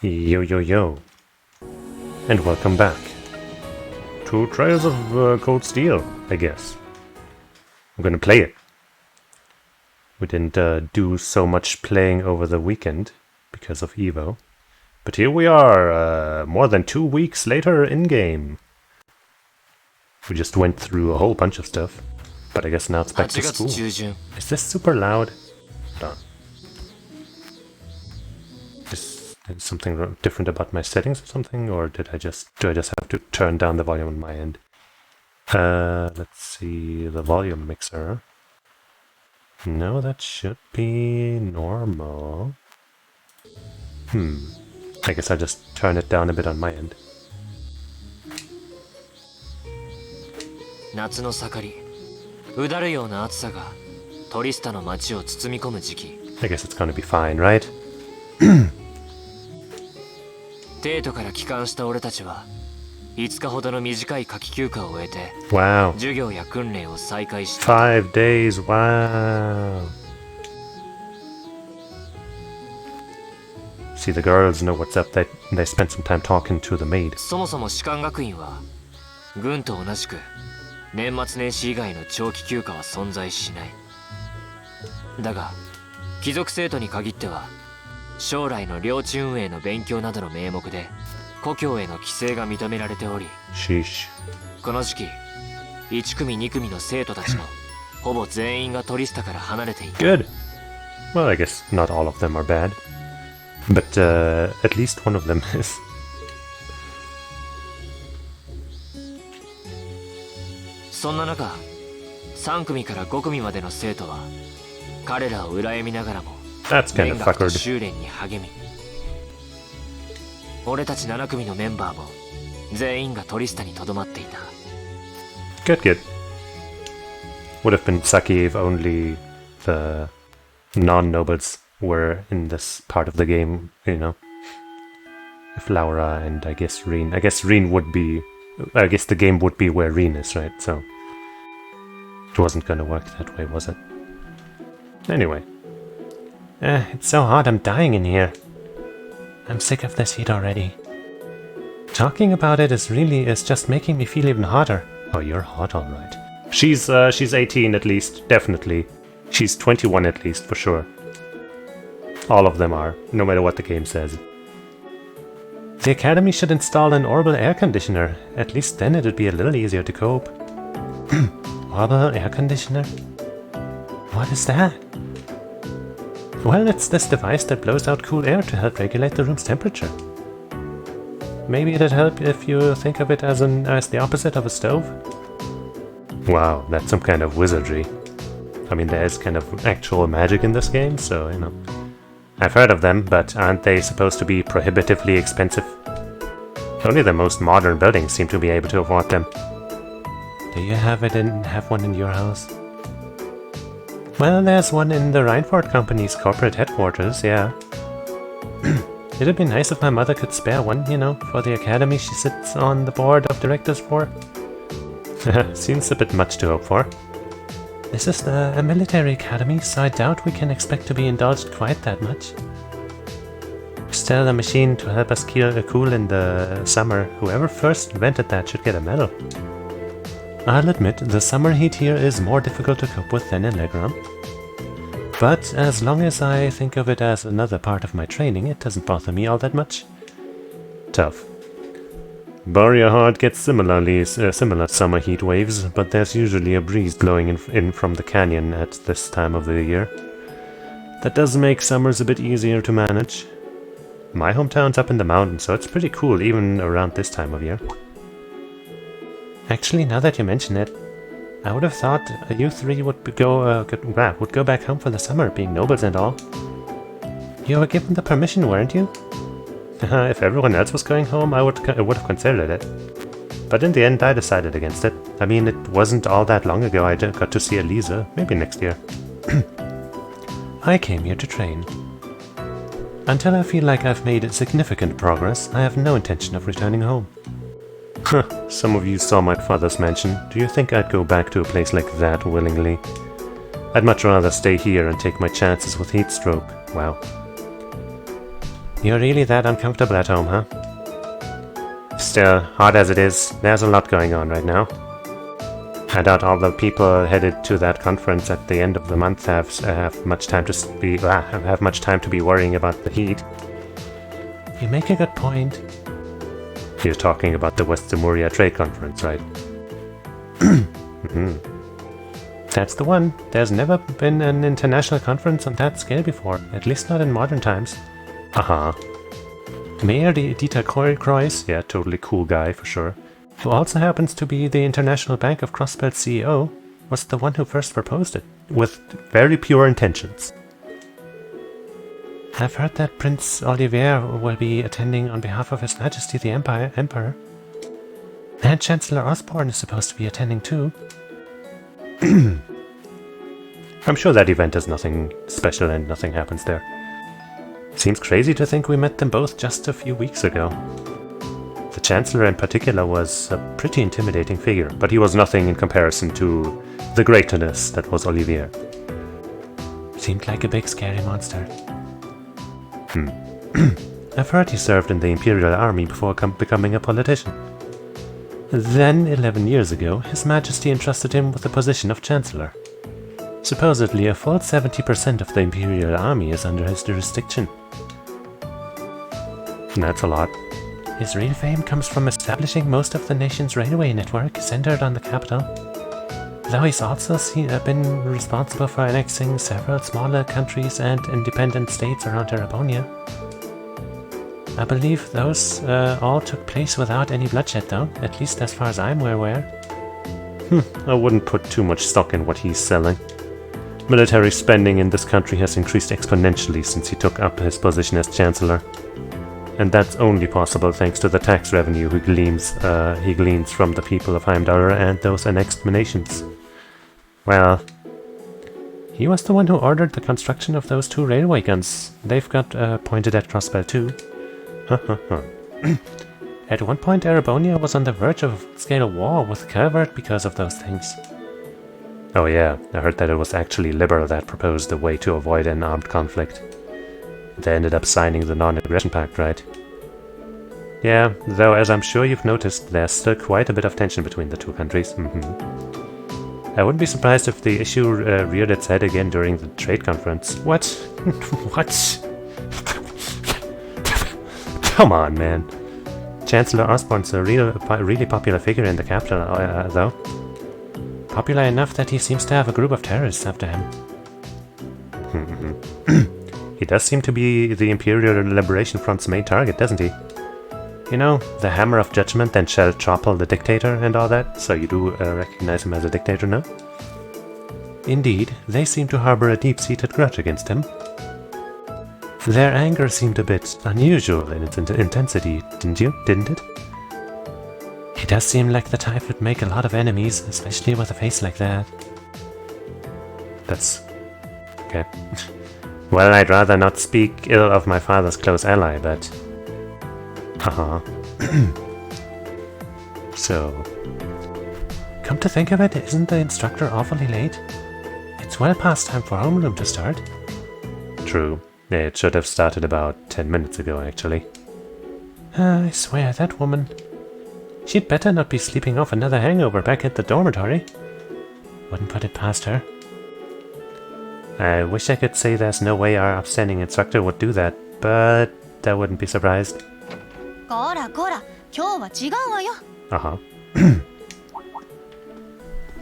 Yo yo yo, and welcome back to Trials of Cold Steel, I guess. I'm gonna play it. We didn't do so much playing over the weekend because of Evo, but here we are, more than 2 weeks later in-game. We just went through a whole bunch of stuff, but I guess now it's back to school. Is this super loud? Hold on. Is something different about my settings or something, or do I just have to turn down the volume on my end? Let's see, the volume mixer. No, that should be normal. I guess I'll just turn it down a bit on my end. I guess it's gonna be fine, right? 帝都から帰還した俺たちは5日ほどの短い夏季休暇を終えて Wow. 授業や訓練を再開した。 5 days, wow. See, the girls know what's up. They spent some time talking to the maid. そもそも士官学院は軍と同じく年末年始以外の長期休暇は存在しない。だが貴族生徒に限っては将来の領地運営の勉強などの名目で故郷への帰省が認められており、この時期1組2組の生徒たちのほぼ全員がトリスタから離れていた。 Good. Well, I guess not all of them are bad, but at least one of them is. そんな中3組から5組までの生徒は彼らを羨みながらも That's kind of fuckered. 修練に励み、俺たち7組のメンバーも全員がトリスタにとどまっていた。 Good, good. Would have been sucky if only the non-nobles were in this part of the game, you know. If Laura and I guess Reen would be... I guess the game would be where Reen is, right? So it wasn't gonna work that way, was it? Anyway. It's so hot, I'm dying in here. I'm sick of this heat already. Talking about it is just making me feel even hotter. Oh, you're hot, alright. She's 18 at least, definitely. She's 21 at least, for sure. All of them are, no matter what the game says. The Academy should install an orbital air conditioner. At least then it'd be a little easier to cope. Orbital air conditioner? What is that? Well, it's this device that blows out cool air to help regulate the room's temperature. Maybe it'd help if you think of it as the opposite of a stove? Wow, that's some kind of wizardry. I mean, there is kind of actual magic in this game, so, you know. I've heard of them, but aren't they supposed to be prohibitively expensive? Only the most modern buildings seem to be able to afford them. Do you have one in your house? Well, there's one in the Reinford Company's corporate headquarters, yeah. It'd be nice if my mother could spare one, you know, for the academy she sits on the board of directors for. Seems a bit much to hope for. This is a military academy, so I doubt we can expect to be indulged quite that much. Still, a machine to help us cool in the summer. Whoever first invented that should get a medal. I'll admit, the summer heat here is more difficult to cope with than in Legram. But as long as I think of it as another part of my training, it doesn't bother me all that much. Tough. Barrier Heart gets similar summer heat waves, but there's usually a breeze blowing in from the canyon at this time of the year. That does make summers a bit easier to manage. My hometown's up in the mountains, so it's pretty cool even around this time of year. Actually, now that you mention it, I would have thought you three would go back home for the summer, being nobles and all. You were given the permission, weren't you? If everyone else was going home, I would have considered it. But in the end, I decided against it. I mean, it wasn't all that long ago I got to see Elisa. Maybe next year. I came here to train. Until I feel like I've made significant progress, I have no intention of returning home. Some of you saw my father's mansion. Do you think I'd go back to a place like that willingly? I'd much rather stay here and take my chances with heat stroke. Wow. You're really that uncomfortable at home, huh? Still, hard as it is, there's a lot going on right now. I doubt all the people headed to that conference at the end of the month have much time to be worrying about the heat. You make a good point. You're talking about the West Zemuria Trade Conference, right? That's the one. There's never been an international conference on that scale before, at least not in modern times. Mayor Dieter Kreuz, yeah, totally cool guy for sure, who also happens to be the International Bank of Crossbelt's CEO, was the one who first proposed it, with very pure intentions. I've heard that Prince Olivier will be attending on behalf of His Majesty the Emperor. And Chancellor Osborne is supposed to be attending too. I'm sure that event is nothing special and nothing happens there. Seems crazy to think we met them both just a few weeks ago. The Chancellor in particular was a pretty intimidating figure, but he was nothing in comparison to the greatness that was Olivier. Seemed like a big scary monster. I've heard he served in the Imperial Army before becoming a politician. Then, 11 years ago, His Majesty entrusted him with the position of Chancellor. Supposedly, a full 70% of the Imperial Army is under his jurisdiction. That's a lot. His real fame comes from establishing most of the nation's railway network centered on the capital. Though he's also been responsible for annexing several smaller countries and independent states around Erabonia. I believe those all took place without any bloodshed though, at least as far as I'm aware. I wouldn't put too much stock in what he's selling. Military spending in this country has increased exponentially since he took up his position as Chancellor. And that's only possible thanks to the tax revenue he gleans from the people of Heimdallr and those annexed nations. Well, he was the one who ordered the construction of those 2 railway guns they've got pointed at Crossbelt too. At one point Erabonia was on the verge of a full-scale war with Calvert because of those things. Oh yeah, I heard that it was actually Liberal that proposed a way to avoid an armed conflict. They ended up signing the Non-Aggression Pact, right? Yeah, though as I'm sure you've noticed, there's still quite a bit of tension between the 2 countries. I wouldn't be surprised if the issue reared its head again during the trade conference. What? What? Come on, man. Chancellor Osborne's a really popular figure in the capital, though. Popular enough that he seems to have a group of terrorists after him. He does seem to be the Imperial Liberation Front's main target, doesn't he? You know, the hammer of judgment that shall topple the dictator and all that, so you do recognize him as a dictator now? Indeed, they seem to harbor a deep-seated grudge against him. Their anger seemed a bit unusual in its intensity, didn't it? He does seem like the type who'd make a lot of enemies, especially with a face like that. That's... okay. Well, I'd rather not speak ill of my father's close ally, but... So... come to think of it, isn't the instructor awfully late? It's well past time for homeroom to start. True. It should have started about 10 minutes ago, actually. I swear, that woman... she'd better not be sleeping off another hangover back at the dormitory. Wouldn't put it past her. I wish I could say there's no way our upstanding instructor would do that, but I wouldn't be surprised.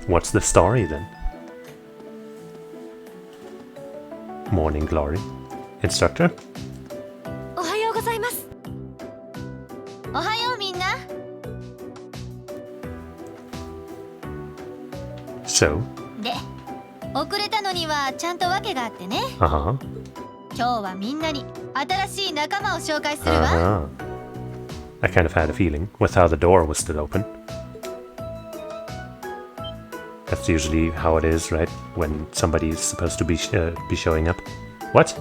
What's the story then? Morning glory. Instructor? So? I kind of had a feeling, with how the door was still open. That's usually how it is, right? When somebody's supposed to be showing up. What?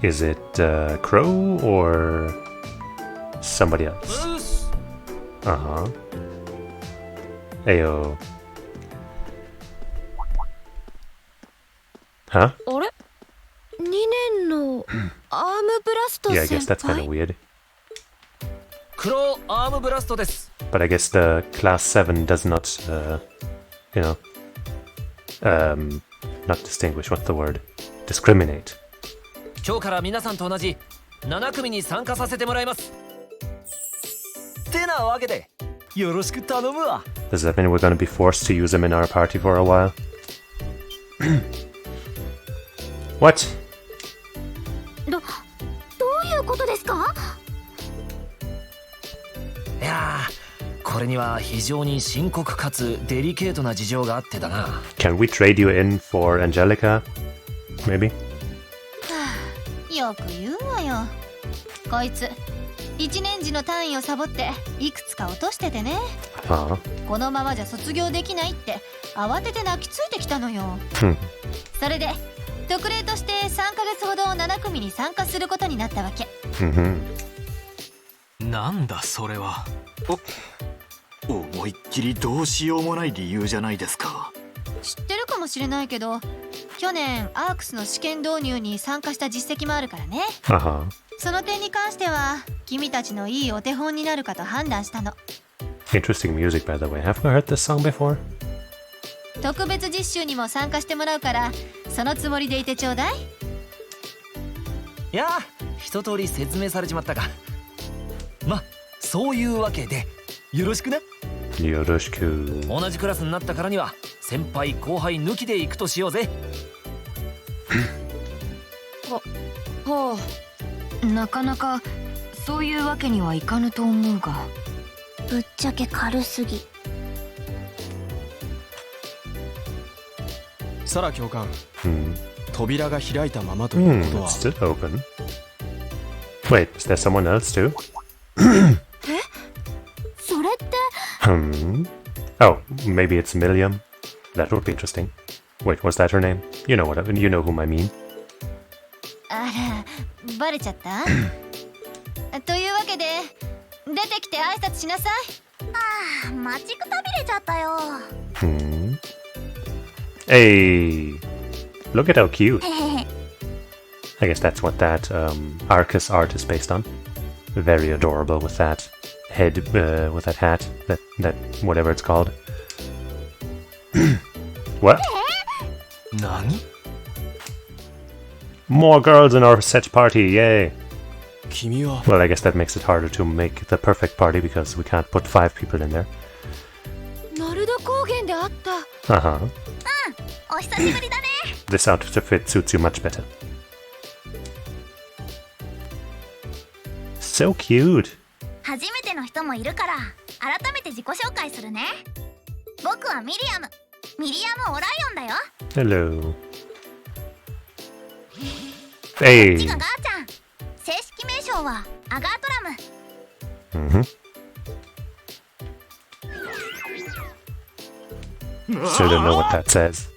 Is it Crow or somebody else? Ayo. Huh? あれ ?2 年のアームブラスト Yeah, 先 I guess that's kind of 輩 weird. 黒アームブラストです。 But I guess the class 7 does not, you know, not distinguish, what's the word? Discriminate. 今日から皆さんと同じ7組に参加させてもらいます。てなわけでよろしく頼むわ。 Does that mean we're going to be forced to use him in our party for a while? What? どういうことですか？いやー、これには非常に深刻かつデリケートな事情があってだな。 Can we trade you in for Angelica? Maybe? よく言うわよ。こいつ1年時の単位をサボっていくつか落としててね。 Huh. このままじゃ卒業できないって慌てて泣きついてきたのよ。それで特例として3ヶ月ほど7組に参加することになったわけ。なんだそれは。思いっきりどうしようもない理由じゃないですか。知ってるかもしれないけど、去年アークスの試験導入に参加した実績もあるからね。その点に関しては君たちのいいお手本になるかと判断したの。 Interesting music, by the way. Have we heard this song before? 特別実習にも参加してもらうからそのつもりでいてちょうだい。いやー、一通り説明されちまったか。ま、そういうわけでよろしくな。 Yoroshiku. 同じクラスになったからには先輩後輩抜きで行くとしようぜ。はあ、なかなかそういうわけにはいかぬと思うが。ぶっちゃけ軽すぎ。サラ教官、扉が開いたままということは。 It's still open. Wait, is there someone else too? それって Oh, maybe it's Milliam. That would be interesting. Wait, was that her name? You know whom I mean. あら、バレちゃったというわけで出てきて挨拶しなさい。ああ、待ちくたびれちゃったよ。Hey, look at how cute. I guess that's what that Arcus art is based on. Very adorable with that head, with that hat, that whatever it's called. What? 何？ More girls in our set party, yay! 君は Well, I guess that makes it harder to make the perfect party because we can't put 5 people in there. ナルド高原であった。お久しぶりだね。 This outfit suits you much better. So cute. 初めての人もいるから改めて自己紹介するね。僕はミリアムオライオンだよ。 Hello. Hey. こっちがガーちゃん。正式名称はアガートラム。Still don't know what that says.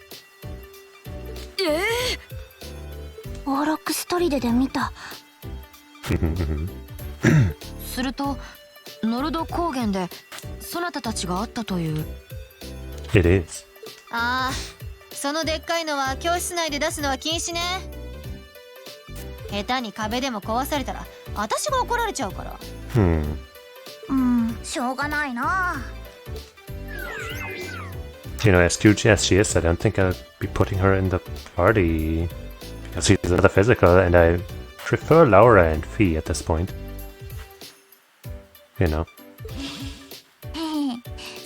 オーロックストリデで見た。するとノルド高原でそなたたちが会ったという。 It is. ああ、そのでっかいのは教室内で出すのは禁止ね。下手に壁でも壊されたら私が怒られちゃうから。しょうがないな。 You know, as cute as she is, I don't think I'll be putting her in the party because she's another physical, and I prefer Laura and Fee at this point. You know.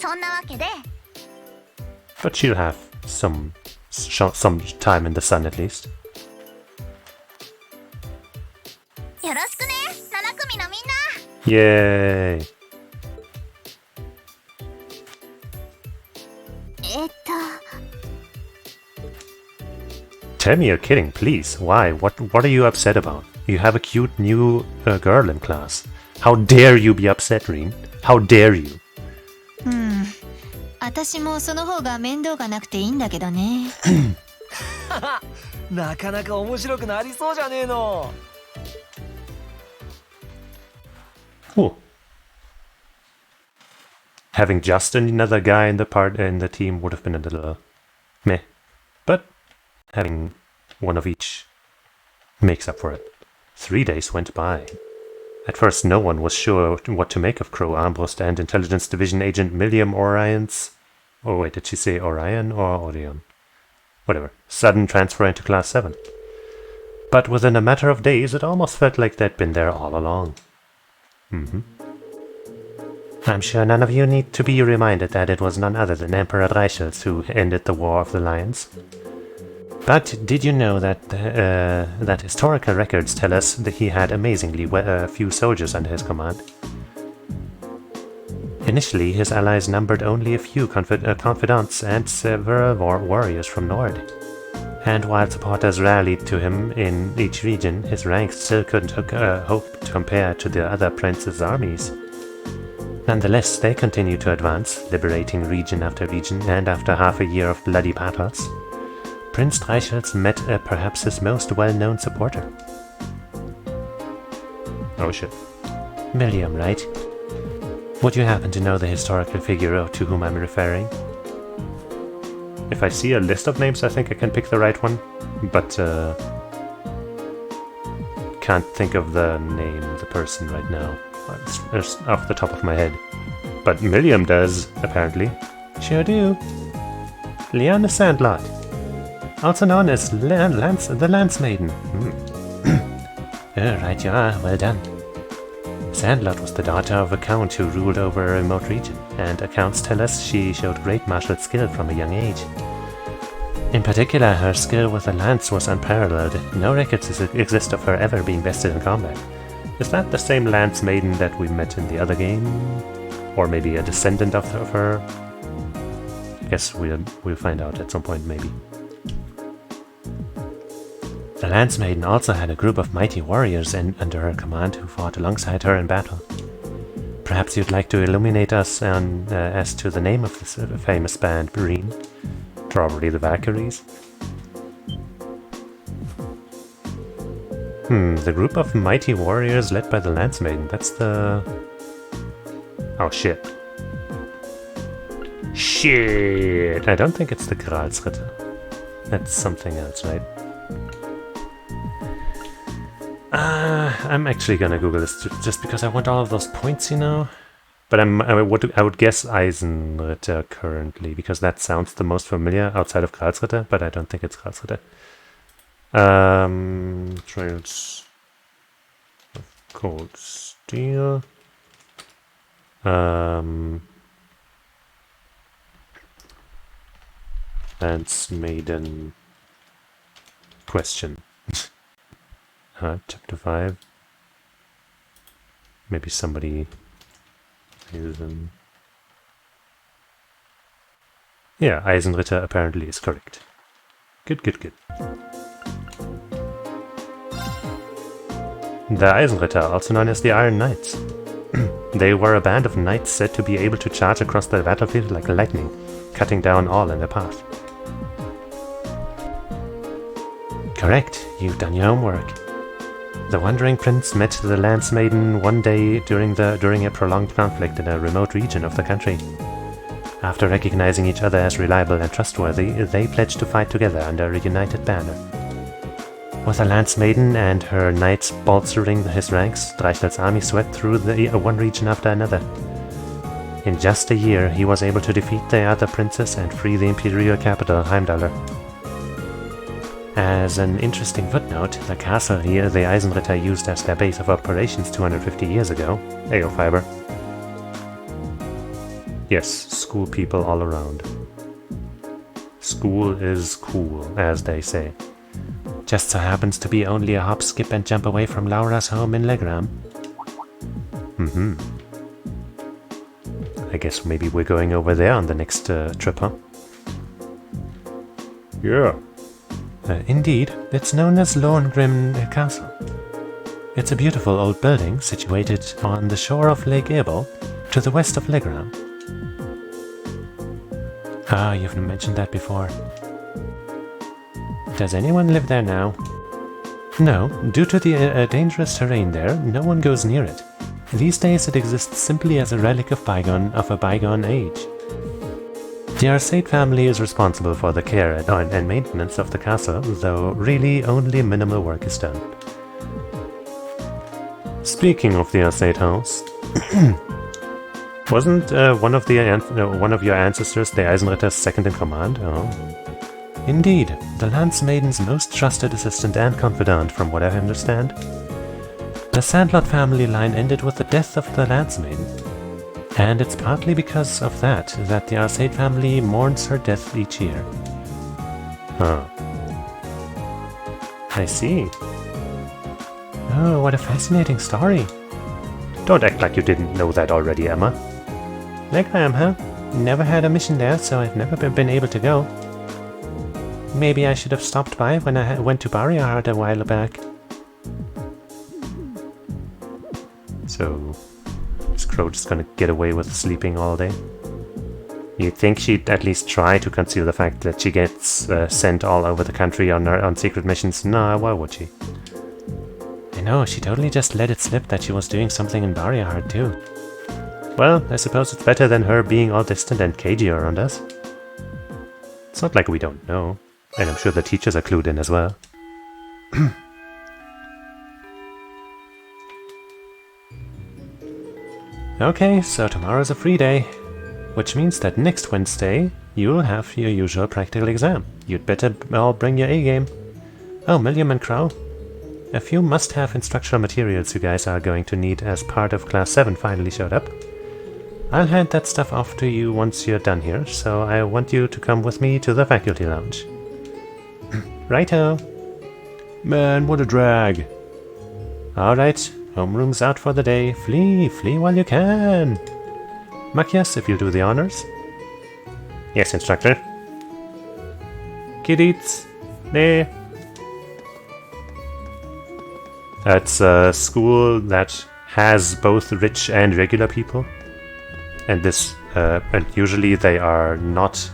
そんなわけで But she'll have some time in the sun at least. よろしくね、7組のみんな。 Yay! Tell me you're kidding, please. Why? What are you upset about? You have a cute new girl in class. How dare you be upset, Reen? How dare you? 私もその方が面倒がなくていいんだけどね。なかなか面白くなりそうじゃねえの。 Cool. Having just another guy in the team would have been a little meh. But having One of each makes up for it. 3 days went by. At first, no one was sure what to make of Crow Armbrust and Intelligence Division Agent Milliam Orion's... Oh wait, did she say Orion or Orion? Whatever. Sudden transfer into Class 7. But within a matter of days, it almost felt like they'd been there all along. I'm sure none of you need to be reminded that it was none other than Emperor Reichels who ended the War of the Lions. But did you know that that historical records tell us that he had amazingly few soldiers under his command? Initially, his allies numbered only a few confidants and several warriors from Nord. And while supporters rallied to him in each region, his ranks still couldn't hope to compare to the other princes' armies. Nonetheless, they continued to advance, liberating region after region, and after half a year of bloody battles, Prince Reichels met perhaps his most well-known supporter. Oh shit. Milliam, right? Would you happen to know the historical figure to whom I'm referring? If I see a list of names, I think I can pick the right one, but can't think of the name of the person right now. It's off the top of my head. But Milliam does, apparently. Sure do. Lyanna Sandlot, also known as the Lance Maiden. Right you are, well done. Sandlot was the daughter of a count who ruled over a remote region, and accounts tell us she showed great martial skill from a young age. In particular, her skill with the lance was unparalleled. No records exist of her ever being bested in combat. Is that the same Lance Maiden that we met in the other game? Or maybe a descendant of her? I guess we'll find out at some point, maybe. The Lance Maiden also had a group of mighty warriors under her command who fought alongside her in battle. Perhaps you'd like to illuminate us as to the name of this famous band, Breen? Probably the Valkyries? The group of mighty warriors led by the Lance Maiden, that's the... Oh shit. Shit! I don't think it's the Gralsritter. That's something else, right? I'm actually gonna Google this just because I want all of those points, you know? But I would guess Eisenritter currently, because that sounds the most familiar outside of Gralsritter, but I don't think it's Gralsritter. Trails of Cold Steel. Lance Maiden question. Chapter 5. Maybe somebody is yeah, Eisenritter apparently is correct. Good, good, good. The Eisenritter, also known as the Iron Knights. They were a band of knights said to be able to charge across the battlefield like lightning, cutting down all in their path. Correct, you've done your homework. The Wandering Prince met the Lance Maiden one day during a prolonged conflict in a remote region of the country. After recognizing each other as reliable and trustworthy, they pledged to fight together under a united banner. With the Lance Maiden and her knights bolstering his ranks, Dreichel's army swept through one region after another. In just a year, he was able to defeat the other princes and free the imperial capital, Heimdallr. As an interesting footnote, the castle here the Eisenritter used as their base of operations 250 years ago. Ayo fiber. Yes, school people all around. School is cool, as they say. Just so happens to be only a hop, skip and jump away from Laura's home in Legram. I guess maybe we're going over there on the next trip, huh? Yeah. Indeed, it's known as Lohengrin Castle. It's a beautiful old building situated on the shore of Lake Ebel, to the west of Legram. Ah, you've mentioned that before. Does anyone live there now? No, due to the dangerous terrain there, no one goes near it. These days it exists simply as a relic of a bygone age. The Arcade family is responsible for the care and maintenance of the castle, though really only minimal work is done. Speaking of the Arcade house, wasn't one of your ancestors the Eisenritter's second in command? Oh. Indeed, the Lance Maiden's most trusted assistant and confidant, from what I understand. The Sandlot family line ended with the death of the Lance Maiden, and it's partly because of that the Arcade family mourns her death each year. Huh. I see. Oh, what a fascinating story. Don't act like you didn't know that already, Emma. Like I am, huh? Never had a mission there, so I've never been able to go. Maybe I should have stopped by when I went to Barrierheart a while back. So, is Crow just gonna get away with sleeping all day? You'd think she'd at least try to conceal the fact that she gets sent all over the country on secret missions. Nah, why would she? I know, she totally just let it slip that she was doing something in Barrierheart too. Well, I suppose it's better than her being all distant and cagey around us. It's not like we don't know. And I'm sure the teachers are clued in as well. Okay, so tomorrow's a free day. Which means that next Wednesday, you'll have your usual practical exam. You'd better all bring your A-game. Oh, Milliam and Crow. A few must-have instructional materials you guys are going to need as part of Class 7 finally showed up. I'll hand that stuff off to you once you're done here, so I want you to come with me to the faculty lounge. Righto. Man, what a drag. Alright, homeroom's out for the day. Flee while you can. Machias, if you'll do the honors. Yes, instructor. Kiddies, there. It's a school that has both rich and regular people. And and usually they are not,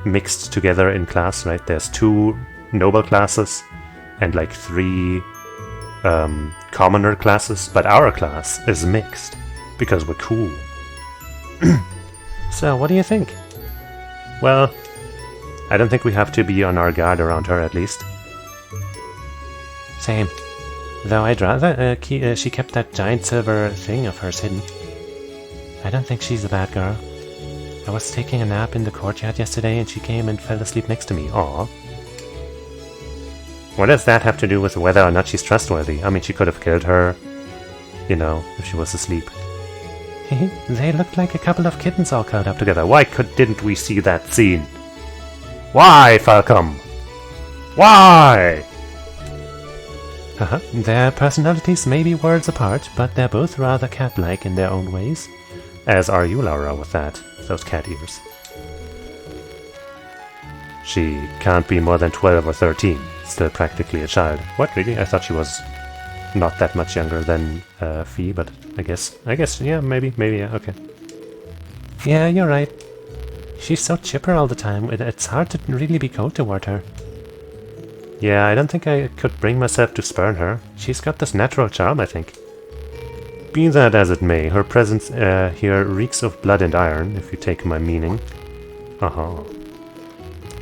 mixed together in class, right? There's 2 noble classes and like 3 commoner classes, but our class is mixed because we're cool. So, what do you think? Well, I don't think we have to be on our guard around her, at least. Same. Though I'd rather she kept that giant silver thing of hers hidden. I don't think she's a bad girl. I was taking a nap in the courtyard yesterday and she came and fell asleep next to me. Aww. What does that have to do with whether or not she's trustworthy? I mean, she could have killed her, if she was asleep. They looked like a couple of kittens all curled up together. Why didn't we see that scene? Why, Falcom? Why? Their personalities may be worlds apart, but they're both rather cat-like in their own ways. As are you, Laura, with those cat ears. She can't be more than 12 or 13. Still practically a child. What, really? I thought she was not that much younger than Fee, but I guess, yeah, maybe, yeah, okay. Yeah, you're right. She's so chipper all the time, it's hard to really be cold toward her. Yeah, I don't think I could bring myself to spurn her. She's got this natural charm, I think. Be that as it may, her presence here reeks of blood and iron, if you take my meaning.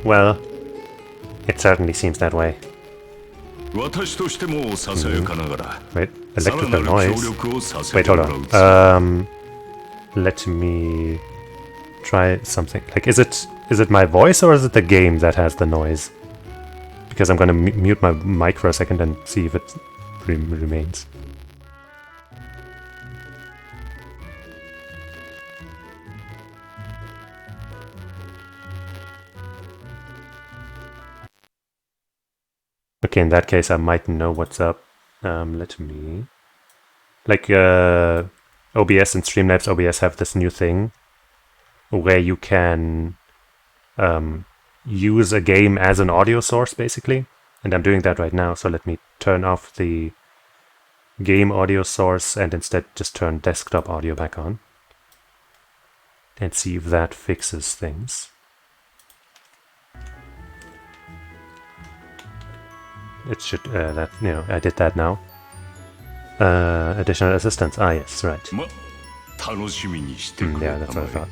Well, it certainly seems that way. Wait, electrical noise? Wait, hold on. Let me try something. Like, is it my voice or is it the game that has the noise? Because I'm gonna mute my mic for a second and see if it remains. Okay, in that case I might know what's up. Let me... Like, OBS and Streamlabs OBS have this new thing where you can use a game as an audio source, basically. And I'm doing that right now, so let me turn off the game audio source and instead just turn desktop audio back on. And see if that fixes things. It should, I did that now. Additional assistance. Ah, yes, right. Yeah, that's what I thought.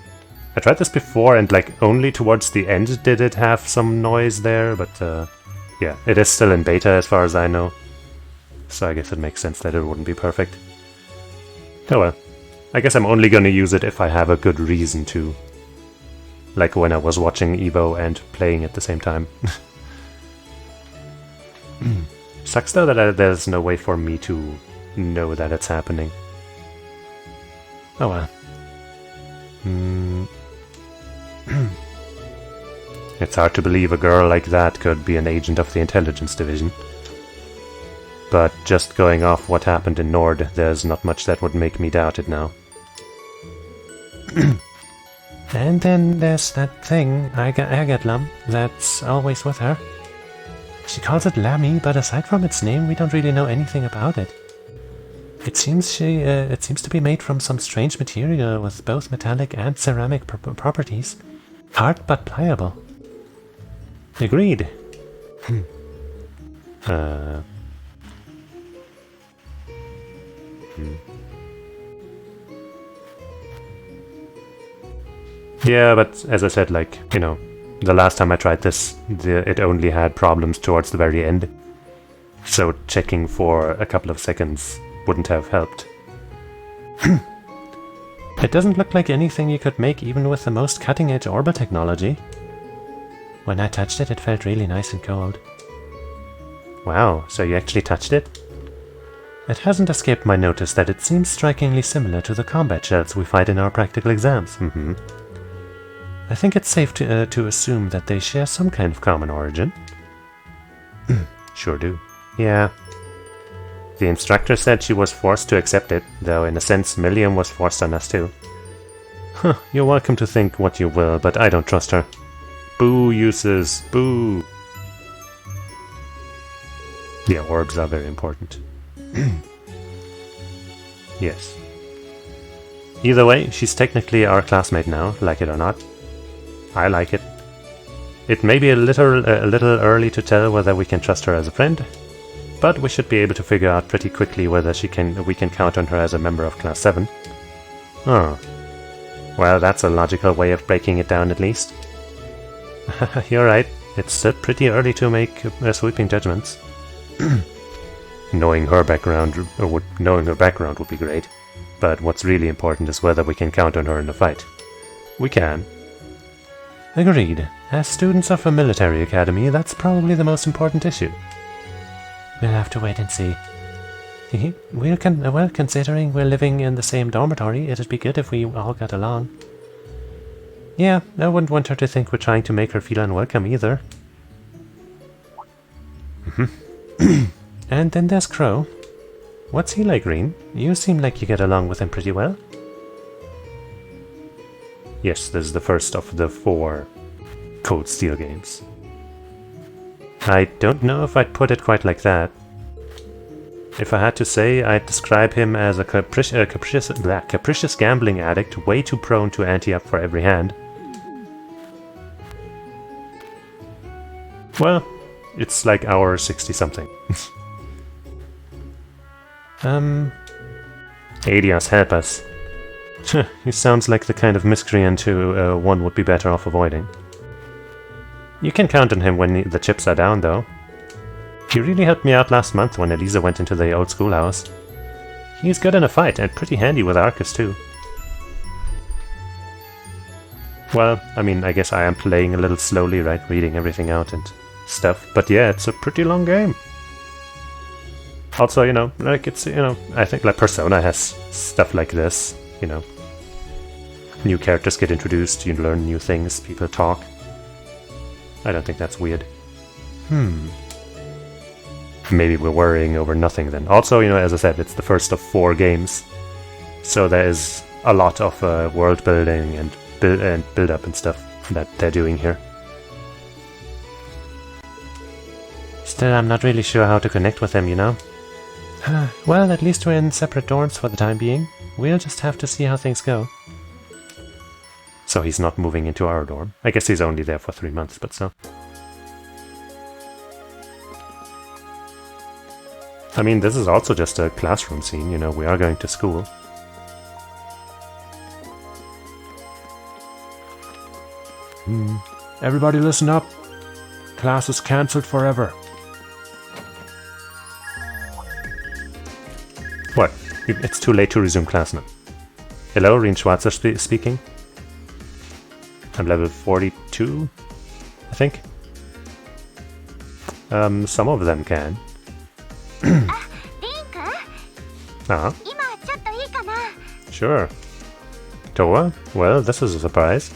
I tried this before and like only towards the end did it have some noise there, but yeah, it is still in beta as far as I know. So I guess it makes sense that it wouldn't be perfect. Oh well. I guess I'm only gonna use it if I have a good reason to. Like when I was watching Evo and playing at the same time. Sucks though that there's no way for me to know that it's happening. Oh well. It's hard to believe a girl like that could be an agent of the intelligence division. But just going off what happened in Nord, there's not much that would make me doubt it now. And then there's that thing, Agatlam, that's always with her. She calls it Lammy, but aside from its name, we don't really know anything about it. It seems to be made from some strange material with both metallic and ceramic properties. Hard but pliable. Agreed. Yeah, but as I said, like, you know, the last time I tried this, it only had problems towards the very end. So checking for a couple of seconds wouldn't have helped. It doesn't look like anything you could make even with the most cutting-edge orbital technology. When I touched it, it felt really nice and cold. Wow, so you actually touched it? It hasn't escaped my notice that it seems strikingly similar to the combat shells we fight in our practical exams. I think it's safe to assume that they share some kind of common origin. Sure do. Yeah. The instructor said she was forced to accept it, though in a sense Milliam was forced on us too. Huh, you're welcome to think what you will, but I don't trust her. Boo, uses, boo! Yeah, orbs are very important. Yes. Either way, she's technically our classmate now, like it or not. I like it. It may be a little early to tell whether we can trust her as a friend, but we should be able to figure out pretty quickly whether we can count on her as a member of Class 7. Oh. Well, that's a logical way of breaking it down at least. You're right, it's still pretty early to make sweeping judgments. Knowing her background would be great, but what's really important is whether we can count on her in the fight. We can. Agreed. As students of a military academy, that's probably the most important issue. We'll have to wait and see. Well, considering we're living in the same dormitory, it'd be good if we all got along. Yeah, I wouldn't want her to think we're trying to make her feel unwelcome either. And then there's Crow. What's he like, Green? You seem like you get along with him pretty well. Yes, this is the first of the 4 Cold Steel games. I don't know if I'd put it quite like that. If I had to say, I'd describe him as a capricious gambling addict, way too prone to ante up for every hand. Well, it's like our 60-something. Adios, help us. He sounds like the kind of miscreant who one would be better off avoiding. You can count on him when the chips are down, though. He really helped me out last month when Elisa went into the old schoolhouse. He's good in a fight and pretty handy with Arcus, too. Well, I mean, I guess I am playing a little slowly, right? Reading everything out and stuff. But yeah, it's a pretty long game. Also, you know, like it's, you know, I think like Persona has stuff like this, you know. New characters get introduced, you learn new things, people talk. I don't think that's weird. Maybe we're worrying over nothing then. Also, you know, as I said, it's the first of 4 games. So there is a lot of world building and build up and stuff that they're doing here. Still, I'm not really sure how to connect with them, you know? Well, at least we're in separate dorms for the time being. We'll just have to see how things go. So he's not moving into our dorm. I guess he's only there for 3 months, but so. I mean, this is also just a classroom scene, you know, we are going to school. Everybody listen up. Class is cancelled forever. What? It's too late to resume class now. Hello, Rien Schwarzer speaking. I'm level 42, I think. Some of them can. Sure. Toa? Well, this is a surprise.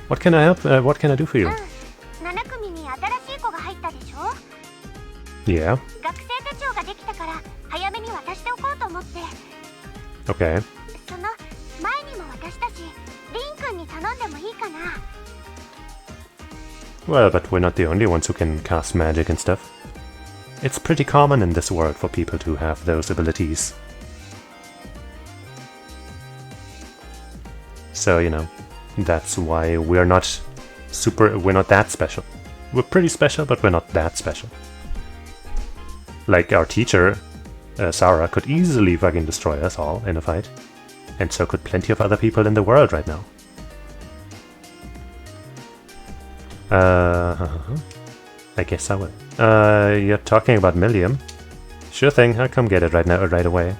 What can I help? What can I do for you? Yeah. Okay. Well, but we're not the only ones who can cast magic and stuff. It's pretty common in this world for people to have those abilities. So, you know, that's why we're not that special. We're pretty special, but we're not that special. Like our teacher, Sarah, could easily fucking destroy us all in a fight. And so could plenty of other people in the world right now. I guess I will. You're talking about Milliam? Sure thing, I'll come get it right now, right away.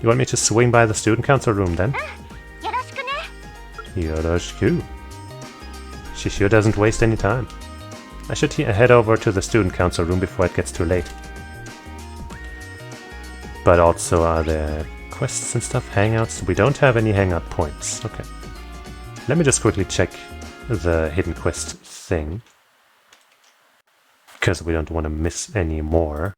You want me to swing by the student council room then? Yoroshiku. She sure doesn't waste any time. I should head over to the student council room before it gets too late. But also, are there quests and stuff? Hangouts? We don't have any hangout points. Okay. Let me just quickly check the hidden quest thing. Because we don't want to miss any more.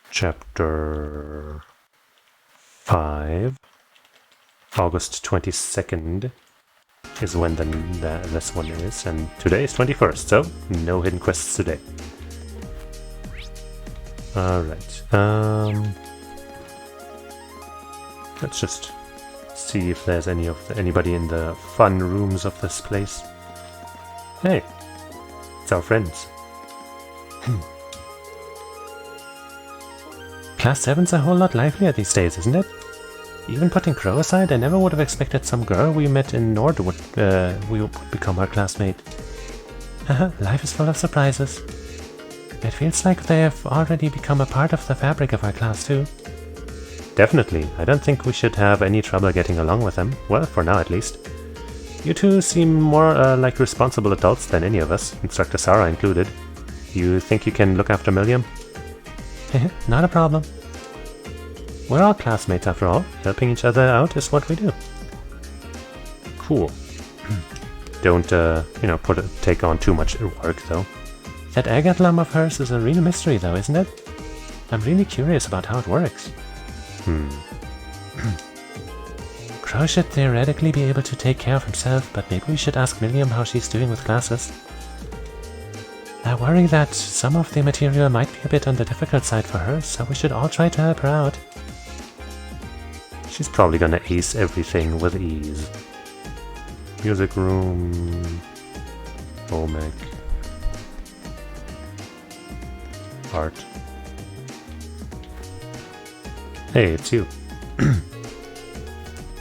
Chapter 5. August 22nd is when this one is, and today is 21st, so no hidden quests today. Alright, let's just see if there's anybody in the fun rooms of this place. Hey, it's our friends. Class 7's a whole lot livelier these days, isn't it? Even putting Crow aside, I never would have expected some girl we met in Nord would become our classmate. Life is full of surprises. It feels like they have already become a part of the fabric of our class too. Definitely. I don't think we should have any trouble getting along with them. Well, for now at least. You two seem more like responsible adults than any of us, Instructor Sarah included. You think you can look after Milliam? Not a problem. We're all classmates after all. Helping each other out is what we do. Cool. Don't, take on too much work, though. That agate lump of hers is a real mystery, though, isn't it? I'm really curious about how it works. Crow should theoretically be able to take care of himself, but maybe we should ask Milliam how she's doing with classes. I worry that some of the material might be a bit on the difficult side for her, so we should all try to help her out. She's probably gonna ace everything with ease. Music room... Olmec... Art... Hey, it's you.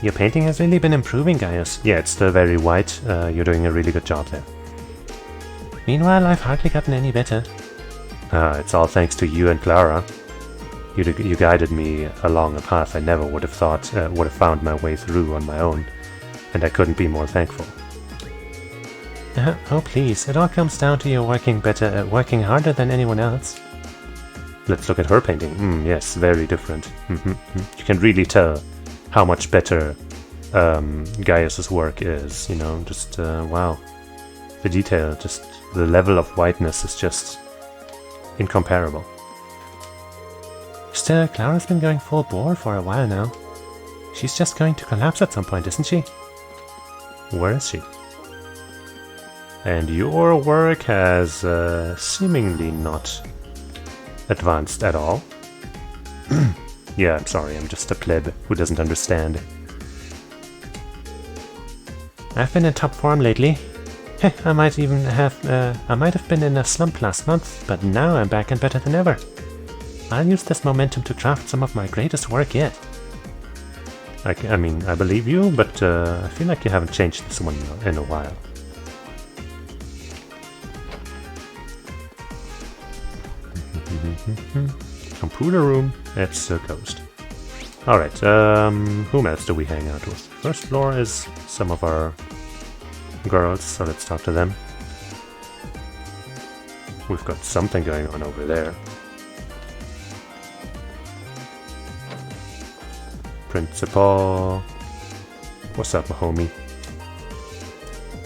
Your painting has really been improving, Gaius. Yeah, it's still very white. You're doing a really good job there. Meanwhile, I've hardly gotten any better. It's all thanks to you and Clara. You guided me along a path I never would have thought would have found my way through on my own, and I couldn't be more thankful. Oh please, it all comes down to you working harder than anyone else. Let's look at her painting. Yes, very different. You can really tell how much better Gaius's work is, you know, just wow. The detail, just the level of whiteness is just incomparable. Still, Clara's been going full bore for a while now. She's just going to collapse at some point, isn't she? Where is she? And your work has seemingly not advanced at all. Yeah, I'm sorry, I'm just a pleb who doesn't understand. I've been in top form lately. I might have been in a slump last month, but now I'm back and better than ever. I'll use this momentum to craft some of my greatest work yet. I mean, I believe you, but I feel like you haven't changed this one in a while. Computer room, it's still closed. Alright, whom else do we hang out with? First floor is some of our girls, so let's talk to them. We've got something going on over there. Principal. What's up, homie?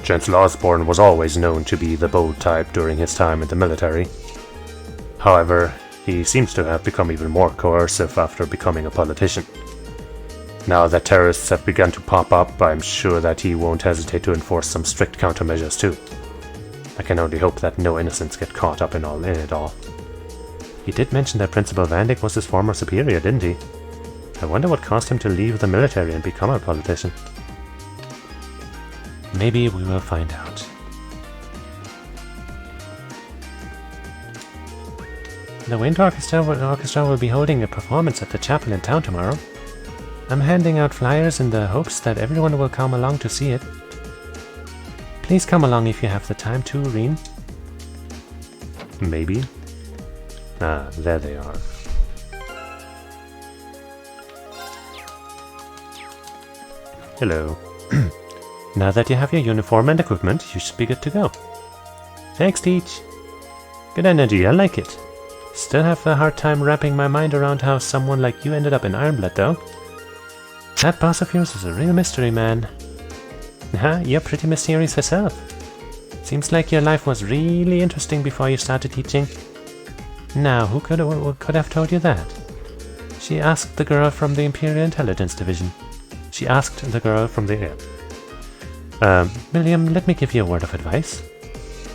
Chancellor Osborne was always known to be the bold type during his time in the military. However, he seems to have become even more coercive after becoming a politician. Now that terrorists have begun to pop up, I'm sure that he won't hesitate to enforce some strict countermeasures too. I can only hope that no innocents get caught up in it all. He did mention that Principal Van Dyck was his former superior, didn't he? I wonder what caused him to leave the military and become a politician. Maybe we will find out. The Wind Orchestra will be holding a performance at the chapel in town tomorrow. I'm handing out flyers in the hopes that everyone will come along to see it. Please come along if you have the time too, Reen. Maybe. Ah, there they are. Hello. Now that you have your uniform and equipment, you should be good to go. Thanks, Teach. Good energy, I like it. Still have a hard time wrapping my mind around how someone like you ended up in Ironblood, though. That boss of yours is a real mystery, man. You're pretty mysterious yourself. Seems like your life was really interesting before you started teaching. Now, who could have told you that? She asked the girl from the Imperial Intelligence Division. William, let me give you a word of advice.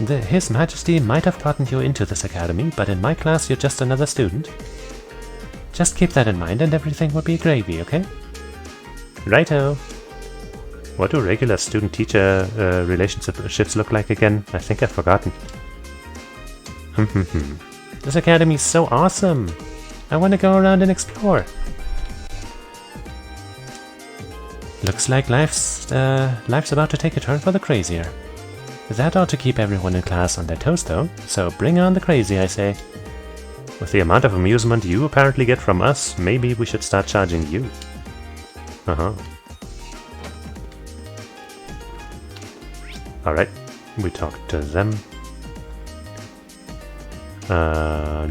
His Majesty might have gotten you into this academy, but in my class you're just another student. Just keep that in mind and everything will be gravy, okay? Righto. What do regular student-teacher relationships look like again? I think I've forgotten. This academy is so awesome! I want to go around and explore. Looks like life's about to take a turn for the crazier. That ought to keep everyone in class on their toes though, so bring on the crazy, I say. With the amount of amusement you apparently get from us, maybe we should start charging you. Alright, we talked to them.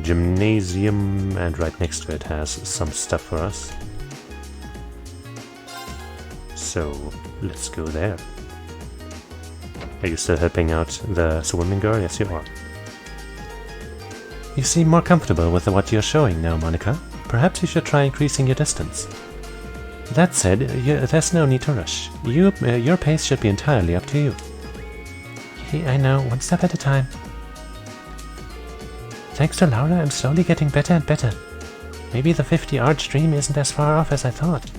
Gymnasium, and right next to it has some stuff for us. So, let's go there. Are you still helping out the swimming girl? Yes, you are. You seem more comfortable with what you're showing now, Monica. Perhaps you should try increasing your distance. That said, there's no need to rush. Your pace should be entirely up to you. I know, one step at a time. Thanks to Laura, I'm slowly getting better and better. Maybe the 50 arch stream isn't as far off as I thought.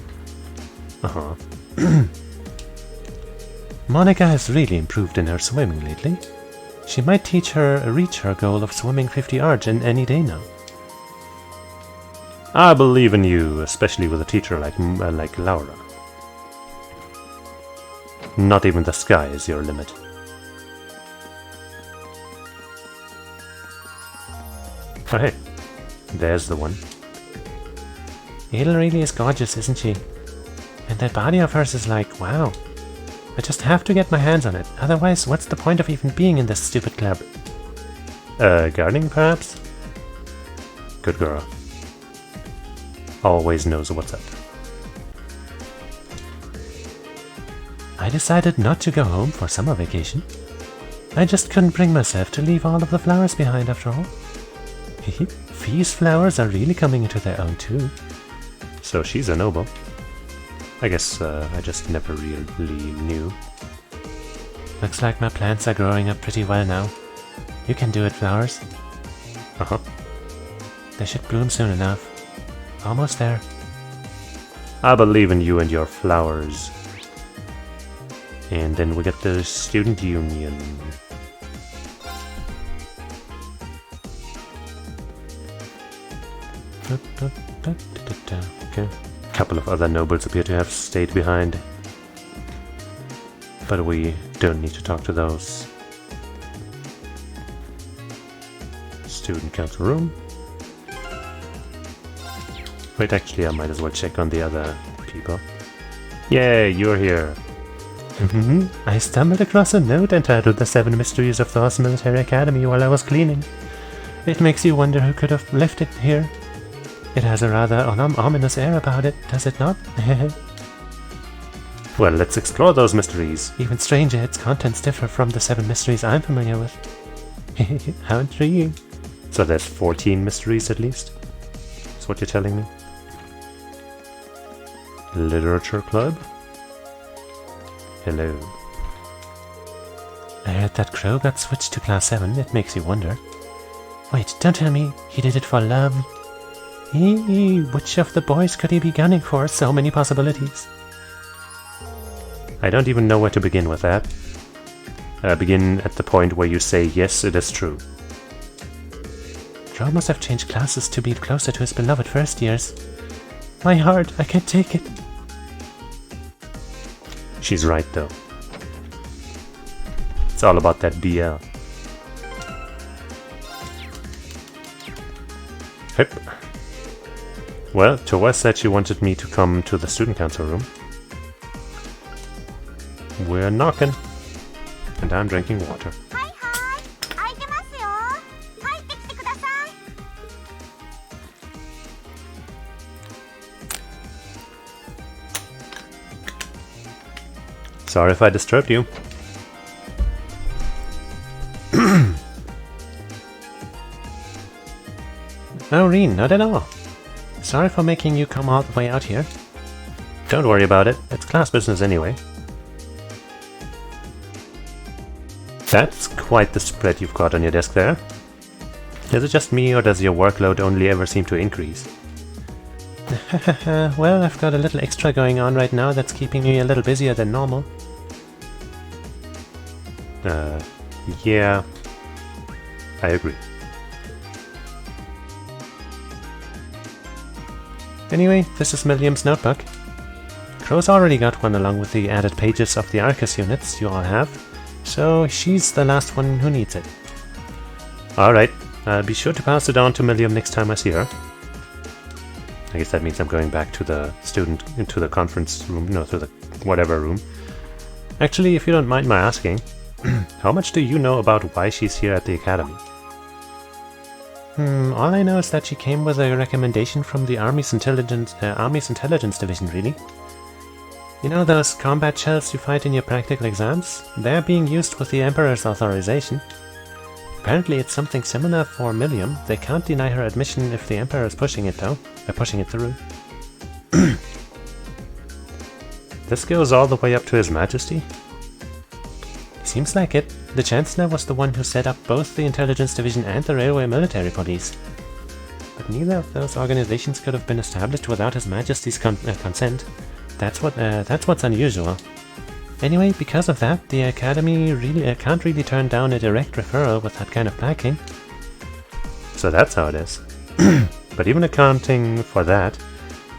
Monica has really improved in her swimming lately. She might reach her goal of swimming 50 arch in any day now. I believe in you, especially with a teacher like Laura. Not even the sky is your limit. Oh hey, there's the one. Adel really is gorgeous, isn't she? And that body of hers is like, wow. I just have to get my hands on it, otherwise what's the point of even being in this stupid club? Gardening perhaps? Good girl. Always knows what's up. I decided not to go home for summer vacation. I just couldn't bring myself to leave all of the flowers behind after all. These flowers are really coming into their own too. So she's a noble. I guess I just never really knew. Looks like my plants are growing up pretty well now. You can do it, flowers. They should bloom soon enough. Almost there. I believe in you and your flowers. And then we get the student union. Okay. A couple of other nobles appear to have stayed behind. But we don't need to talk to those. Student council room. Wait, actually, I might as well check on the other people. Yay, you're here. I stumbled across a note entitled The 7 Mysteries of the Thoth Military Academy while I was cleaning. It makes you wonder who could have left it here. It has a rather ominous air about it, does it not? Well, let's explore those mysteries. Even stranger, its contents differ from the 7 mysteries I'm familiar with. How intriguing. So there's 14 mysteries at least? That's what you're telling me? Literature club? Hello. I heard that Crow got switched to class 7. It makes you wonder. Wait, don't tell me he did it for love. Which of the boys could he be gunning for? So many possibilities. I don't even know where to begin with that. Begin at the point where you say, yes, it is true. Crow must have changed classes to be closer to his beloved first years. My heart, I can't take it. She's right, though. It's all about that BL. Hip. Well, Towa said she wanted me to come to the student council room. We're knocking. And I'm drinking water. Sorry if I disturbed you. No, Reen, not at all. Sorry for making you come all the way out here. Don't worry about it, it's class business anyway. That's quite the spread you've got on your desk there. Is it just me, or does your workload only ever seem to increase? Well, I've got a little extra going on right now that's keeping me a little busier than normal. Yeah, I agree. Anyway, this is Milliam's notebook. Crow's already got one along with the added pages of the Arcus units you all have, so she's the last one who needs it. Alright, I'll be sure to pass it on to Milliam next time I see her. I guess that means I'm going back to the into the conference room, no, to the whatever room. Actually, if you don't mind my asking, how much do you know about why she's here at the academy? All I know is that she came with a recommendation from the Army's intelligence division, really. You know those combat shells you fight in your practical exams? They're being used with the Emperor's authorization. Apparently it's something similar for Milliam. They can't deny her admission if the Emperor is pushing it, though. Pushing it through. This goes all the way up to His Majesty? Seems like it. The Chancellor was the one who set up both the Intelligence Division and the Railway Military Police. But neither of those organizations could have been established without His Majesty's consent. That's what's unusual. Anyway, because of that, the Academy really can't really turn down a direct referral with that kind of backing. So that's how it is. But even accounting for that,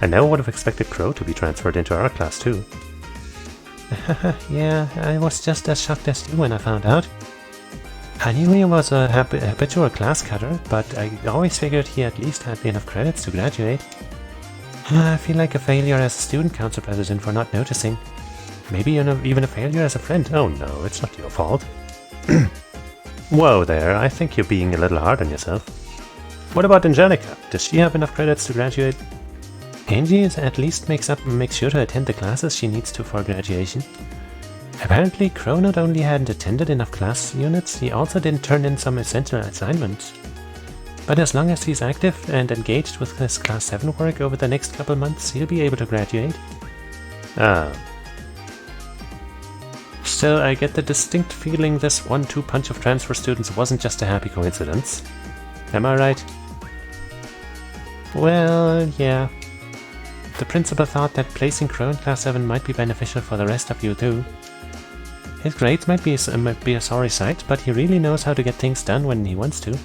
I never would have expected Crow to be transferred into our class too. Yeah, I was just as shocked as you when I found out. I knew he was a habitual class cutter, but I always figured he at least had enough credits to graduate. I feel like a failure as a student council president for not noticing. Maybe even a failure as a friend. Oh no, it's not your fault. Whoa there, I think you're being a little hard on yourself. What about Angelica? Does she have enough credits to graduate? Angie at least makes sure to attend the classes she needs to for graduation. Apparently, Crow not only hadn't attended enough class units, he also didn't turn in some essential assignments. But as long as he's active and engaged with his Class 7 work over the next couple months, he'll be able to graduate. Ah. Still, I get the distinct feeling this 1-2 punch of transfer students wasn't just a happy coincidence. Am I right? Well, yeah. The principal thought that placing Crow in Class 7 might be beneficial for the rest of you too. His grades might be a sorry sight, but he really knows how to get things done when he wants to.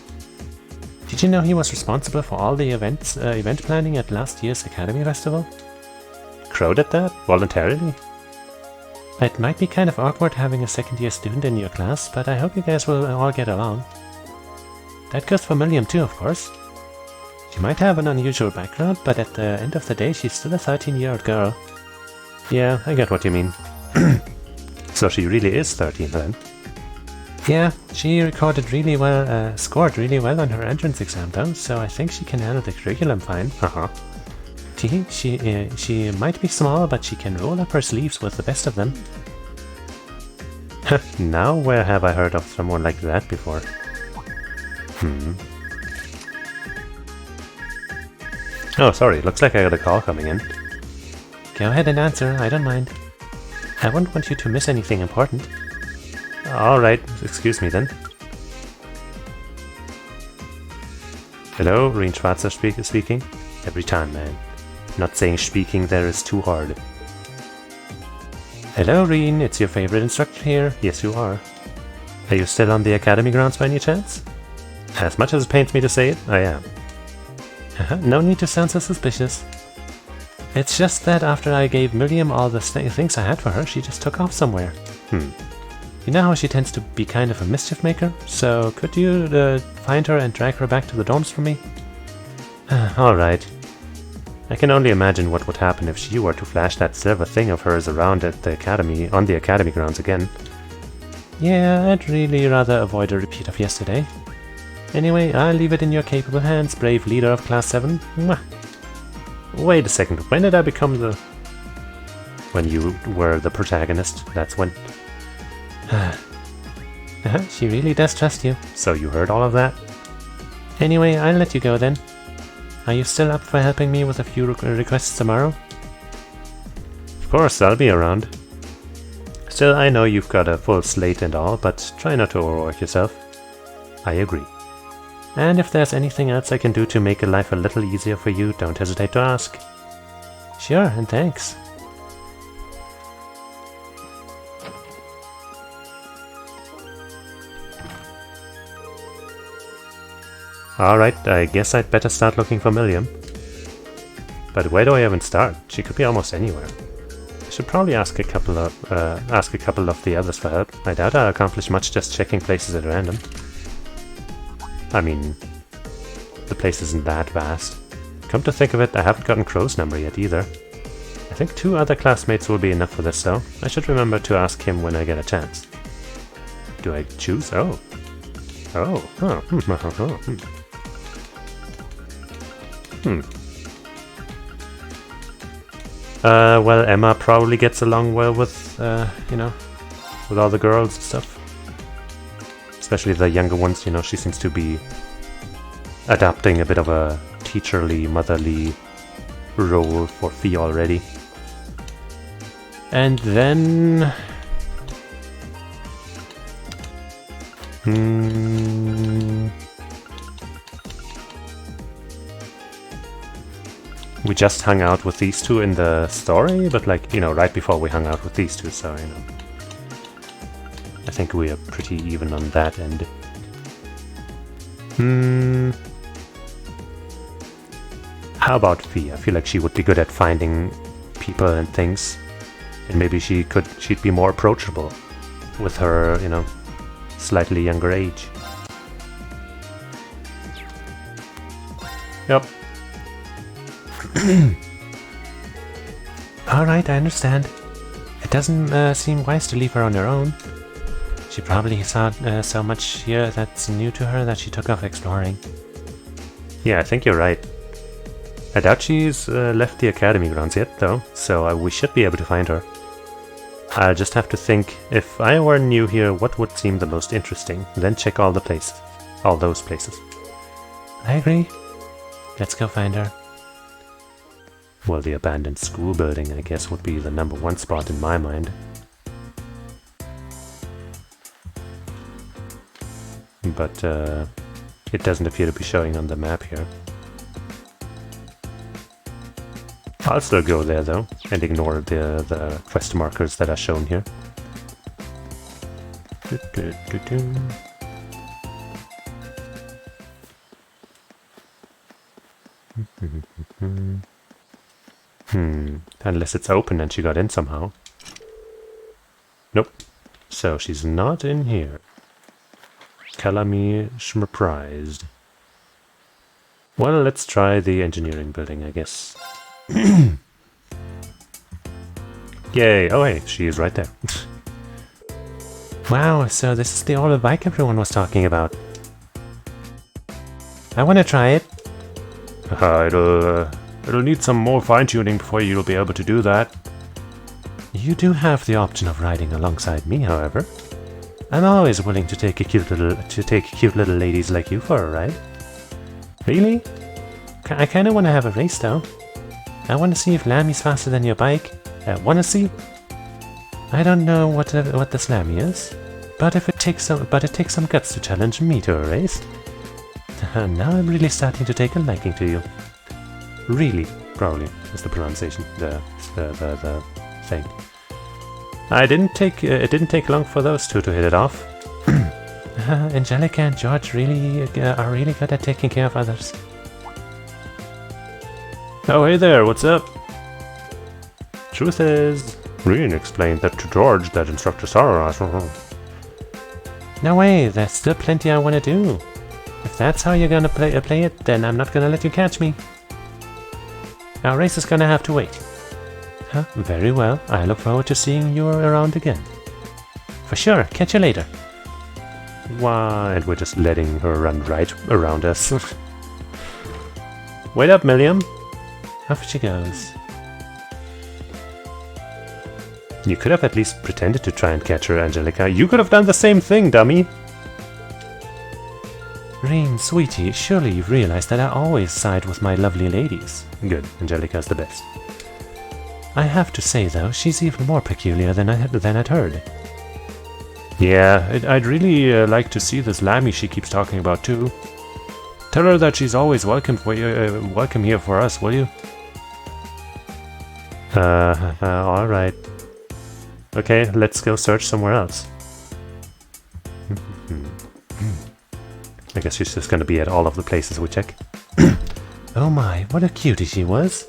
Did you know he was responsible for all the event planning at last year's Academy Festival? Crow did that? Voluntarily? It might be kind of awkward having a second-year student in your class, but I hope you guys will all get along. That goes for Milliam too, of course. She might have an unusual background, but at the end of the day, she's still a 13-year-old girl. Yeah, I get what you mean. So she really is 13 then? Yeah, she scored really well on her entrance exam though, so I think she can handle the curriculum fine. She might be small, but she can roll up her sleeves with the best of them. Now where have I heard of someone like that before? Oh, sorry, looks like I got a call coming in. Go ahead and answer, I don't mind. I wouldn't want you to miss anything important. Alright, excuse me then. Hello, Reen Schwarzer speaking. Every time, man. Not saying speaking there is too hard. Hello, Reen, it's your favorite instructor here. Yes, you are. Are you still on the academy grounds by any chance? As much as it pains me to say it, I am. No need to sound so suspicious. It's just that after I gave Miriam all the things I had for her, she just took off somewhere. You know how she tends to be kind of a mischief maker? So could you find her and drag her back to the dorms for me? Alright. I can only imagine what would happen if she were to flash that silver thing of hers around at the academy, on the academy grounds again. Yeah, I'd really rather avoid a repeat of yesterday. Anyway, I'll leave it in your capable hands, brave leader of Class 7. Mwah. Wait a second, when did I become the... When you were the protagonist, that's when... She really does trust you. So you heard all of that? Anyway, I'll let you go then. Are you still up for helping me with a few requests tomorrow? Of course, I'll be around. Still, I know you've got a full slate and all, but try not to overwork yourself. I agree. And if there's anything else I can do to make life a little easier for you, don't hesitate to ask. Sure, and thanks. Alright, I guess I'd better start looking for Milliam. But where do I even start? She could be almost anywhere. I should probably ask a couple of the others for help. I doubt I'll accomplish much just checking places at random. I mean, the place isn't that vast. Come to think of it, I haven't gotten Crow's number yet either. I think 2 other classmates will be enough for this though. I should remember to ask him when I get a chance. Do I choose? Oh. Oh. Well, Emma probably gets along well with, you know, with all the girls and stuff. Especially the younger ones, you know, she seems to be adapting a bit of a teacherly, motherly role for Fee already. And then... we just hung out with these two in the story, but like, you know, right before we hung out with these two, so, you know. I think we are pretty even on that end. How about Fee? I feel like she would be good at finding people and things. And maybe she'd be more approachable with her, you know, slightly younger age. Yep. Alright, I understand. It doesn't seem wise to leave her on her own. She probably saw so much here that's new to her that she took off exploring. Yeah, I think you're right. I doubt she's left the academy grounds yet, though, so we should be able to find her. I'll just have to think, if I were new here, what would seem the most interesting, then check all the places. All those places. I agree. Let's go find her. Well, the abandoned school building, I guess, would be the #1 spot in my mind. But it doesn't appear to be showing on the map here. I'll still go there though, and ignore the quest markers that are shown here. Unless it's open and she got in somehow. Nope. So she's not in here. Color me surprised. Well, let's try the engineering building, I guess. Yay! Oh hey, she is right there. Wow, so this is the old bike everyone was talking about. I want to try it. It'll need some more fine-tuning before you'll be able to do that. You do have the option of riding alongside me, however. I'm always willing to take cute little ladies like you for a ride. Really? I kind of want to have a race though. I want to see if Lammy's faster than your bike. Want to see? I don't know what this Lammy is, but it takes some guts to challenge me to a race. Now I'm really starting to take a liking to you. Really, probably is the pronunciation. The thing. It didn't take long for those two to hit it off. Angelica and George really are really good at taking care of others. Oh hey there, what's up? Truth is, Reen explained that to George that Instructor Sarah. No way, there's still plenty I want to do. If that's how you're gonna play it, then I'm not gonna let you catch me. Our race is gonna have to wait. Huh, very well, I look forward to seeing you around again. For sure, catch you later. Why, and we're just letting her run right around us. Wait up, Milliam. Off she goes. You could have at least pretended to try and catch her, Angelica. You could have done the same thing, dummy! Reen, sweetie, surely you've realized that I always side with my lovely ladies. Good, Angelica's the best. I have to say, though, she's even more peculiar than I'd heard. Yeah, I'd really like to see this Lammy she keeps talking about, too. Tell her that she's always welcome here for us, will you? Alright. Okay, let's go search somewhere else. I guess she's just gonna be at all of the places we check. Oh my, what a cutie she was.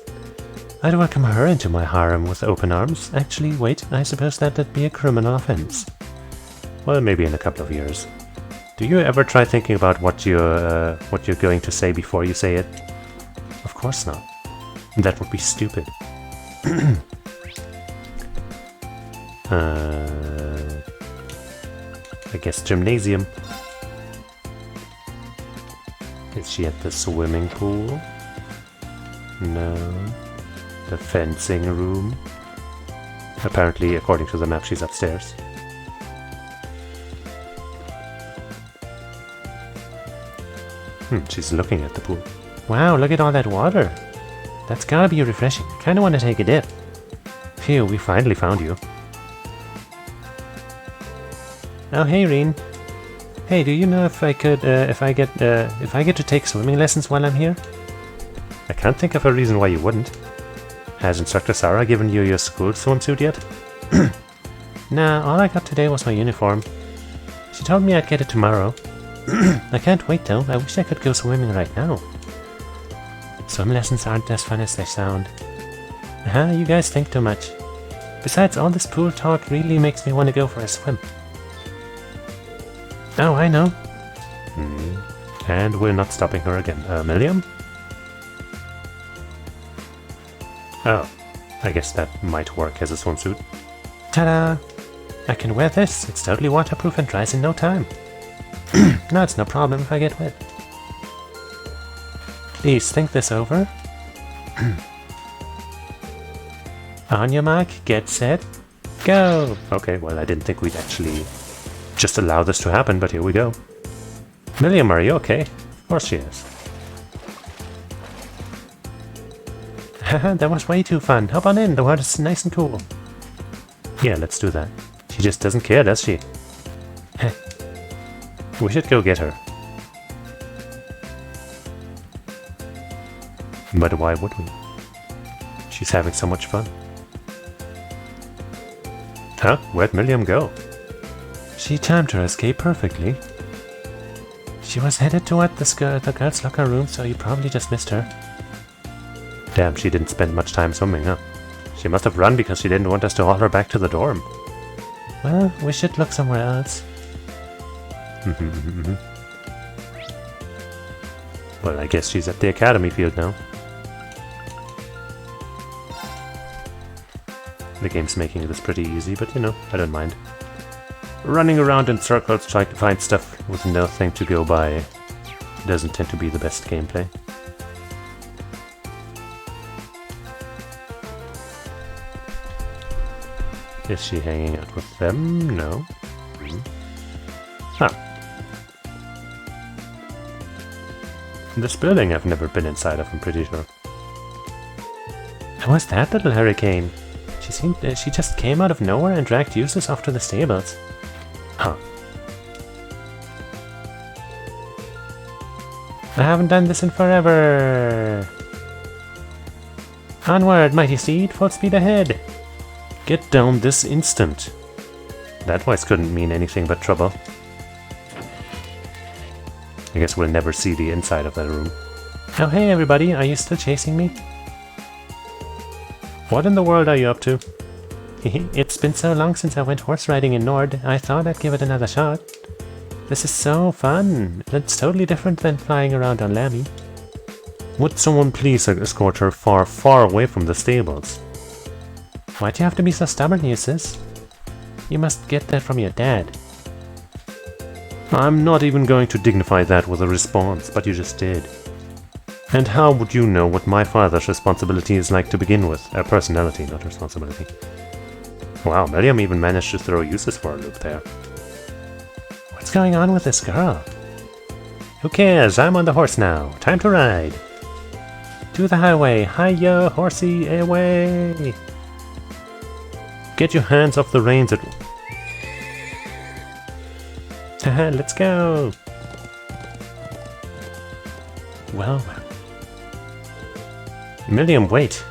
I'd welcome her into my harem with open arms. Actually, wait, I suppose that'd be a criminal offense. Well, maybe in a couple of years. Do you ever try thinking about what you're going to say before you say it? Of course not. That would be stupid. I guess gymnasium. Is she at the swimming pool? No. The fencing room? Apparently, according to the map, she's upstairs. She's looking at the pool. Wow, look at all that water. That's gotta be refreshing. I kinda wanna take a dip. Phew, we finally found you. Oh, hey, Reen. Hey, do you know if I get to take swimming lessons while I'm here? I can't think of a reason why you wouldn't. Has Instructor Sarah given you your school swimsuit yet? Nah, all I got today was my uniform. She told me I'd get it tomorrow. I can't wait though, I wish I could go swimming right now. Swim lessons aren't as fun as they sound. You guys think too much. Besides, all this pool talk really makes me want to go for a swim. Oh, I know. And we're not stopping her again. Milliam? Oh, I guess that might work as a swimsuit. Ta-da! I can wear this, it's totally waterproof and dries in no time. No, it's no problem if I get wet. Please think this over. On your mark, get set, go! Okay, well, I didn't think we'd actually just allow this to happen, but here we go. Milliam, are you okay? Of course she is. Haha, that was way too fun. Hop on in, the water's nice and cool. Yeah, let's do that. She just doesn't care, does she? We should go get her. But why would we? She's having so much fun. Huh? Where'd Milliam go? She timed her escape perfectly. She was headed toward the girls' locker room, so you probably just missed her. Damn, she didn't spend much time swimming, huh? She must have run because she didn't want us to haul her back to the dorm. Well, we should look somewhere else. Well, I guess she's at the academy field now. The game's making this pretty easy, but you know, I don't mind. Running around in circles trying to find stuff with nothing to go by doesn't tend to be the best gameplay. Is she hanging out with them? No. Huh. This building I've never been inside of, I'm pretty sure. How was that little hurricane? She just came out of nowhere and dragged Cheesus off to the stables. Huh. I haven't done this in forever. Onward, mighty steed, full speed ahead. Get down this instant. That voice couldn't mean anything but trouble. I guess we'll never see the inside of that room. Oh hey everybody, are you still chasing me? What in the world are you up to? It's been so long since I went horse riding in Nord, I thought I'd give it another shot. This is so fun. It's totally different than flying around on Lammy. Would someone please escort her far, far away from the stables? Why'd you have to be so stubborn, Cheesus? You must get that from your dad. I'm not even going to dignify that with a response, but you just did. And how would you know what my father's responsibility is like to begin with? Personality, not responsibility. Wow, Miriam even managed to throw Cheesus for a loop there. What's going on with this girl? Who cares? I'm on the horse now. Time to ride. To the highway. Hi-yo, horsey, away! Get your hands off the reins at... Haha, let's go! Well. Miriam, wait!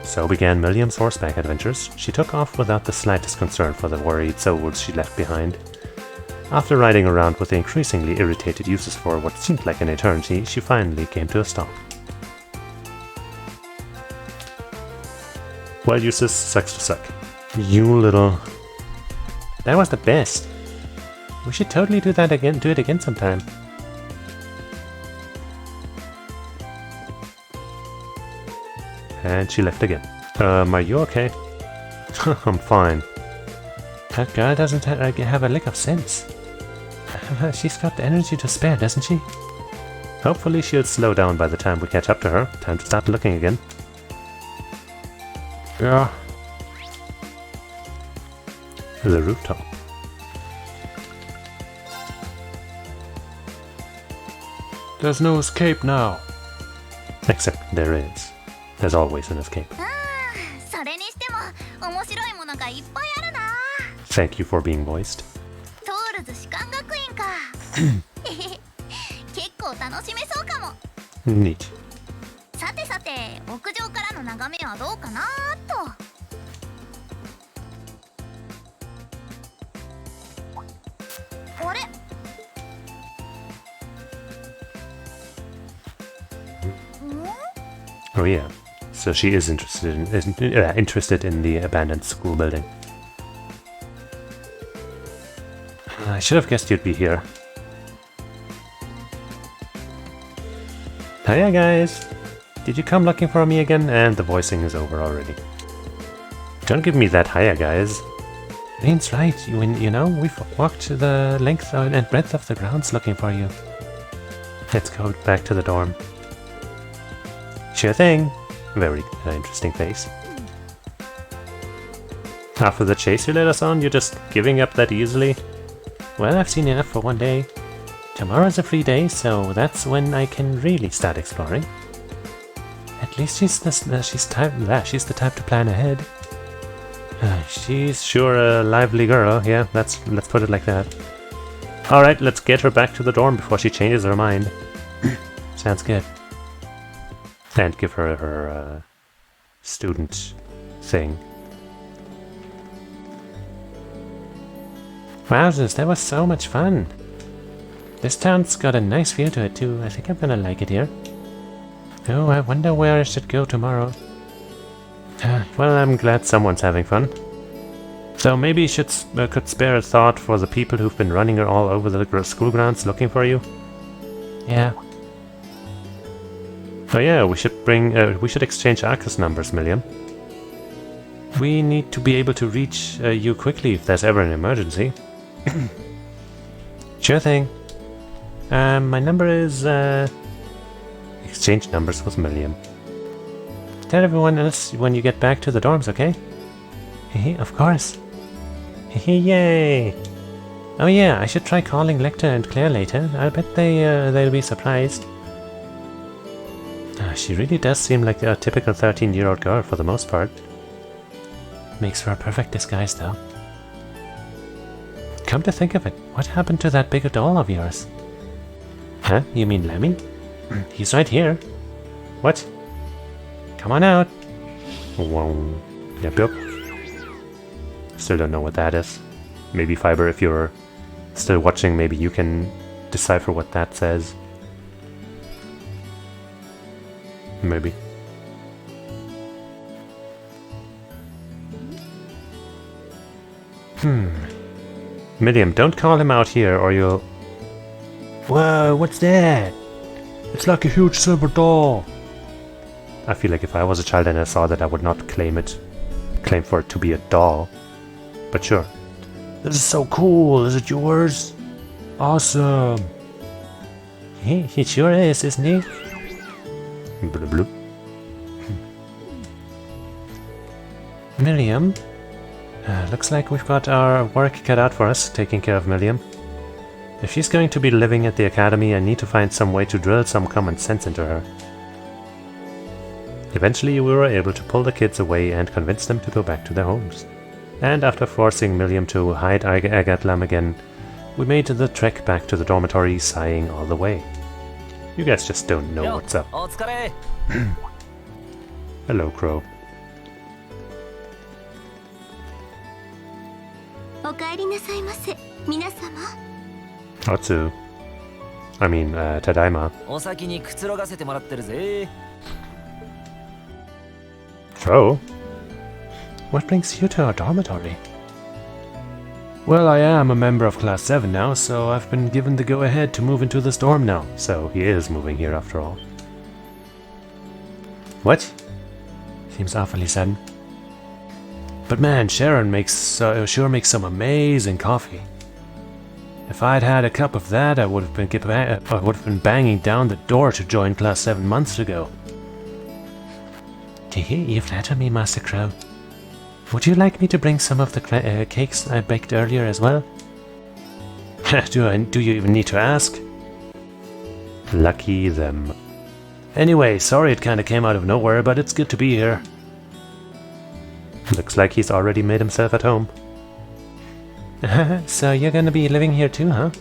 So began Miriam's horseback adventures. She took off without the slightest concern for the worried souls she left behind. After riding around with the increasingly irritated Cheesus for what seemed like an eternity, she finally came to a stop. Well, Cheesus sucks to suck. You little... That was the best! We should totally do that again. Do it again sometime. And she left again. Are you okay? I'm fine. That girl doesn't have a lick of sense. She's got the energy to spare, doesn't she? Hopefully she'll slow down by the time we catch up to her. Time to start looking again. Yeah. The rooftop. There's no escape now. Except there is. There's always an escape. Thank you for being moist. Neat. Oh yeah, so she is interested in the abandoned school building. I should have guessed you'd be here. Hiya guys! Did you come looking for me again? And the voicing is over already. Don't give me that hiya guys. Lane's right, you know, we've walked the length and breadth of the grounds looking for you. Let's go back to the dorm. Sure thing. Very interesting face. After the chase you led us on, you're just giving up that easily? Well, I've seen enough for one day. Tomorrow's a free day, so that's when I can really start exploring. At least she's the type to plan ahead. She's sure a lively girl, yeah, let's put it like that. Alright, let's get her back to the dorm before she changes her mind. Sounds good. And give her her student thing. Wowzers, that was so much fun! This town's got a nice feel to it too. I think I'm gonna like it here. Oh, I wonder where I should go tomorrow. Well, I'm glad someone's having fun. So maybe you could spare a thought for the people who've been running all over the school grounds looking for you. Yeah. Oh yeah, we should exchange Arcus numbers, Milliam. We need to be able to reach you quickly if there's ever an emergency. Sure thing. My number is exchange numbers with Milliam. Tell everyone else when you get back to the dorms, okay? Hehe, of course. Hehe, yay! Oh yeah, I should try calling Lecter and Claire later. I'll bet they'll be surprised. She really does seem like a typical 13-year-old girl for the most part. Makes for a perfect disguise, though. Come to think of it, what happened to that bigger doll of yours? Huh? You mean Lemmy? He's right here. What? Come on out. Whoa. Yep, yep. Still don't know what that is. Maybe Fiber, if you're still watching, maybe you can decipher what that says. Maybe. Milliam, don't call him out here or you'll... Whoa, what's that? It's like a huge silver doll. I feel like if I was a child and I saw that, I would not claim for it to be a doll. But sure. This is so cool. Is it yours? Awesome. He sure is, isn't he? Blue blue. Milliam. Looks like we've got our work cut out for us, taking care of Milliam. If she's going to be living at the academy, I need to find some way to drill some common sense into her. Eventually we were able to pull the kids away and convince them to go back to their homes. And after forcing Milliam to hide Agatlam again, we made the trek back to the dormitory, sighing all the way. You guys just don't know what's up. Hello, Crow. Otsu. I mean, Tadaima. Crow? What brings you to our dormitory? Well, I am a member of Class 7 now, so I've been given the go-ahead to move into this dorm now. So he is moving here after all. What? Seems awfully sudden. But man, Sharon sure makes some amazing coffee. If I'd had a cup of that, I would have been banging down the door to join Class 7 months ago. You flatter me, Master Crow. Would you like me to bring some of the cakes I baked earlier as well? Do you even need to ask? Lucky them. Anyway, sorry it kinda came out of nowhere, but it's good to be here. Looks like he's already made himself at home. So you're gonna be living here too, huh?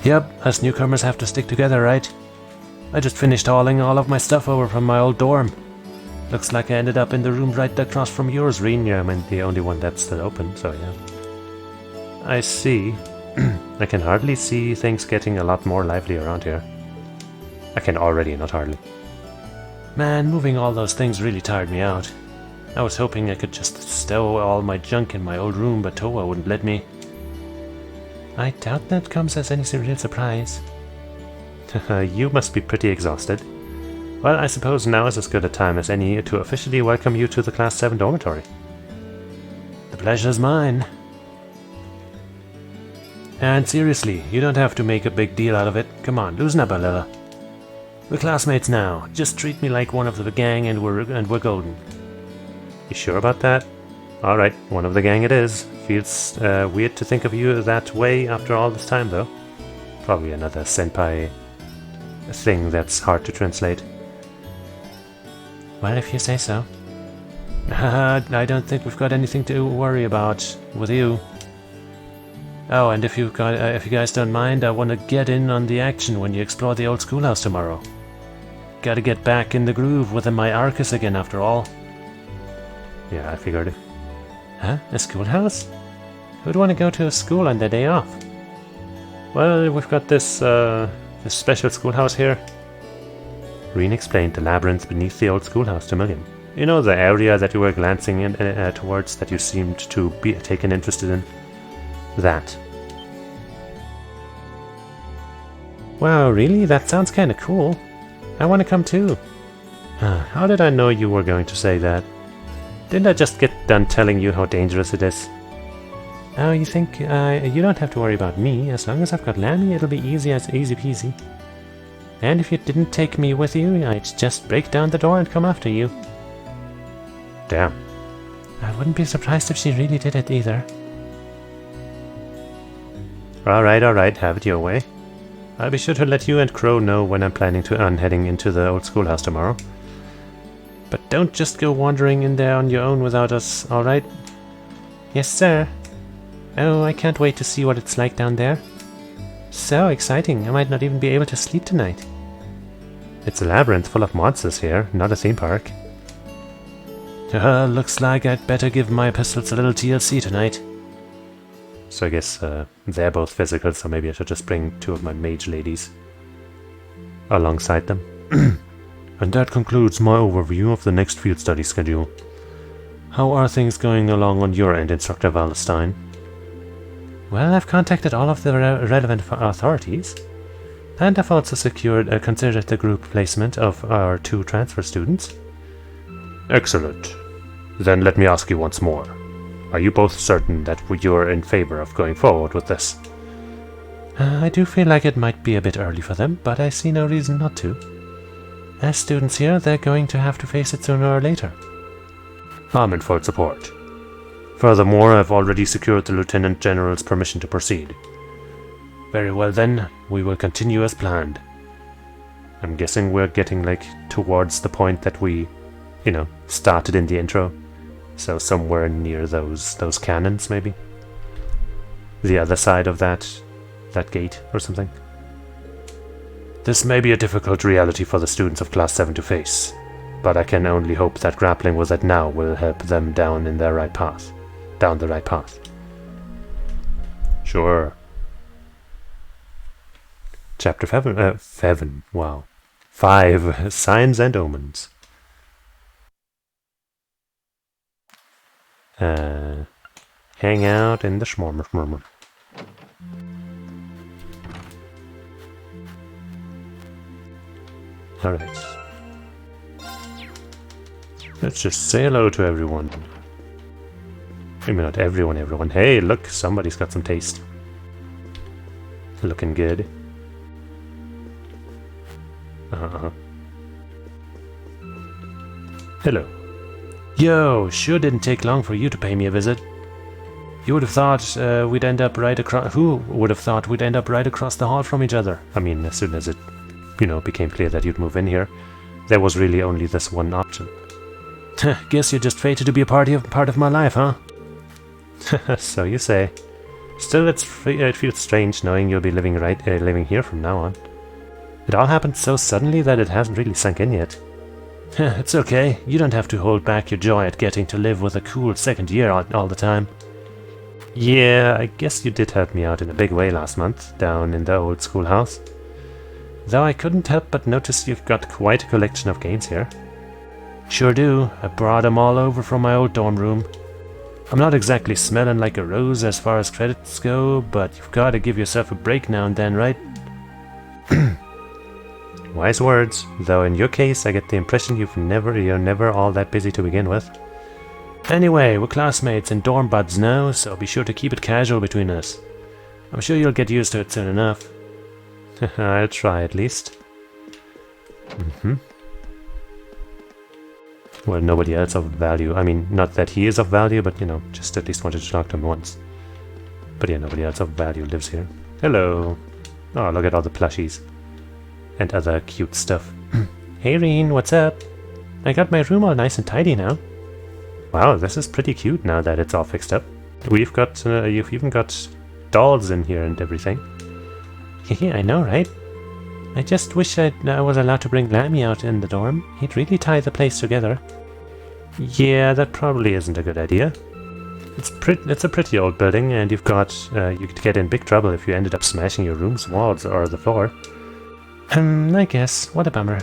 Yep, us newcomers have to stick together, right? I just finished hauling all of my stuff over from my old dorm. Looks like I ended up in the room right across from yours, Reen. Yeah, I mean, the only one that's still open, so yeah. I see. I can hardly see things getting a lot more lively around here. I can already, not hardly. Man, moving all those things really tired me out. I was hoping I could just stow all my junk in my old room, but Toa wouldn't let me. I doubt that comes as any real surprise. You must be pretty exhausted. Well, I suppose now is as good a time as any to officially welcome you to the Class 7 dormitory. The pleasure's mine. And seriously, you don't have to make a big deal out of it. Come on, loosen up a little. We're classmates now. Just treat me like one of the gang and we're golden. You sure about that? Alright, one of the gang it is. Feels weird to think of you that way after all this time, though. Probably another senpai thing that's hard to translate. Well, if you say so. I don't think we've got anything to worry about with you. Oh, and if you guys don't mind, I want to get in on the action when you explore the old schoolhouse tomorrow. Gotta get back in the groove with my Arcus again, after all. Yeah, I figured it. Huh? A schoolhouse? Who'd want to go to a school on their day off? Well, we've got this special schoolhouse here. Reen explained the labyrinth beneath the old schoolhouse to Muggin. You know, the area that you were glancing in, towards that you seemed to be taken interested in? That. Wow, really? That sounds kinda cool. I wanna come too. How did I know you were going to say that? Didn't I just get done telling you how dangerous it is? Oh, you think, you don't have to worry about me. As long as I've got Lammy, it'll be easy peasy. And if you didn't take me with you, I'd just break down the door and come after you. Damn. I wouldn't be surprised if she really did it either. Alright, have it your way. I'll be sure to let you and Crow know when I'm planning on heading into the old schoolhouse tomorrow. But don't just go wandering in there on your own without us, alright? Yes, sir. Oh, I can't wait to see what it's like down there. So exciting, I might not even be able to sleep tonight. It's a labyrinth full of monsters here, not a theme park. Looks like I'd better give my pistols a little TLC tonight. So I guess they're both physical, so maybe I should just bring two of my mage ladies alongside them. And that concludes my overview of the next field study schedule. How are things going along on your end, Instructor Valestein? Well, I've contacted all of the relevant authorities, and I've also considered the group placement of our 2 transfer students. Excellent. Then let me ask you once more. Are you both certain that you're in favor of going forward with this? I do feel like it might be a bit early for them, but I see no reason not to. As students here, they're going to have to face it sooner or later. I'm in full support. Furthermore, I've already secured the Lieutenant General's permission to proceed. Very well then, we will continue as planned. I'm guessing we're getting towards the point that we, started in the intro. So somewhere near those cannons, maybe? The other side of that gate or something? This may be a difficult reality for the students of Class 7 to face, but I can only hope that grappling with it now will help them down the right path. Sure. Chapter 7, wow. 5, Signs and Omens. Hang out in the shmormer. Alright. Let's just say hello to everyone. Maybe not everyone. Hey, look, somebody's got some taste. Looking good. Hello. Yo, sure didn't take long for you to pay me a visit. You would have thought we'd end up right across... Who would have thought we'd end up right across the hall from each other? I mean, as soon as it, became clear that you'd move in here, there was really only this one option. Guess you're just fated to be a part of my life, huh? So you say. Still, it feels strange knowing you'll be living here from now on. It all happened so suddenly that it hasn't really sunk in yet. It's okay, you don't have to hold back your joy at getting to live with a cool second year all the time. Yeah, I guess you did help me out in a big way last month, down in the old schoolhouse. Though I couldn't help but notice you've got quite a collection of games here. Sure do, I brought them all over from my old dorm room. I'm not exactly smelling like a rose as far as credits go, but you've got to give yourself a break now and then, right? Wise words, though in your case I get the impression you're never all that busy to begin with. Anyway, we're classmates and dorm buds now, so be sure to keep it casual between us. I'm sure you'll get used to it soon enough. I'll try at least. Well, nobody else of value. I mean, not that he is of value, but just at least wanted to talk to him once. But yeah, nobody else of value lives here. Hello. Oh, look at all the plushies. And other cute stuff. Hey Reen, what's up? I got my room all nice and tidy now. Wow, this is pretty cute now that it's all fixed up. You've even got dolls in here and everything. Yeah, I know, right? I just wish I was allowed to bring Lammy out in the dorm. He'd really tie the place together. Yeah, that probably isn't a good idea. It's a pretty old building, and you could get in big trouble if you ended up smashing your room's walls or the floor. I guess. What a bummer.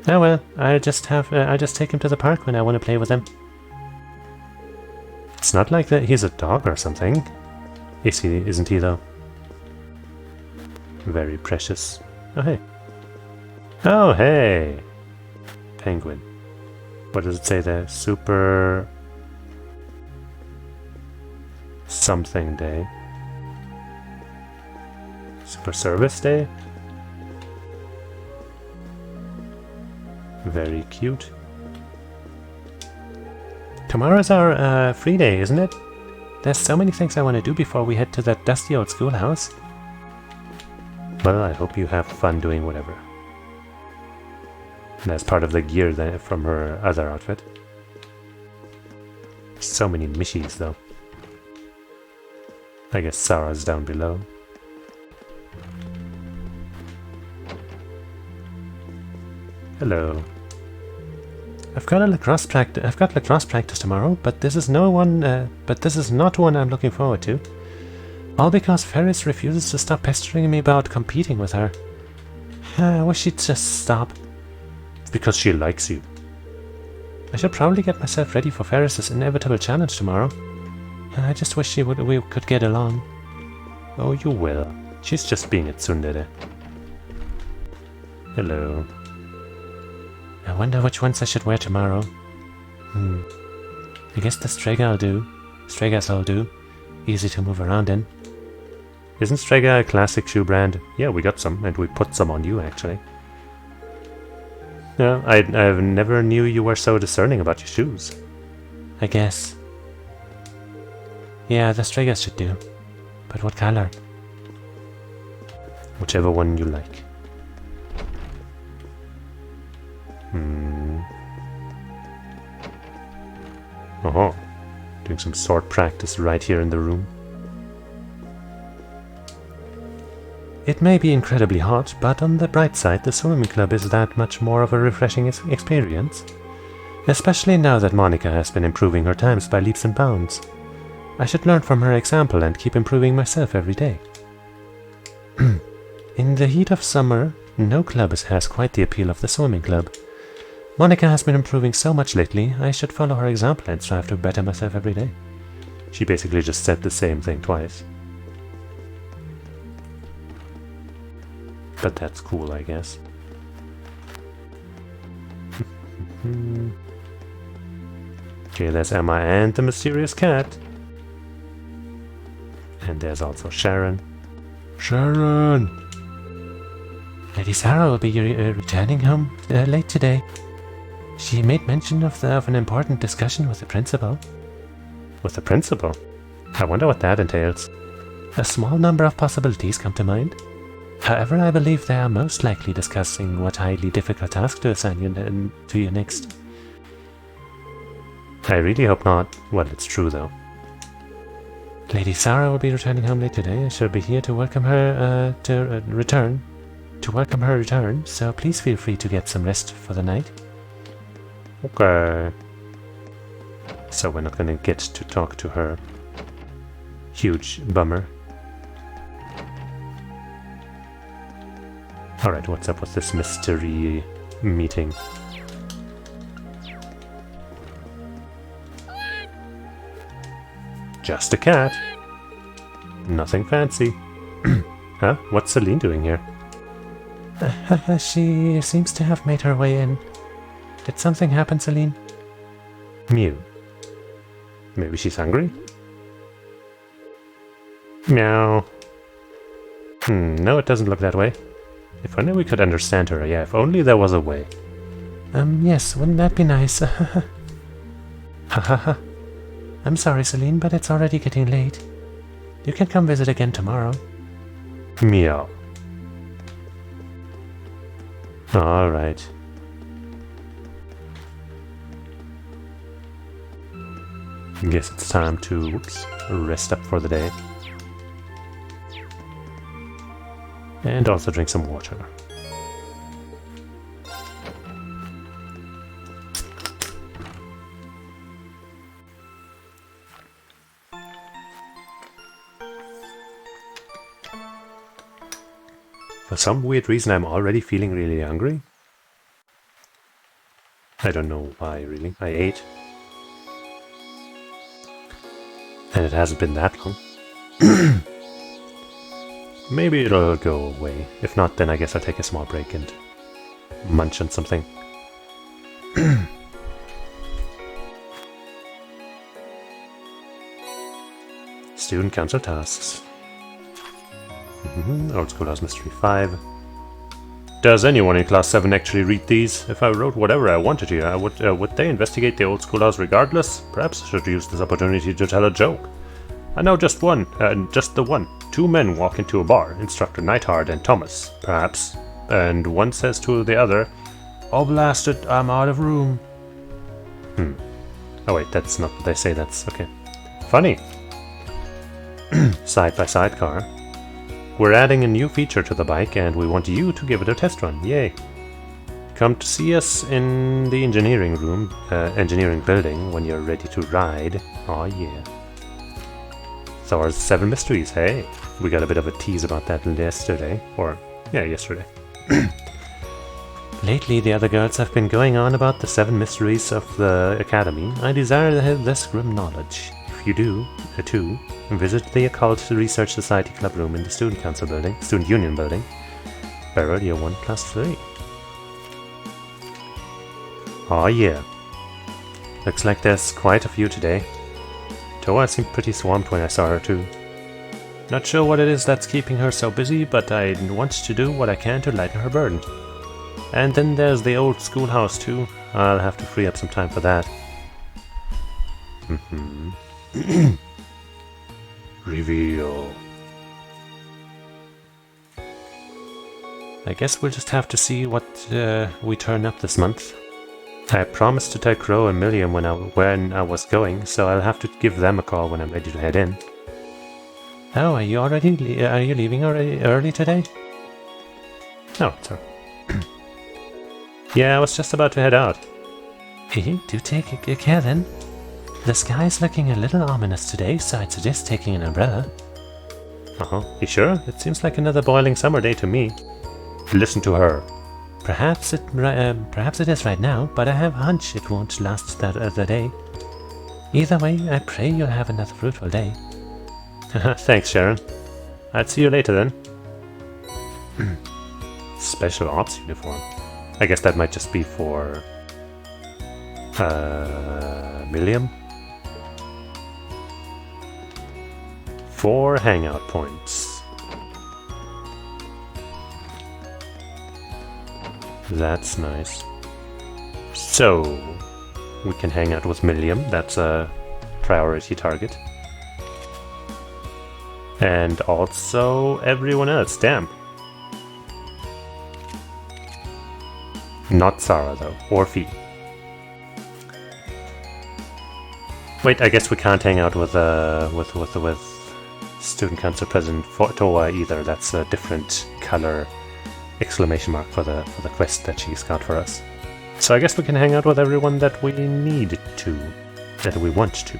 Oh well, I'll just take him to the park when I want to play with him. It's not like that he's a dog or something. Isn't he though? Very precious. Oh hey. Oh hey! Penguin. What does it say there? Super... something day. Super Service Day? Very cute. Tomorrow's our free day, isn't it? There's so many things I want to do before we head to that dusty old schoolhouse. Well, I hope you have fun doing whatever. And that's part of the gear from her other outfit. So many mishies, though. I guess Sarah's down below. Hello. I've got lacrosse practice tomorrow, but this is not one I'm looking forward to. All because Ferris refuses to stop pestering me about competing with her. I wish she'd just stop. It's because she likes you. I should probably get myself ready for Ferris's inevitable challenge tomorrow. I just wish we could get along. Oh, you will. She's just being a tsundere. Hello. I wonder which ones I should wear tomorrow. I guess the Strega will do. Stregas will do. Easy to move around in. Isn't Strega a classic shoe brand? Yeah, we got some, and we put some on you, actually. Yeah, I've never knew you were so discerning about your shoes. I guess. Yeah, the Stregas should do. But what color? Whichever one you like. Oh, doing some sword practice right here in the room. It may be incredibly hot, but on the bright side, the swimming club is that much more of a refreshing experience. Especially now that Monica has been improving her times by leaps and bounds. I should learn from her example and keep improving myself every day. In the heat of summer, no club has quite the appeal of the swimming club. Monica has been improving so much lately, I should follow her example and strive to better myself every day. She basically just said the same thing twice. But that's cool, I guess. Okay, there's Emma and the mysterious cat. And there's also Sharon. Sharon! Lady Sarah will be returning home late today. She made mention of an important discussion with the principal. With the principal? I wonder what that entails. A small number of possibilities come to mind. However, I believe they are most likely discussing what highly difficult task to assign you next. I really hope not. Well, it's true though. Lady Sarah will be returning home late today. I shall be here to welcome her return, so please feel free to get some rest for the night. Okay. So we're not gonna get to talk to her. Huge bummer. Alright, what's up with this mystery meeting? Just a cat. Nothing fancy. Huh? What's Celine doing here? She seems to have made her way in. Did something happen, Celine? Mew. Maybe she's hungry? Meow. No, it doesn't look that way. If only we could understand her, yeah, if only there was a way. Yes, wouldn't that be nice? Hahaha. I'm sorry, Celine, but it's already getting late. You can come visit again tomorrow. Meow. Alright. Guess it's time to, rest up for the day. And also drink some water. For some weird reason, I'm already feeling really hungry. I don't know why, really. I ate. And it hasn't been that long. Maybe it'll go away. If not, then I guess I'll take a small break and munch on something. Student Council tasks. Old Schoolhouse Mystery 5. Does anyone in Class 7 actually read these? If I wrote whatever I wanted here, would they investigate the old schoolhouse regardless? Perhaps I should use this opportunity to tell a joke. I know just the one. Two men walk into a bar, Instructor Neidhart and Thomas, perhaps, and one says to the other, "Oh blast it, I'm out of room." Oh wait, that's not what they say, that's okay. Funny. Side-by-side car. We're adding a new feature to the bike and we want you to give it a test run. Yay. Come to see us in the engineering room, engineering building when you're ready to ride. Aw yeah. Thor's 7 Mysteries, hey. We got a bit of a tease about that yesterday. Or, yeah, yesterday. Lately, the other girls have been going on about the 7 mysteries of the Academy. I desire to have this grim knowledge. If you do, too, visit the Occult Research Society Club room in the Student Council building, Student Union building. Barrel Year 1 plus 3. Aw yeah. Looks like there's quite a few today. Toa seemed pretty swamped when I saw her too. Not sure what it is that's keeping her so busy, but I want to do what I can to lighten her burden. And then there's the old schoolhouse too. I'll have to free up some time for that. Reveal. I guess we'll just have to see what we turn up this month. I promised to tell Crow and Milliam when I was going, so I'll have to give them a call when I'm ready to head in. Oh, are you leaving already early today? Oh, sorry. Yeah, I was just about to head out. Do take care then. The sky's looking a little ominous today, so I'd suggest taking an umbrella. You sure? It seems like another boiling summer day to me. Listen to her. Perhaps it is right now, but I have a hunch it won't last that other day. Either way, I pray you'll have another fruitful day. Thanks, Sharon. I'll see you later then. Special Ops uniform. I guess that might just be for Milliam. 4 hangout points. That's nice. So, we can hang out with Milliam, that's a priority target. And also everyone else, damn. Not Sarah though, or Fee. Wait, I guess we can't hang out with Student Council President Toa either. That's a different color exclamation mark for the quest that she's got for us. So I guess we can hang out with everyone that we need to, that we want to.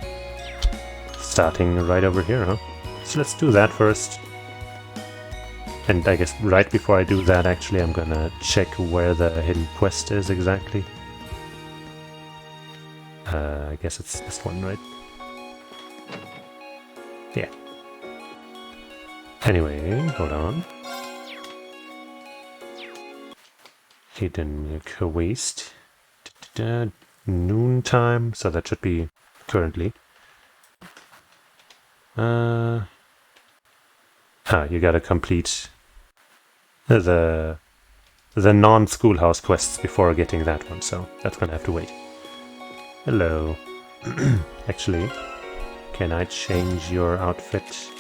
Starting right over here, huh? So let's do that first. And I guess right before I do that, actually, I'm gonna check where the hidden quest is exactly. I guess it's this one, right? Yeah. Anyway, hold on. Hidden quest. Noon time, so that should be currently. You gotta complete the non-schoolhouse quests before getting that one, so that's gonna have to wait. Hello. Actually, can I change your outfit?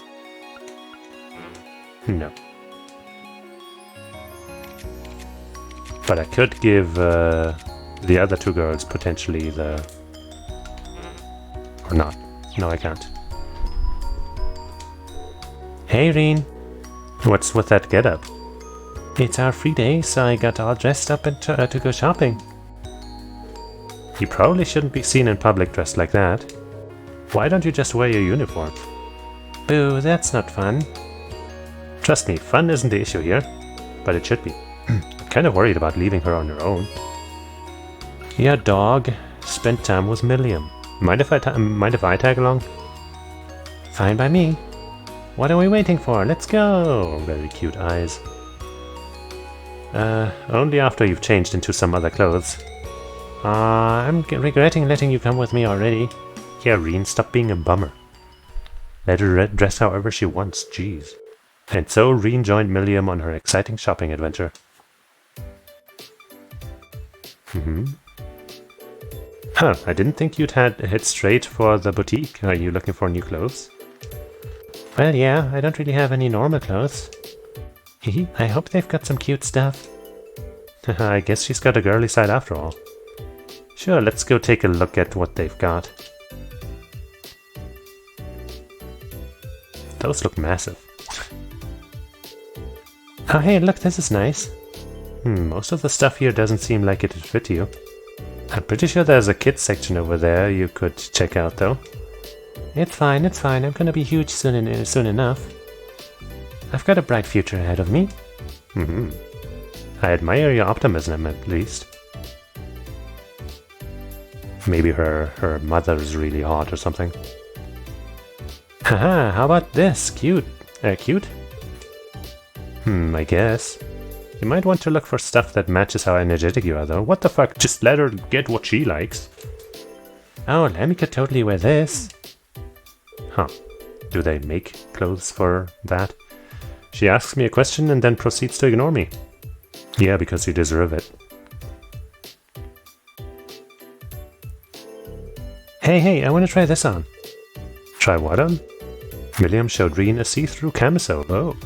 No. But I could give the other 2 girls potentially the... Or not. No, I can't. Hey, Reen. What's with that getup? It's our free day, so I got all dressed up and to go shopping. You probably shouldn't be seen in public dressed like that. Why don't you just wear your uniform? Boo, that's not fun. Trust me, fun isn't the issue here. But it should be. I'm kind of worried about leaving her on her own. Yeah, dog. Spent time with Milliam. Mind if I tag along? Fine by me. What are we waiting for? Let's go! Very cute eyes. Only after you've changed into some other clothes. I'm regretting letting you come with me already. Yeah, Reen, stop being a bummer. Let her dress however she wants, jeez. And so Reen joined Milliam on her exciting shopping adventure. Huh, I didn't think you'd head straight for the boutique. Are you looking for new clothes? Well, yeah, I don't really have any normal clothes. Hehe, I hope they've got some cute stuff. I guess she's got a girly side after all. Sure, let's go take a look at what they've got. Those look massive. Oh hey, look, this is nice. Most of the stuff here doesn't seem like it'd fit you. I'm pretty sure there's a kids section over there you could check out though. It's fine, I'm gonna be huge soon enough. I've got a bright future ahead of me. I admire your optimism at least. Maybe her mother's really hot or something. Haha, how about this? Cute. Cute? I guess. You might want to look for stuff that matches how energetic you are though. What the fuck? Just let her get what she likes. Oh, Lammy could totally wear this. Huh. Do they make clothes for that? She asks me a question and then proceeds to ignore me. Yeah, because you deserve it. Hey, I want to try this on. Try what on? William showed Reen a see-through camisole. Oh.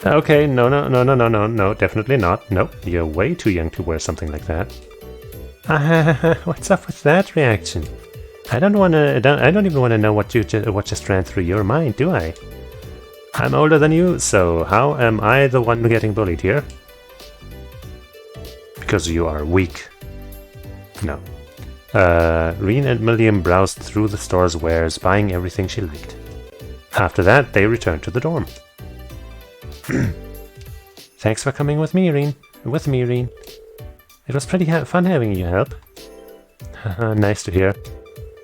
Okay, no, definitely not. Nope, you're way too young to wear something like that. What's up with that reaction? I don't even want to know what just ran through your mind, do I? I'm older than you, so how am I the one getting bullied here? Because you are weak. No. Reen and Milliam browsed through the store's wares, buying everything she liked. After that, they returned to the dorm. Thanks for coming with me, Reen. It was pretty fun having you help. Nice to hear.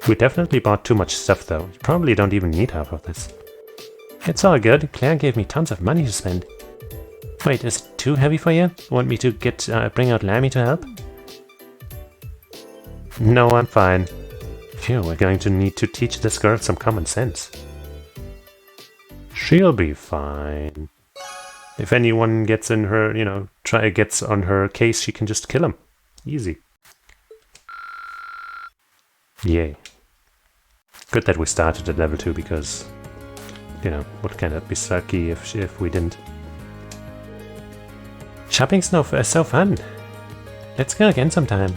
We definitely bought too much stuff though. You probably don't even need half of this. It's all good. Claire gave me tons of money to spend. Wait, is it too heavy for you? Want me to bring out Lammy to help? No, I'm fine. Phew, we're going to need to teach this girl some common sense. She'll be fine. If anyone gets in her, gets on her case, she can just kill him. Easy. Yay. Good that we started at level 2 because, would kind of be sucky if we didn't. Shopping's so fun. Let's go again sometime.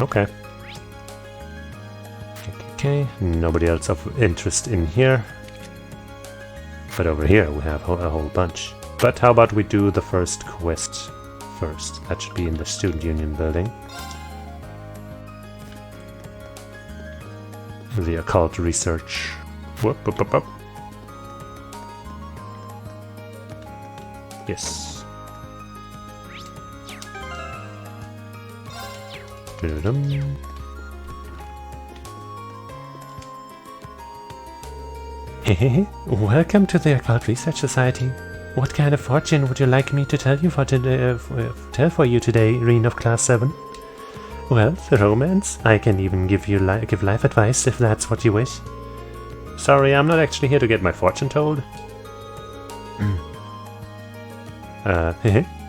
Okay. Okay, nobody else of interest in here. But over here we have a whole bunch. But how about we do the first quest first? That should be in the Student Union building. The occult research. Whoop. Yes. Welcome to the Occult Research Society. What kind of fortune would you like me to tell for you today, Reen of Class 7? Well, romance. I can even give life advice if that's what you wish. Sorry, I'm not actually here to get my fortune told.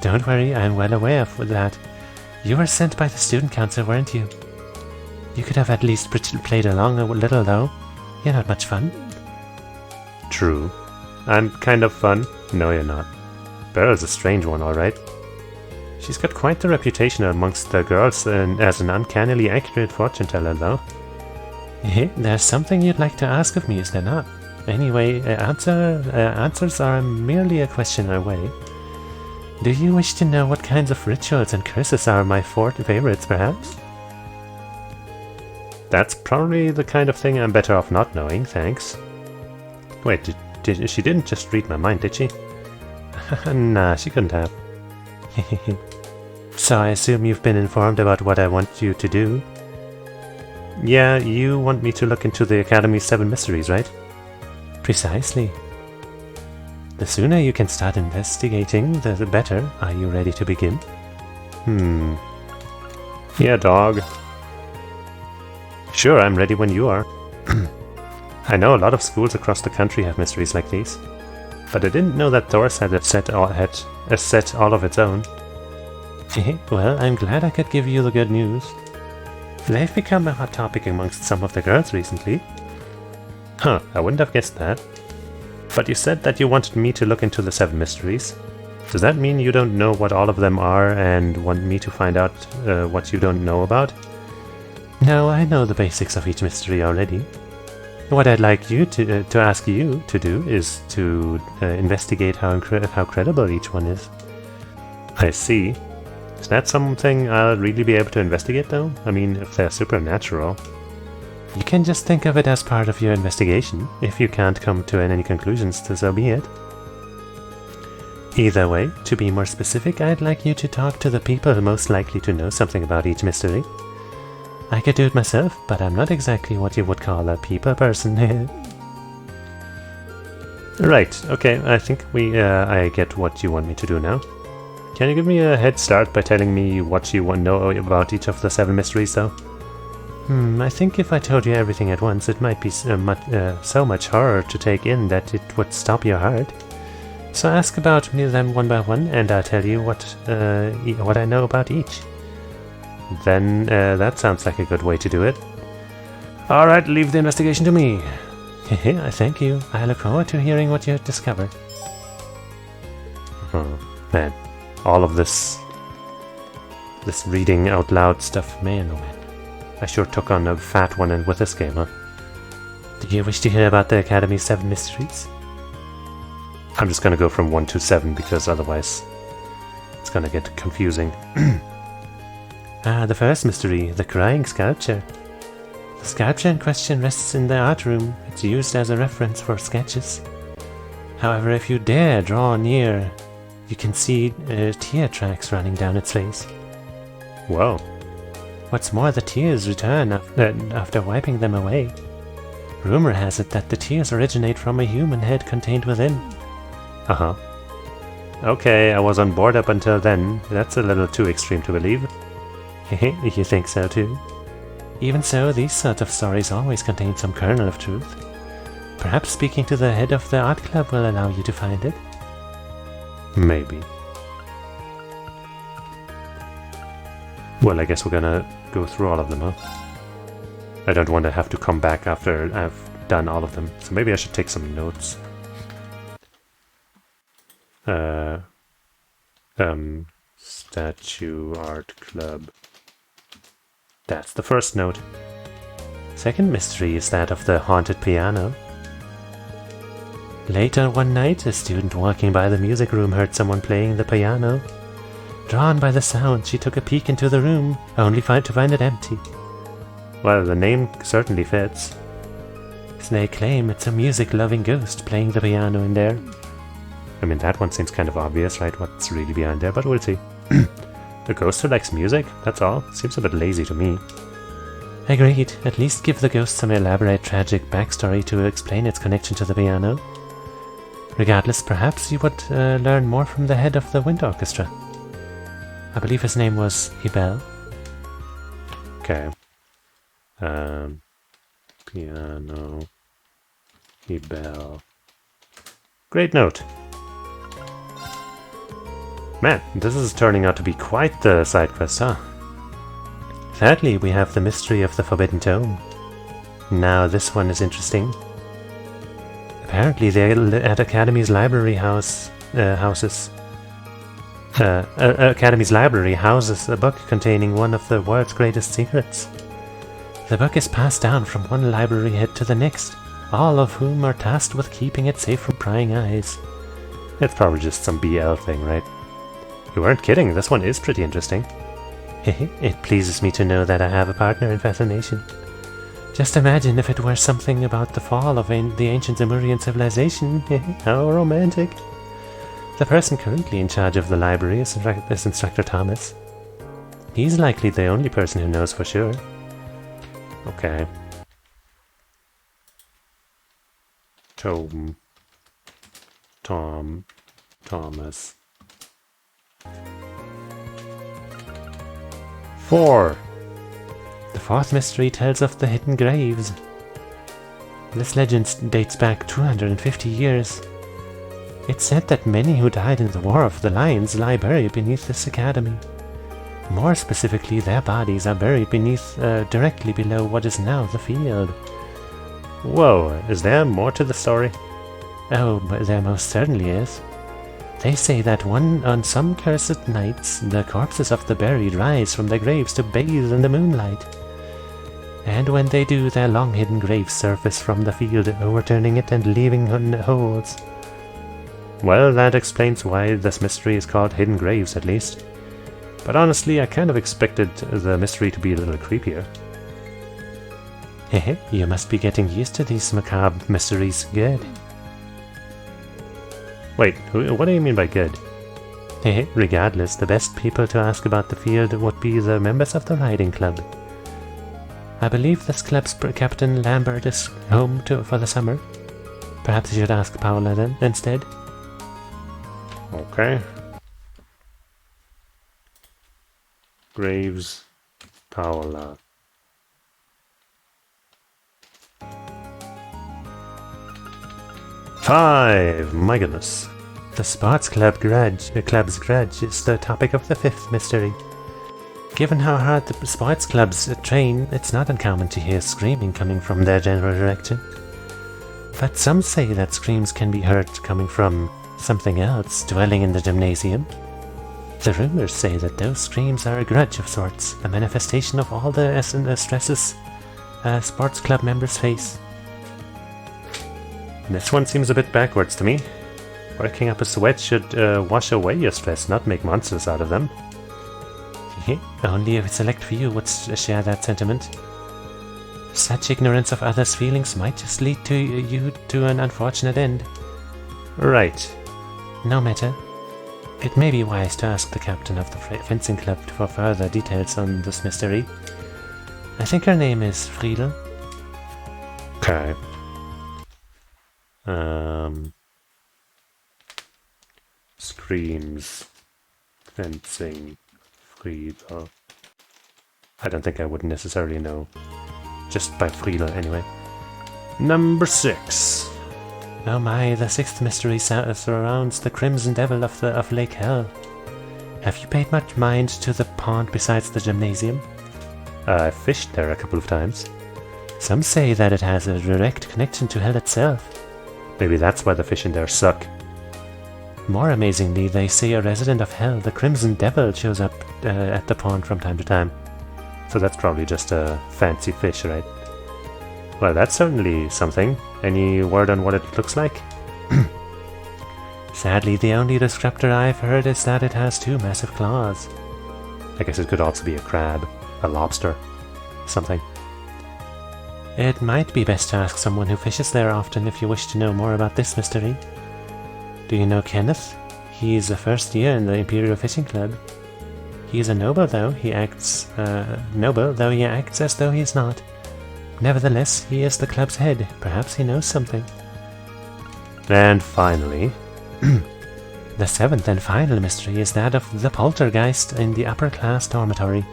Don't worry, I'm well aware of that. You were sent by the student council, weren't you? You could have at least played along a little, though. You're not much fun. True. I'm kind of fun. No, you're not. Beryl's a strange one, alright. She's got quite the reputation amongst the girls as an uncannily accurate fortune teller, though. There's something you'd like to ask of me, is there not? Anyway, answers are merely a question away. Do you wish to know what kinds of rituals and curses are my favorites, perhaps? That's probably the kind of thing I'm better off not knowing, thanks. Wait, she didn't just read my mind, did she? Nah, she couldn't have. So I assume you've been informed about what I want you to do. Yeah, you want me to look into the Academy's 7 mysteries, right? Precisely. The sooner you can start investigating, the better. Are you ready to begin? Yeah, dog. Sure, I'm ready when you are. I know a lot of schools across the country have mysteries like these, but I didn't know that Thor's had a set all of its own. Well, I'm glad I could give you the good news. They've become a hot topic amongst some of the girls recently. Huh, I wouldn't have guessed that. But you said that you wanted me to look into the 7 mysteries. Does that mean you don't know what all of them are and want me to find out what you don't know about? No, I know the basics of each mystery already. What I'd like you to ask you to do is to investigate how credible each one is. I see. Is that something I'll really be able to investigate, though? I mean, if they're supernatural. You can just think of it as part of your investigation. If you can't come to any conclusions, so be it. Either way, to be more specific, I'd like you to talk to the people most likely to know something about each mystery. I could do it myself, but I'm not exactly what you would call a people person. Right, okay, I think I get what you want me to do now. Can you give me a head start by telling me what you want to know about each of the 7 mysteries, though? I think if I told you everything at once, it might be so much horror to take in that it would stop your heart. So ask about them one by one, and I'll tell you what I know about each. Then that sounds like a good way to do it. Alright, leave the investigation to me. I thank you. I look forward to hearing what you discover. Oh, man. All of this reading out loud stuff, man, oh man. I sure took on a fat one with this game, huh? Do you wish to hear about the Academy's 7 mysteries? I'm just gonna go from 1 to 7 because otherwise it's gonna get confusing. The first mystery, the crying sculpture. The sculpture in question rests in the art room. It's used as a reference for sketches. However, if you dare draw near, you can see tear tracks running down its face. Whoa. What's more, the tears return after wiping them away. Rumor has it that the tears originate from a human head contained within. Uh-huh. Okay, I was on board up until then. That's a little too extreme to believe. You think so too? Even so, these sorts of stories always contain some kernel of truth. Perhaps speaking to the head of the art club will allow you to find it. Maybe. Well, I guess we're gonna go through all of them, huh? I don't want to have to come back after I've done all of them, so maybe I should take some notes. Statue Art Club. That's the first note. Second mystery is that of the haunted piano. Later one night, a student walking by the music room heard someone playing the piano. Drawn by the sound, she took a peek into the room, only to find it empty. Well, the name certainly fits. They claim it's a music-loving ghost playing the piano in there. I mean, that one seems kind of obvious, right? What's really behind there, but we'll see. A ghost who likes music? That's all. Seems a bit lazy to me. Agreed. At least give the ghost some elaborate tragic backstory to explain its connection to the piano. Regardless, perhaps you would learn more from the head of the wind orchestra. I believe his name was Hebel. Okay. Piano. Hebel. Great note. Man, this is turning out to be quite the side quest, huh? Thirdly, we have the mystery of the Forbidden Tome. Now, this one is interesting. Apparently, at Academy's library Academy's library houses a book containing one of the world's greatest secrets. The book is passed down from one library head to the next, all of whom are tasked with keeping it safe from prying eyes. It's probably just some BL thing, right? You weren't kidding, this one is pretty interesting. It pleases me to know that I have a partner in fascination. Just imagine if it were something about the fall of the ancient Zemurian civilization. How romantic. The person currently in charge of the library is Instructor Thomas. He's likely the only person who knows for sure. Okay. Thomas. 4. The fourth mystery tells of the hidden graves. This legend dates back 250 years. It's said that many who died in the War of the Lions lie buried beneath this academy. More specifically, their bodies are buried beneath, directly below what is now the field. Whoa, is there more to the story? Oh, but there most certainly is. They say that on some cursed nights, the corpses of the buried rise from their graves to bathe in the moonlight. And when they do, their long-hidden graves surface from the field, overturning it and leaving holes. Well, that explains why this mystery is called Hidden Graves, at least. But honestly, I kind of expected the mystery to be a little creepier. Hehe, you must be getting used to these macabre mysteries. Good. Wait, what do you mean by good? Hehe, regardless, the best people to ask about the field would be the members of the riding club. I believe this club's captain Lambert is home for the summer. Perhaps you should ask Paula then, instead. Okay. Graves, Paula. Five! My goodness. The sports club's grudge is the topic of the fifth mystery. Given how hard the sports clubs train, it's not uncommon to hear screaming coming from their general direction. But some say that screams can be heard coming from something else dwelling in the gymnasium. The rumors say that those screams are a grudge of sorts, a manifestation of all the stresses sports club members face. This one seems a bit backwards to me. Working up a sweat should wash away your stress, not make monsters out of them. Only a select few would share that sentiment. Such ignorance of others' feelings might just lead you to an unfortunate end. Right. No matter. It may be wise to ask the captain of the fencing club for further details on this mystery. I think her name is Friedel. Okay. Screams. Fencing. Friedel. I don't think I would necessarily know. Just by Friedel, anyway. Number 6. Oh my, the sixth mystery surrounds the Crimson Devil of Lake Hell. Have you paid much mind to the pond besides the gymnasium? I've fished there a couple of times. Some say that it has a direct connection to hell itself. Maybe that's why the fish in there suck. More amazingly, they say a resident of hell, the Crimson Devil, shows up at the pond from time to time. So that's probably just a fancy fish, right? Well, that's certainly something. Any word on what it looks like? Sadly, the only descriptor I've heard is that it has 2 massive claws. I guess it could also be a crab, a lobster, something. It might be best to ask someone who fishes there often if you wish to know more about this mystery. Do you know Kenneth? He's a first year in the Imperial Fishing Club. He is a noble, though he acts as though he is not. Nevertheless, he is the club's head. Perhaps he knows something. And finally, the 7th and final mystery is that of the poltergeist in the upper-class dormitory.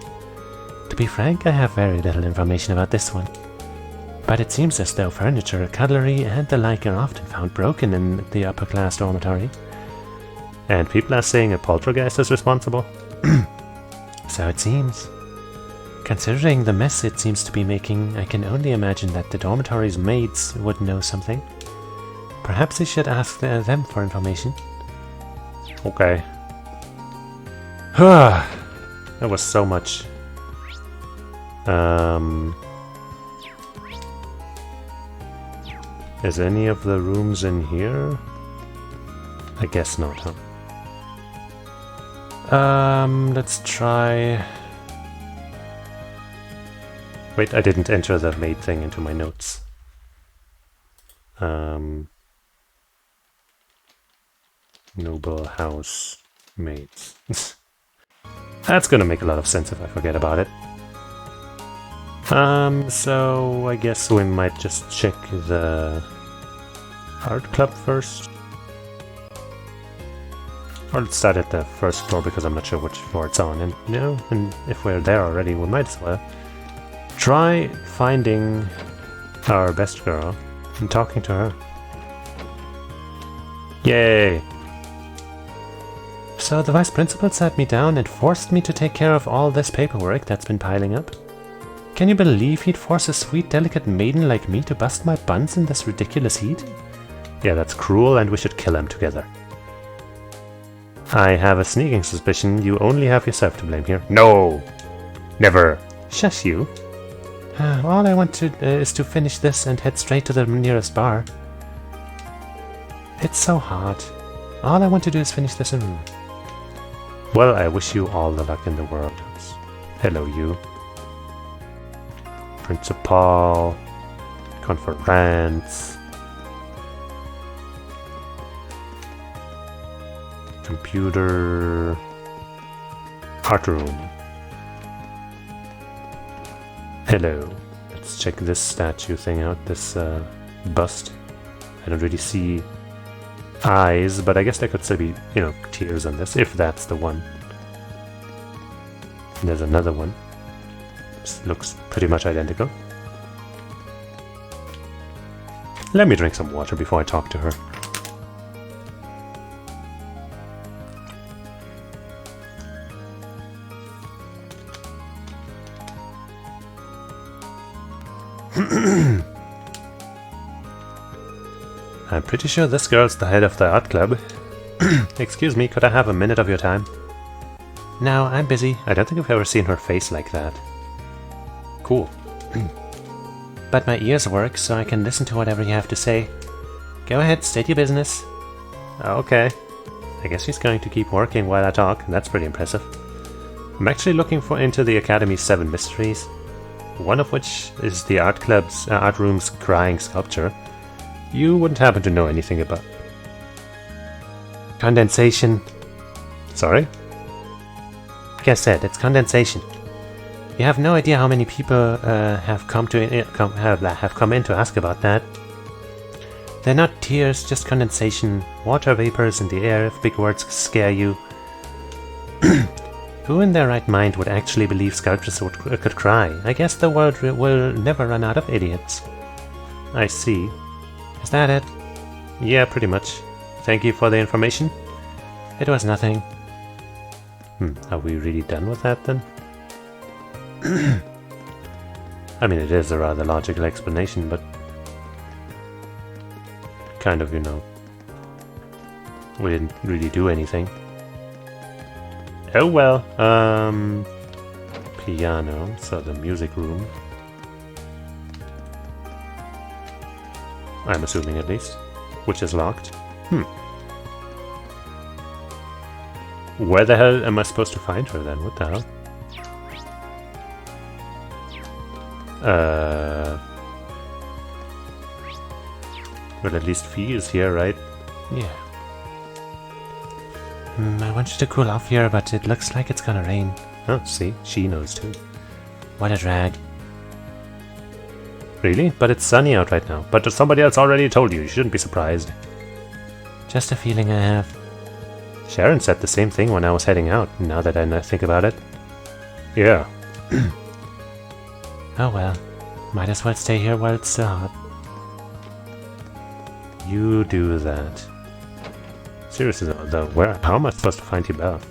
To be frank, I have very little information about this one. But it seems as though furniture, cutlery, and the like are often found broken in the upper-class dormitory. And people are saying a poltergeist is responsible? So it seems. Considering the mess it seems to be making, I can only imagine that the dormitory's maids would know something. Perhaps I should ask them for information. Okay. That was so much. Is any of the rooms in here? I guess not, huh? Let's try... Wait, I didn't enter the maid thing into my notes. Noble house maids. That's gonna make a lot of sense if I forget about it. So I guess we might just check the art club first. Or let's start at the first floor because I'm not sure which floor it's on. And you know, and if we're there already, we might as well try finding our best girl and talking to her. Yay! So the vice principal sat me down and forced me to take care of all this paperwork that's been piling up. Can you believe he'd force a sweet, delicate maiden like me to bust my buns in this ridiculous heat? Yeah, that's cruel, and we should kill him together. I have a sneaking suspicion you only have yourself to blame here. No! Never! Shush you! All I want to is to finish this and head straight to the nearest bar. It's so hot. All I want to do is finish this and... Well, I wish you all the luck in the world. Hello, you. Principal. Conference. Computer. Art room. Hello. Let's check this statue thing out, this bust. I don't really see eyes, but I guess there could still be, you know, tears on this, if that's the one. And there's another one. This looks pretty much identical. Let me drink some water before I talk to her. I'm pretty sure this girl's the head of the art club. Excuse me, could I have a minute of your time? No, I'm busy. I don't think I've ever seen her face like that. Cool. But my ears work, so I can listen to whatever you have to say. Go ahead, state your business. Okay. I guess she's going to keep working while I talk. That's pretty impressive. I'm actually looking into the Academy's 7 mysteries. One of which is the art room's crying sculpture. You wouldn't happen to know anything about... Condensation. Sorry? Like I said, it's condensation. You have no idea how many people have come in to ask about that. They're not tears, just condensation. Water vapors in the air, if big words scare you. Who in their right mind would actually believe sculptures could cry? I guess the world will never run out of idiots. I see. Is that it? Yeah, pretty much. Thank you for the information. It was nothing. Are we really done with that then? I mean, it is a rather logical explanation, but... kind of, you know... we didn't really do anything. Oh well, piano, so the music room. I'm assuming at least, which is locked. Where the hell am I supposed to find her then? What the hell? Well, at least Fee is here, right? Yeah. I want you to cool off here, but it looks like it's gonna rain. Oh, see? She knows too. What a drag. Really? But it's sunny out right now. But somebody else already told you. You shouldn't be surprised. Just a feeling I have. Sharon said the same thing when I was heading out, now that I think about it. Yeah. Oh well. Might as well stay here while it's still hot. You do that. Seriously though, how am I supposed to find Beth?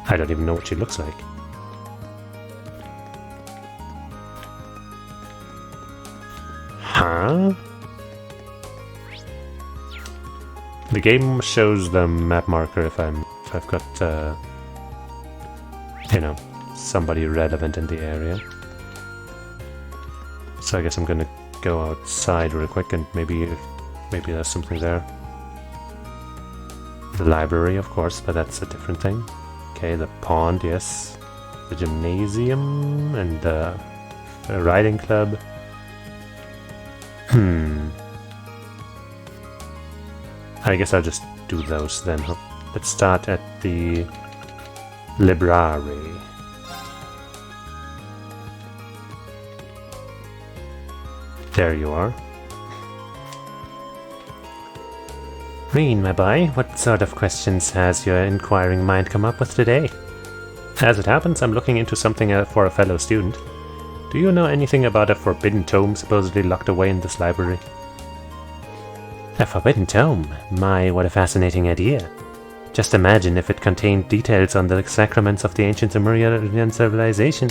I don't even know what she looks like. Huh? The game shows the map marker if I've got you know, somebody relevant in the area. So I guess I'm gonna go outside real quick and maybe there's something there. The library, of course, but that's a different thing. Okay, the pond, yes. The gymnasium and the riding club. I guess I'll just do those then. Let's start at the Library. There you are. Reen, my boy, what sort of questions has your inquiring mind come up with today? As it happens, I'm looking into something for a fellow student. Do you know anything about a forbidden tome supposedly locked away in this library? A forbidden tome? My, what a fascinating idea. Just imagine if it contained details on the sacraments of the ancient Sumerian civilization.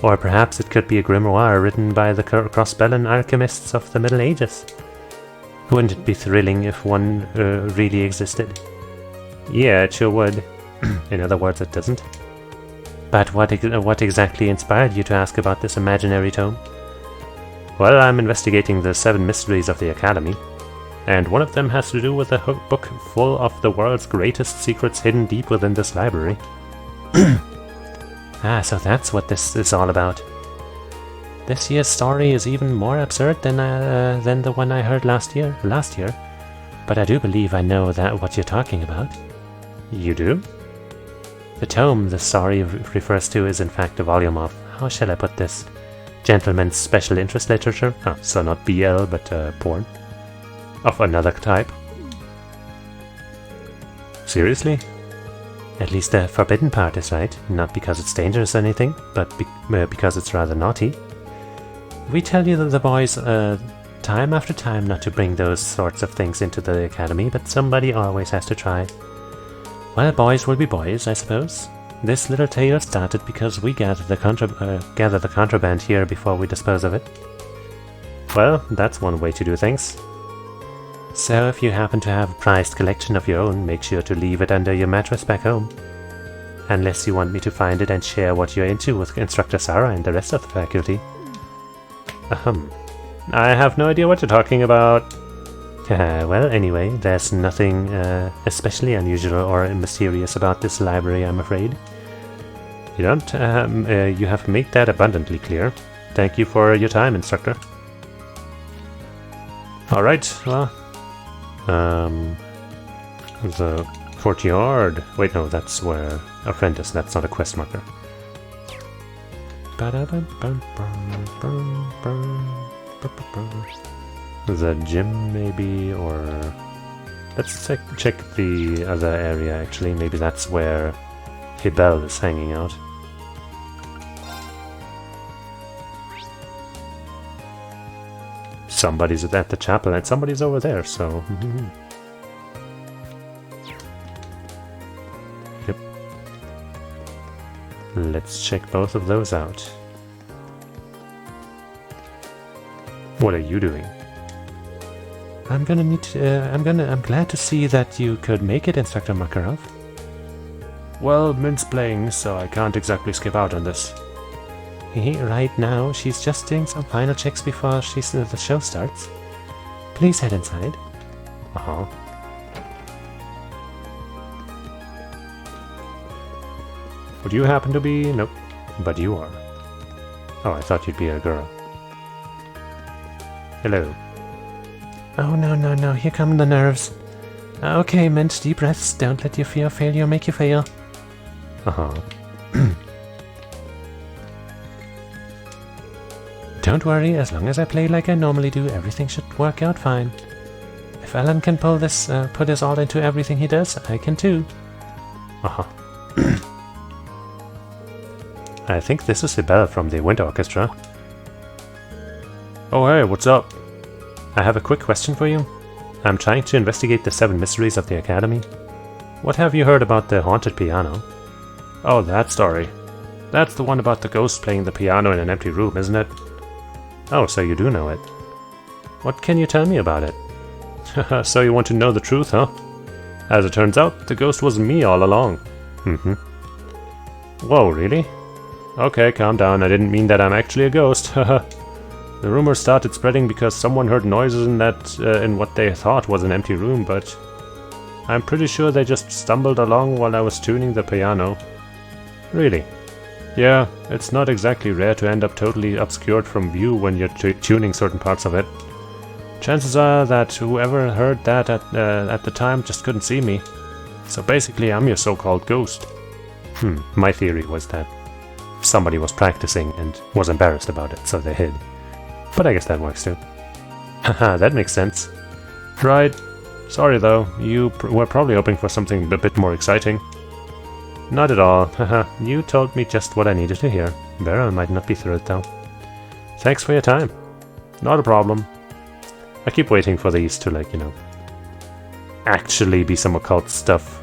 Or perhaps it could be a grimoire written by the cross-bellin alchemists of the Middle Ages. Wouldn't it be thrilling if one really existed? Yeah, it sure would. In other words, it doesn't. But what exactly inspired you to ask about this imaginary tome? Well, I'm investigating the 7 mysteries of the Academy, and one of them has to do with a book full of the world's greatest secrets hidden deep within this library. Ah, so that's what this is all about. This year's story is even more absurd than the one I heard last year, but I do believe I know what you're talking about. You do? The tome the story refers to is in fact a volume of, how shall I put this, gentleman's special interest literature, so not BL but porn, of another type. Seriously? At least the forbidden part is right, not because it's dangerous or anything, but because it's rather naughty. We tell you the boys time after time not to bring those sorts of things into the Academy, but somebody always has to try. Well, boys will be boys, I suppose. This little tale started because we gather the contraband here before we dispose of it. Well, that's one way to do things. So if you happen to have a prized collection of your own, make sure to leave it under your mattress back home. Unless you want me to find it and share what you're into with Instructor Sarah and the rest of the faculty. I have no idea what you're talking about. Well, anyway, there's nothing especially unusual or mysterious about this library, I'm afraid. You don't, you have made that abundantly clear. Thank you for your time, Instructor. Alright, well, the courtyard. Wait, no, that's where a friend is. That's not a quest marker. The gym, maybe, or let's check the other area. Actually, maybe that's where Hibel is hanging out. Somebody's at the chapel and somebody's over there, so... Yep. Let's check both of those out. What are you doing? I'm glad to see that you could make it, Inspector Makarov. Well, Mint's playing, so I can't exactly skip out on this. Right now, she's just doing some final checks before the show starts. Please head inside. Uh-huh. Would you happen to be... Nope. But you are. Oh, I thought you'd be a girl. Hello. Oh, no, here come the nerves. Okay, Mint, deep breaths. Don't let your fear of failure make you fail. Uh-huh. Don't worry, as long as I play like I normally do, everything should work out fine. If Alan can put his all into everything he does, I can too. Uh-huh. I think this is Hibel from the Wind Orchestra. Oh hey, what's up? I have a quick question for you. I'm trying to investigate the 7 mysteries of the Academy. What have you heard about the haunted piano? Oh, that story. That's the one about the ghost playing the piano in an empty room, isn't it? Oh, so you do know it. What can you tell me about it? So you want to know the truth, huh? As it turns out, the ghost was me all along. Whoa, really? Okay, calm down, I didn't mean that I'm actually a ghost. The rumor started spreading because someone heard noises in what they thought was an empty room, but I'm pretty sure they just stumbled along while I was tuning the piano. Really? Yeah, it's not exactly rare to end up totally obscured from view when you're tuning certain parts of it. Chances are that whoever heard that at the time just couldn't see me. So basically I'm your so-called ghost. My theory was that somebody was practicing and was embarrassed about it, so they hid. But I guess that works too. Haha, that makes sense. Right. Sorry though, you were probably hoping for something a bit more exciting. Not at all, haha, you told me just what I needed to hear. Beryl might not be thrilled though. Thanks for your time. Not a problem. I keep waiting for these to, like, you know, actually be some occult stuff,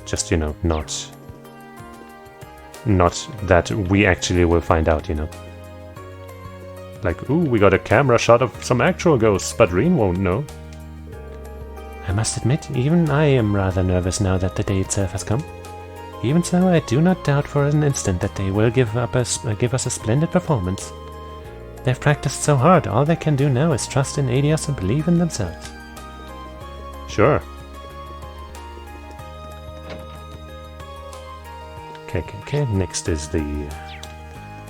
just, you know, not that we actually will find out, you know. Like, ooh, we got a camera shot of some actual ghosts, but Reen won't know. I must admit, even I am rather nervous now that the day itself has come. Even so, I do not doubt for an instant that they will give us a splendid performance. They've practiced so hard, all they can do now is trust in Adios and believe in themselves. Sure. Okay, next is the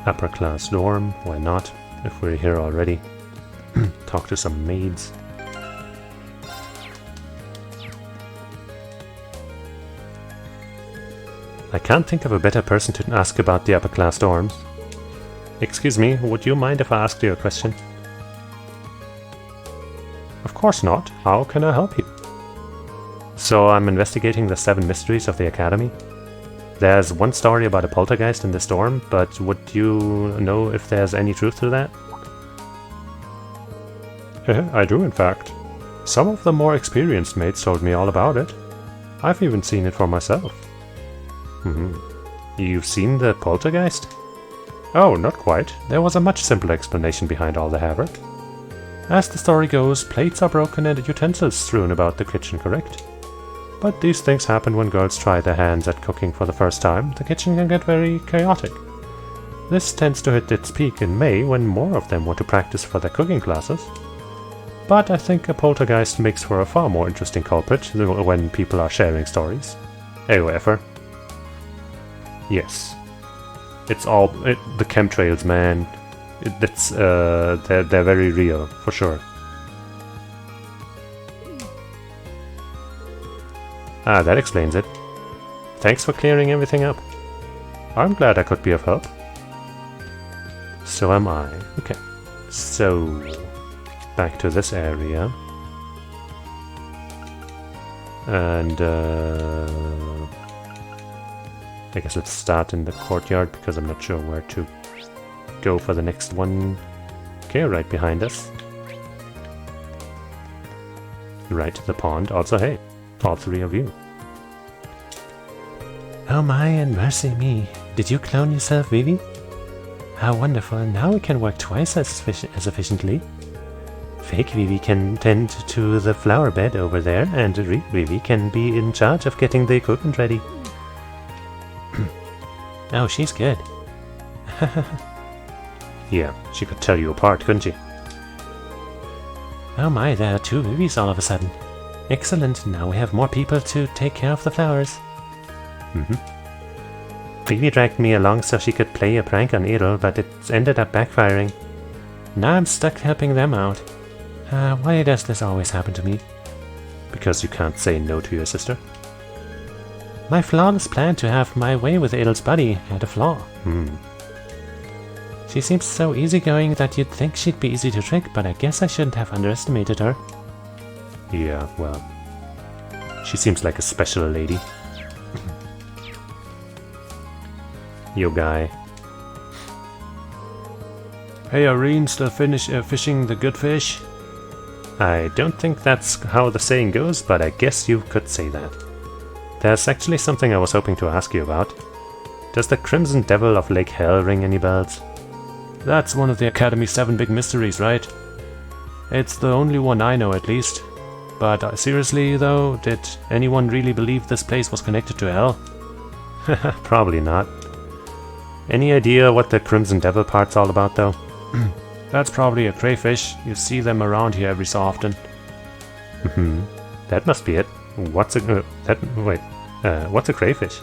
upper class dorm. Why not, if we're here already? Talk to some maids. I can't think of a better person to ask about the upper class dorms. Excuse me, would you mind if I asked you a question? Of course not. How can I help you? So I'm investigating the 7 mysteries of the Academy. There's one story about a poltergeist in the storm, but would you know if there's any truth to that? I do, in fact. Some of the more experienced mates told me all about it. I've even seen it for myself. You've seen the poltergeist? Oh, not quite. There was a much simpler explanation behind all the havoc. As the story goes, plates are broken and utensils strewn about the kitchen, correct? But these things happen when girls try their hands at cooking for the first time. The kitchen can get very chaotic. This tends to hit its peak in May when more of them want to practice for their cooking classes. But I think a poltergeist makes for a far more interesting culprit when people are sharing stories. However, yes. It's all the chemtrails, man. They're very real, for sure. Ah, that explains it. Thanks for clearing everything up. I'm glad I could be of help. So am I. Okay. So, back to this area. And, I guess let's start in the courtyard, because I'm not sure where to go for the next one. Okay, right behind us. Right to the pond. Also, hey, all 3 of you. Oh my, and mercy me. Did you clone yourself, Vivi? How wonderful, now we can work twice as efficiently. Fake Vivi can tend to the flower bed over there, and real Vivi can be in charge of getting the equipment ready. Oh, she's good. Yeah, she could tell you apart, couldn't she? Oh my, there are 2 Vivis all of a sudden. Excellent, now we have more people to take care of the flowers. Vivi dragged me along so she could play a prank on Edel, but it ended up backfiring. Now I'm stuck helping them out. Why does this always happen to me? Because you can't say no to your sister. My flawless plan to have my way with Edel's body had a flaw. She seems so easygoing that you'd think she'd be easy to trick, but I guess I shouldn't have underestimated her. Yeah, well, she seems like a special lady. Yo, guy. Hey, Irene, still fishing the good fish? I don't think that's how the saying goes, but I guess you could say that. There's actually something I was hoping to ask you about. Does the Crimson Devil of Lake Hell ring any bells? That's one of the Academy's 7 big mysteries, right? It's the only one I know, at least. But seriously, though, did anyone really believe this place was connected to hell? Probably not. Any idea what the Crimson Devil part's all about, though? That's probably a crayfish. You see them around here every so often. That must be it. What's a what's a crayfish?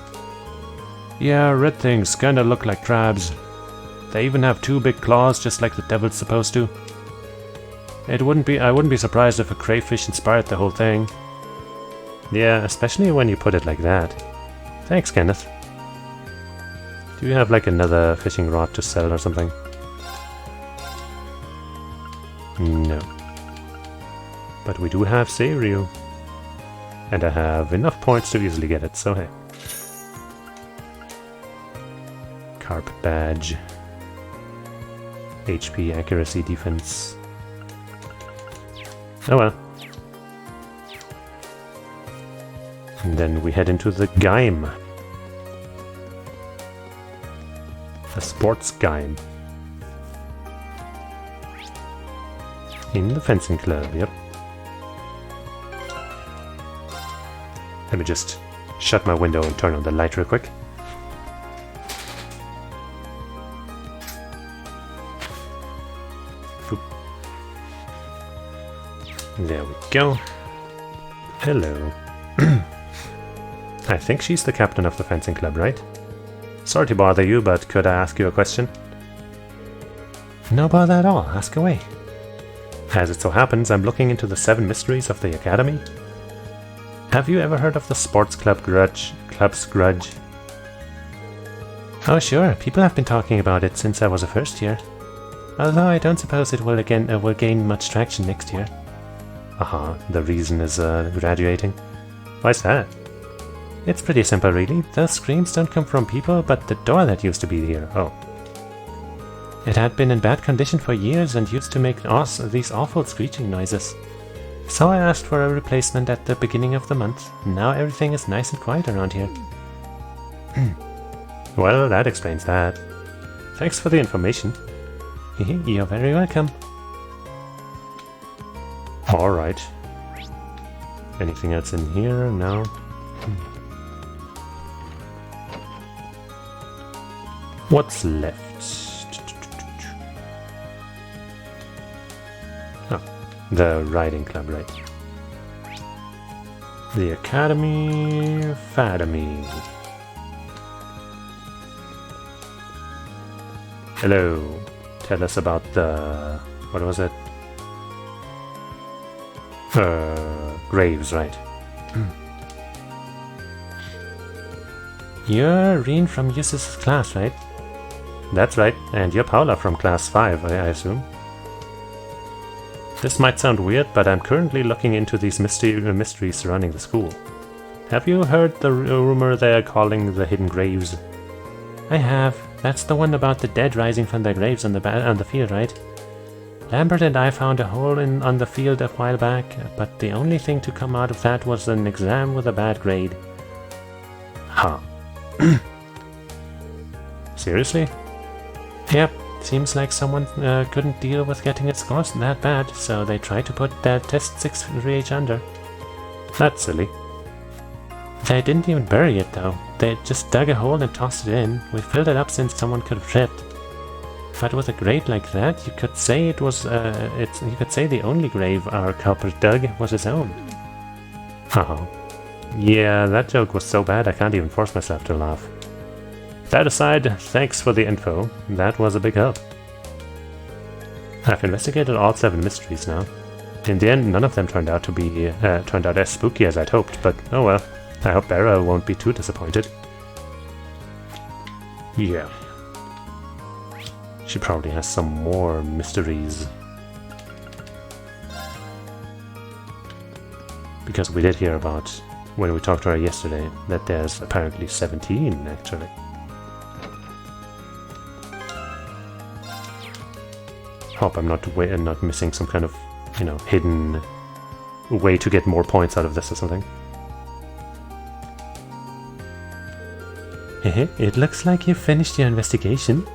Yeah, red things kinda look like crabs. They even have 2 big claws, just like the devil's supposed to. I wouldn't be surprised if a crayfish inspired the whole thing. Yeah, especially when you put it like that. Thanks, Kenneth. Do you have like another fishing rod to sell or something? No. But we do have Seiryu. And I have enough points to easily get it, so hey. Carp badge. HP, accuracy, defense. Oh well. And then we head into the game. The sports game. In the fencing club, yep. Let me just shut my window and turn on the light real quick. Boop. There we go. Hello. I think she's the captain of the fencing club, right? Sorry to bother you, but could I ask you a question? No bother at all, ask away. As it so happens, I'm looking into the 7 mysteries of the Academy. Have you ever heard of the sports club's grudge? Oh sure, people have been talking about it since I was a first year. Although I don't suppose it will gain much traction next year. The reason is graduating. Why's that? It's pretty simple really. Those screams don't come from people, but the door that used to be here. Oh. It had been in bad condition for years and used to make these awful screeching noises. So I asked for a replacement at the beginning of the month. Now everything is nice and quiet around here. Well, that explains that. Thanks for the information. You're very welcome. Alright. Anything else in here? No. What's left? Oh, the riding club, right. The Academy... Fadamy. Hello. Tell us about the... what was it? Graves, right. You're Reen from Cheesus' class, right? That's right, and you're Paula from class 5, I assume. This might sound weird, but I'm currently looking into these mysteries surrounding the school. Have you heard the rumor they're calling the hidden graves? I have. That's the one about the dead rising from their graves on the field, right? Lambert and I found a hole on the field a while back, but the only thing to come out of that was an exam with a bad grade. Huh. Seriously? Yep, seems like someone couldn't deal with getting its scores that bad, so they tried to put their test 6 rage under. That's silly. They didn't even bury it though, they just dug a hole and tossed it in. We filled it up since someone could have tripped. But with a grade like that, you could say it was, you could say the only grave our culprit dug was his own. Oh. Yeah, that joke was so bad I can't even force myself to laugh. That aside, thanks for the info. That was a big help. I've investigated all 7 mysteries now. In the end, none of them turned out as spooky as I'd hoped, but oh well. I hope Barra won't be too disappointed. Yeah. She probably has some more mysteries. Because we did hear about, when we talked to her yesterday, that there's apparently 17 actually. Hope I'm not missing some kind of, you know, hidden way to get more points out of this or something. It looks like you've finished your investigation.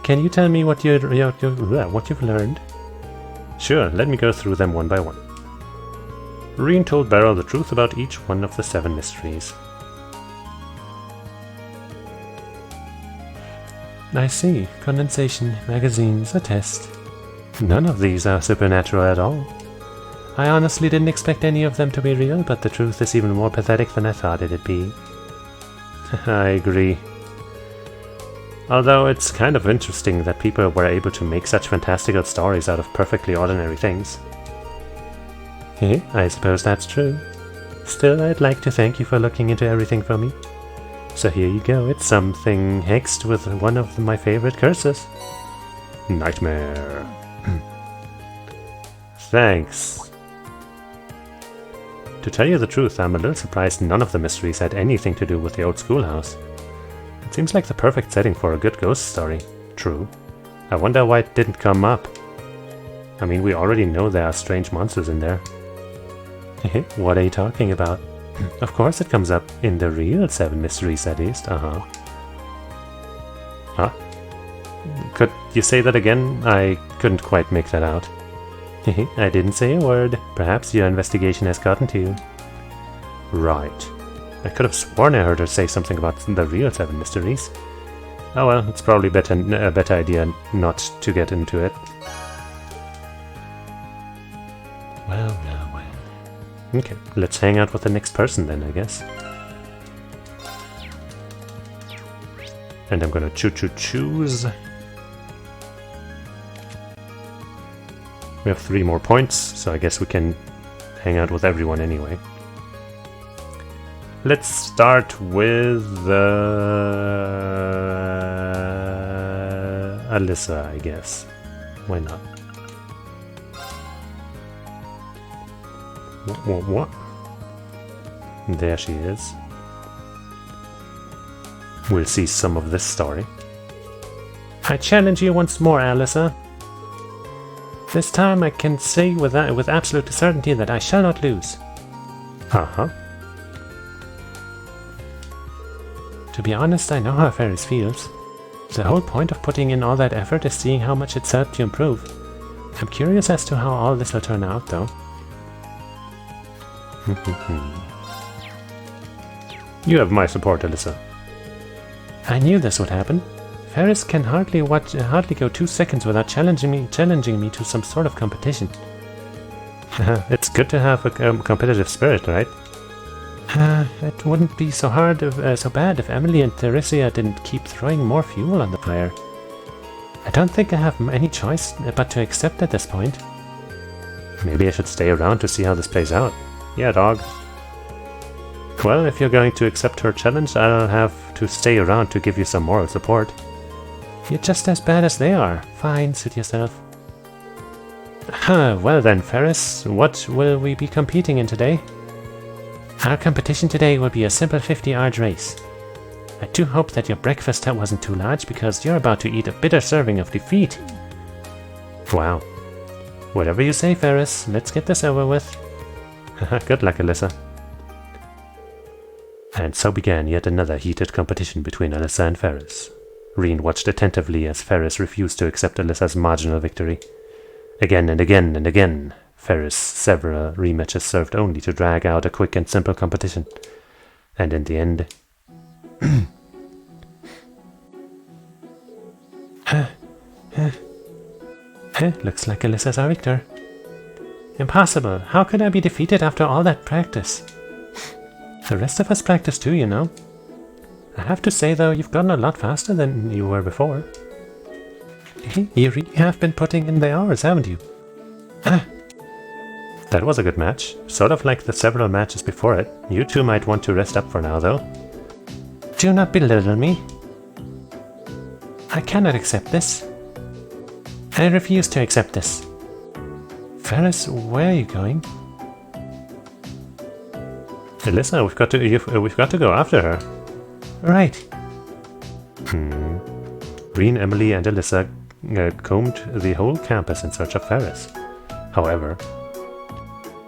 Can you tell me what you've learned? Sure, let me go through them one by one. Reen told Beryl the truth about each one of the 7 mysteries. I see. Condensation, magazines, a test. None of these are supernatural at all. I honestly didn't expect any of them to be real, but the truth is even more pathetic than I thought it'd be. I agree. Although it's kind of interesting that people were able to make such fantastical stories out of perfectly ordinary things. I suppose that's true. Still, I'd like to thank you for looking into everything for me. So here you go, it's something hexed with one of my favorite curses. Nightmare. Thanks. To tell you the truth, I'm a little surprised none of the mysteries had anything to do with the old schoolhouse. It seems like the perfect setting for a good ghost story. True. I wonder why it didn't come up. I mean, we already know there are strange monsters in there. What are you talking about? Of course it comes up in the real 7 mysteries at least. Huh? Could you say that again? I couldn't quite make that out. I didn't say a word. Perhaps your investigation has gotten to you. Right. I could have sworn I heard her say something about the real 7 mysteries. Oh well, it's probably a better idea not to get into it. Well. Okay, let's hang out with the next person then, I guess. And I'm gonna choose. We have 3 more points, so I guess we can hang out with everyone anyway. Let's start with Alyssa, I guess. Why not? What? There she is. We'll see some of this story. I challenge you once more, Alyssa. This time I can say with absolute certainty that I shall not lose. Uh-huh. To be honest, I know how Ferris feels. The whole point of putting in all that effort is seeing how much it's helped you improve. I'm curious as to how all this will turn out, though. You have my support, Alyssa. I knew this would happen. Ferris can hardly go 2 seconds without challenging me to some sort of competition. It's good to have a competitive spirit, right? It wouldn't be so bad if Emily and Theresia didn't keep throwing more fuel on the fire. I don't think I have any choice but to accept at this point. Maybe I should stay around to see how this plays out. Yeah, dog. Well, if you're going to accept her challenge, I'll have to stay around to give you some moral support. You're just as bad as they are. Fine, suit yourself. Well then, Ferris, what will we be competing in today? Our competition today will be a simple 50-yard race. I do hope that your breakfast wasn't too large, because you're about to eat a bitter serving of defeat. Wow. Whatever you say, Ferris. Let's get this over with. Good luck, Alyssa. And so began yet another heated competition between Alyssa and Ferris. Reen watched attentively as Ferris refused to accept Alyssa's marginal victory. Again and again and again, Ferris' several rematches served only to drag out a quick and simple competition. And in the end... Looks like Alyssa's our victor. Impossible! How could I be defeated after all that practice? The rest of us practice too, you know. I have to say though, you've gotten a lot faster than you were before. You really have been putting in the hours, haven't you? That was a good match. Sort of like the several matches before it. You two might want to rest up for now, though. Do not belittle me. I cannot accept this. I refuse to accept this. Ferris, where are you going? Alyssa, we've got to go after her. Right. Reen, Emily, and Alyssa combed the whole campus in search of Ferris. However,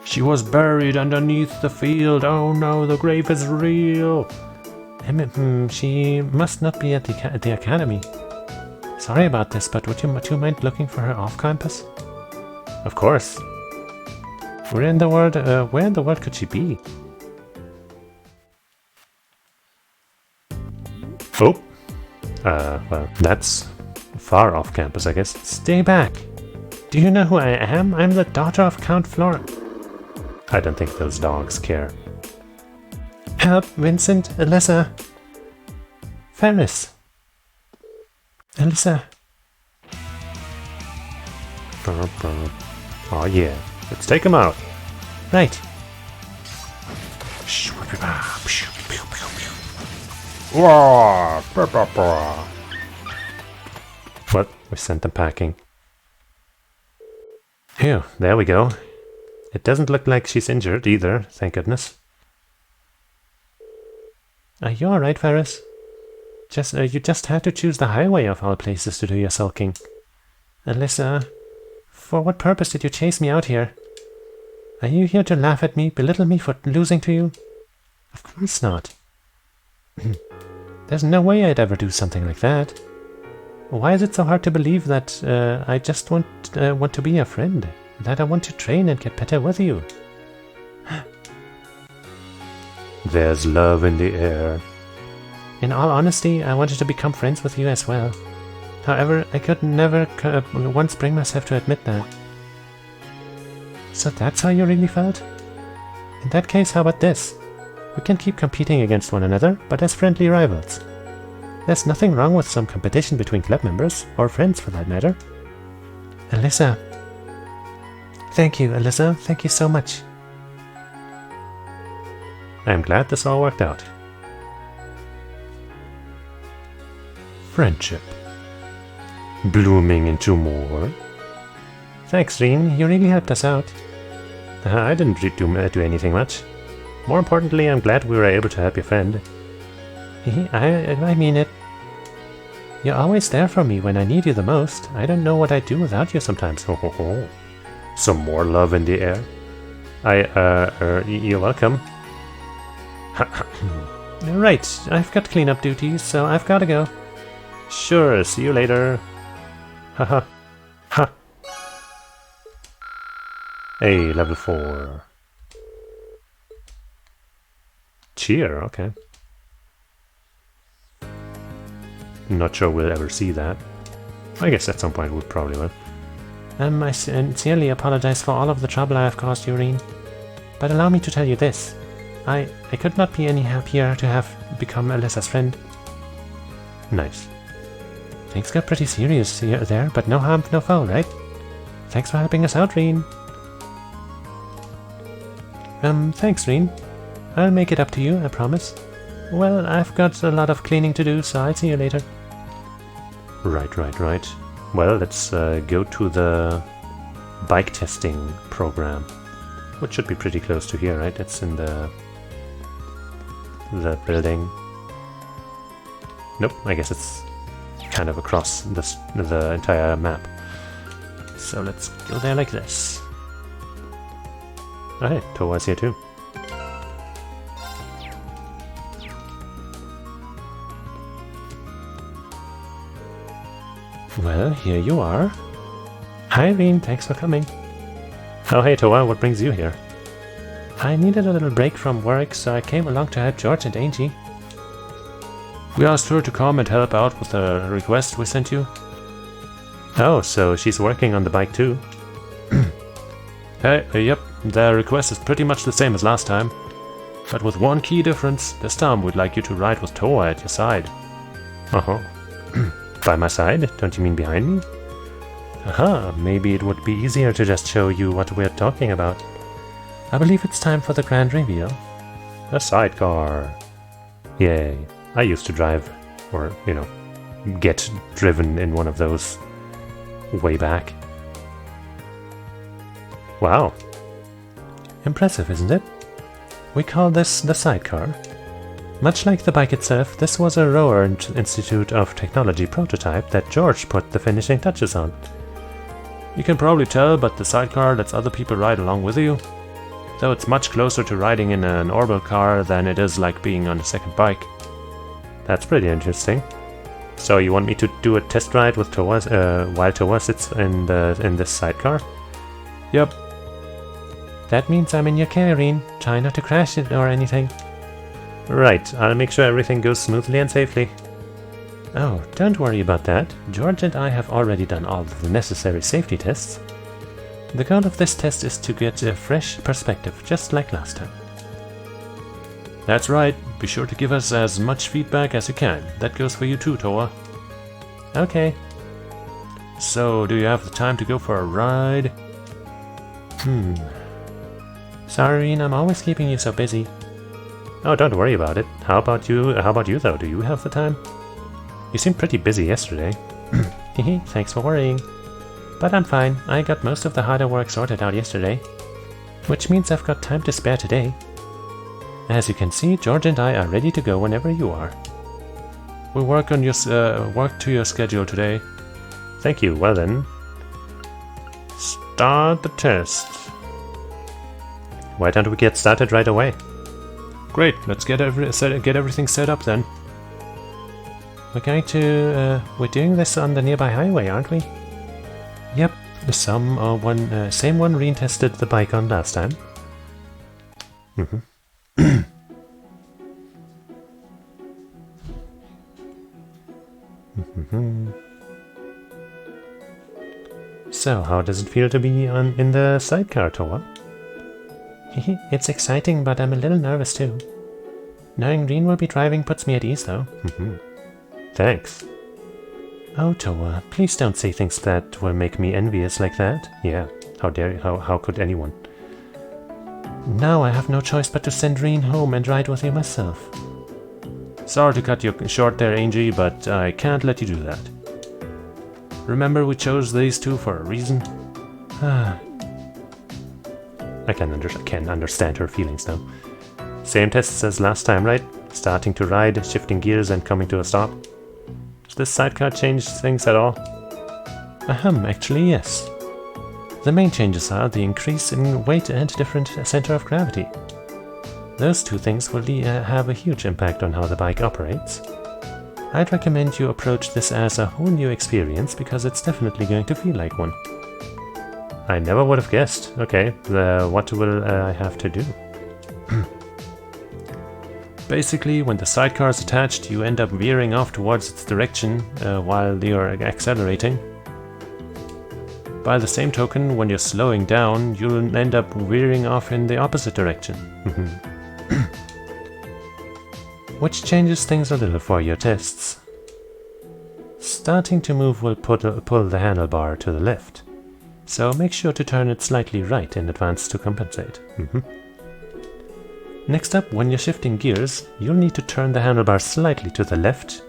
she was buried underneath the field. Oh no, the grave is real. She must not be at the academy. Sorry about this, but would you mind looking for her off campus? Of course. Where in the world could she be? Oh. Well, that's far off campus, I guess. Stay back. Do you know who I am? I'm the daughter of Count Flora. I don't think those dogs care. Help, Vincent, Alyssa. Ferris. Alyssa. Oh yeah, let's take him out. Right. What? We sent them packing. Phew, there we go. It doesn't look like she's injured either, thank goodness. Are you alright, Ferris? You just had to choose the highway of all places to do your sulking. Alyssa, for what purpose did you chase me out here? Are you here to laugh at me, belittle me for losing to you? Of course not. There's no way I'd ever do something like that. Why is it so hard to believe that I just want to be a friend? That I want to train and get better with you? There's love in the air. In all honesty, I wanted to become friends with you as well. However, I could never once bring myself to admit that. So that's how you really felt? In that case, how about this? We can keep competing against one another, but as friendly rivals. There's nothing wrong with some competition between club members, or friends for that matter. Alyssa. Thank you, Alyssa. Thank you so much. I'm glad this all worked out. Friendship. Blooming into more. Thanks, Reen. You really helped us out. I didn't do anything much. More importantly, I'm glad we were able to help your friend. I mean it. You're always there for me when I need you the most. I don't know what I'd do without you sometimes. Ho ho ho. Some more love in the air. You're welcome. Right, I've got cleanup duties, so I've gotta go. Sure, see you later. Haha. Ha. Hey, level 4. Cheer, okay. Not sure we'll ever see that. I guess at some point we probably will. I sincerely apologize for all of the trouble I have caused you, Reen. But allow me to tell you this. I could not be any happier to have become Alyssa's friend. Nice. Things got pretty serious here there, but no harm, no foul, right? Thanks for helping us out, Reen. Thanks, Reen. I'll make it up to you, I promise. Well, I've got a lot of cleaning to do, so I'll see you later. Right. Well, let's go to the bike testing program, which should be pretty close to here, right? It's in the building. Nope, I guess it's kind of across the entire map. So let's go there like this. Oh, hey, Towa's here too. Well, here you are. Hi, Reen, thanks for coming. Oh, hey, Towa, what brings you here? I needed a little break from work, so I came along to help George and Angie. We asked her to come and help out with a request we sent you. Oh, so she's working on the bike too? Yep, the request is pretty much the same as last time. But with one key difference, this time we'd like you to ride with Towa at your side. Uh-huh. By my side? Don't you mean behind me? Aha, maybe it would be easier to just show you what we're talking about. I believe it's time for the grand reveal. A sidecar. Yay. I used to drive, or, get driven in one of those way back. Wow. Impressive, isn't it? We call this the sidecar. Much like the bike itself, this was a Rower Institute of Technology prototype that George put the finishing touches on. You can probably tell, but the sidecar lets other people ride along with you. Though it's much closer to riding in an orbital car than it is like being on a second bike. That's pretty interesting. So you want me to do a test ride with Towa, while Towa sits in this sidecar? Yep. That means I'm in your care, Reen. Try not to crash it or anything. Right, I'll make sure everything goes smoothly and safely. Oh, don't worry about that. George and I have already done all of the necessary safety tests. The goal of this test is to get a fresh perspective, just like last time. That's right. Be sure to give us as much feedback as you can. That goes for you too, Towa. Okay. So, do you have the time to go for a ride? Sorry, Reen, I'm always keeping you so busy. Oh, don't worry about it. How about you though? Do you have the time? You seemed pretty busy yesterday. Hehe, thanks for worrying. But I'm fine. I got most of the harder work sorted out yesterday. Which means I've got time to spare today. As you can see, George and I are ready to go whenever you are. We'll work to your schedule today. Thank you. Well then, start the test. Why don't we get started right away? Great, let's get everything set up then. We're doing this on the nearby highway, aren't we? Yep, same one Reen tested the bike on last time. So, how does it feel to be in the sidecar, Toa? It's exciting, but I'm a little nervous too. Knowing Reen will be driving puts me at ease, though. Thanks. Oh, Toa, please don't say things that will make me envious like that. Yeah, how dare you? How could anyone? Now I have no choice but to send Reen home and ride with you myself. Sorry to cut you short there, Angie, but I can't let you do that. Remember, we chose these two for a reason. I can understand her feelings now. Same tests as last time, right? Starting to ride, shifting gears, and coming to a stop. Does this sidecar change things at all? Actually, yes. The main changes are the increase in weight and different center of gravity. Those two things will have a huge impact on how the bike operates. I'd recommend you approach this as a whole new experience because it's definitely going to feel like one. I never would have guessed. Okay, what will I have to do? Basically, when the sidecar is attached, you end up veering off towards its direction while you're accelerating. By the same token, when you're slowing down, you'll end up veering off in the opposite direction. Which changes things a little for your tests. Starting to move will pull the handlebar to the left, so make sure to turn it slightly right in advance to compensate. Next up, when you're shifting gears, you'll need to turn the handlebar slightly to the left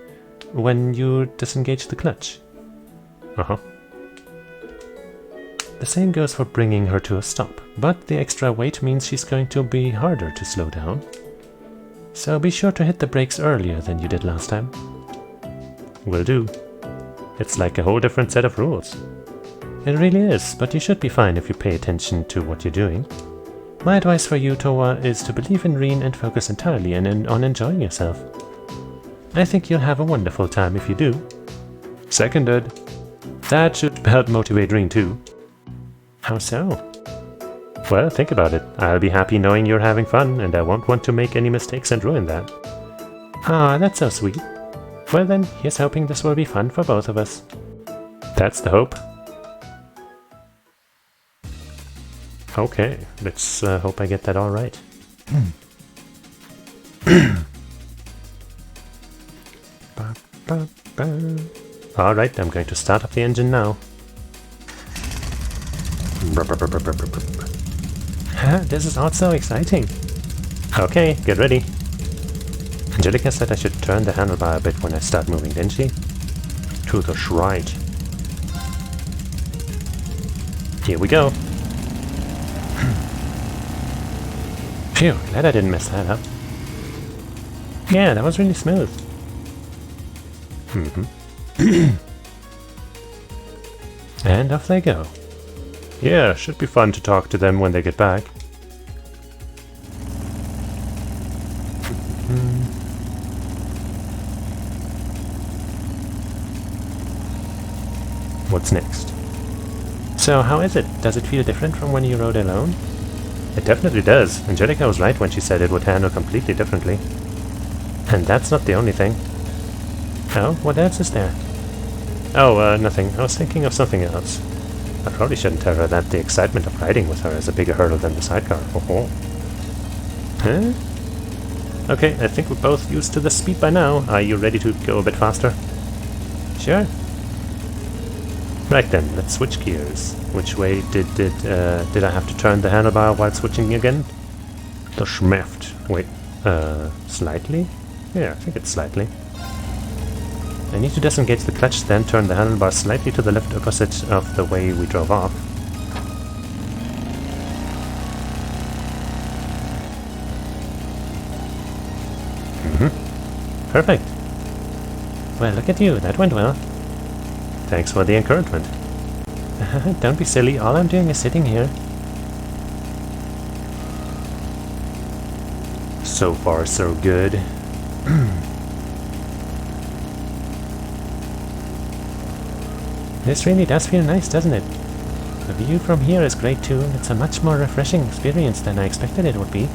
when you disengage the clutch. The same goes for bringing her to a stop, but the extra weight means she's going to be harder to slow down. So be sure to hit the brakes earlier than you did last time. Will do. It's like a whole different set of rules. It really is, but you should be fine if you pay attention to what you're doing. My advice for you, Toa, is to believe in Reen and focus entirely on enjoying yourself. I think you'll have a wonderful time if you do. Seconded. That should help motivate Reen too. How so? Well, think about it. I'll be happy knowing you're having fun, and I won't want to make any mistakes and ruin that. Ah, that's so sweet. Well then, here's hoping this will be fun for both of us. That's the hope. Okay, let's hope I get that all right. Alright, I'm going to start up the engine now. This is all so exciting. Okay, get ready. Angelica said I should turn the handlebar a bit when I start moving, didn't she? To the right. Here we go. Phew, glad I didn't mess that up. Yeah, that was really smooth. And off they go. Yeah, should be fun to talk to them when they get back. What's next? So how is it? Does it feel different from when you rode alone? It definitely does. Angelica was right when she said it would handle completely differently. And that's not the only thing. Oh, what else is there? Oh, nothing. I was thinking of something else. I probably shouldn't tell her that the excitement of riding with her is a bigger hurdle than the sidecar. Huh? Okay, I think we're both used to the speed by now. Are you ready to go a bit faster? Sure. Right then, let's switch gears. Which way did I have to turn the handlebar while switching again? The Schmeft. Wait, Slightly? Yeah, I think it's slightly. I need to disengage the clutch, then turn the handlebar slightly to the left opposite of the way we drove off. Perfect. Well, look at you, that went well. Thanks for the encouragement. Don't be silly, all I'm doing is sitting here. So far, so good. This really does feel nice, doesn't it? The view from here is great too. It's a much more refreshing experience than I expected it would be.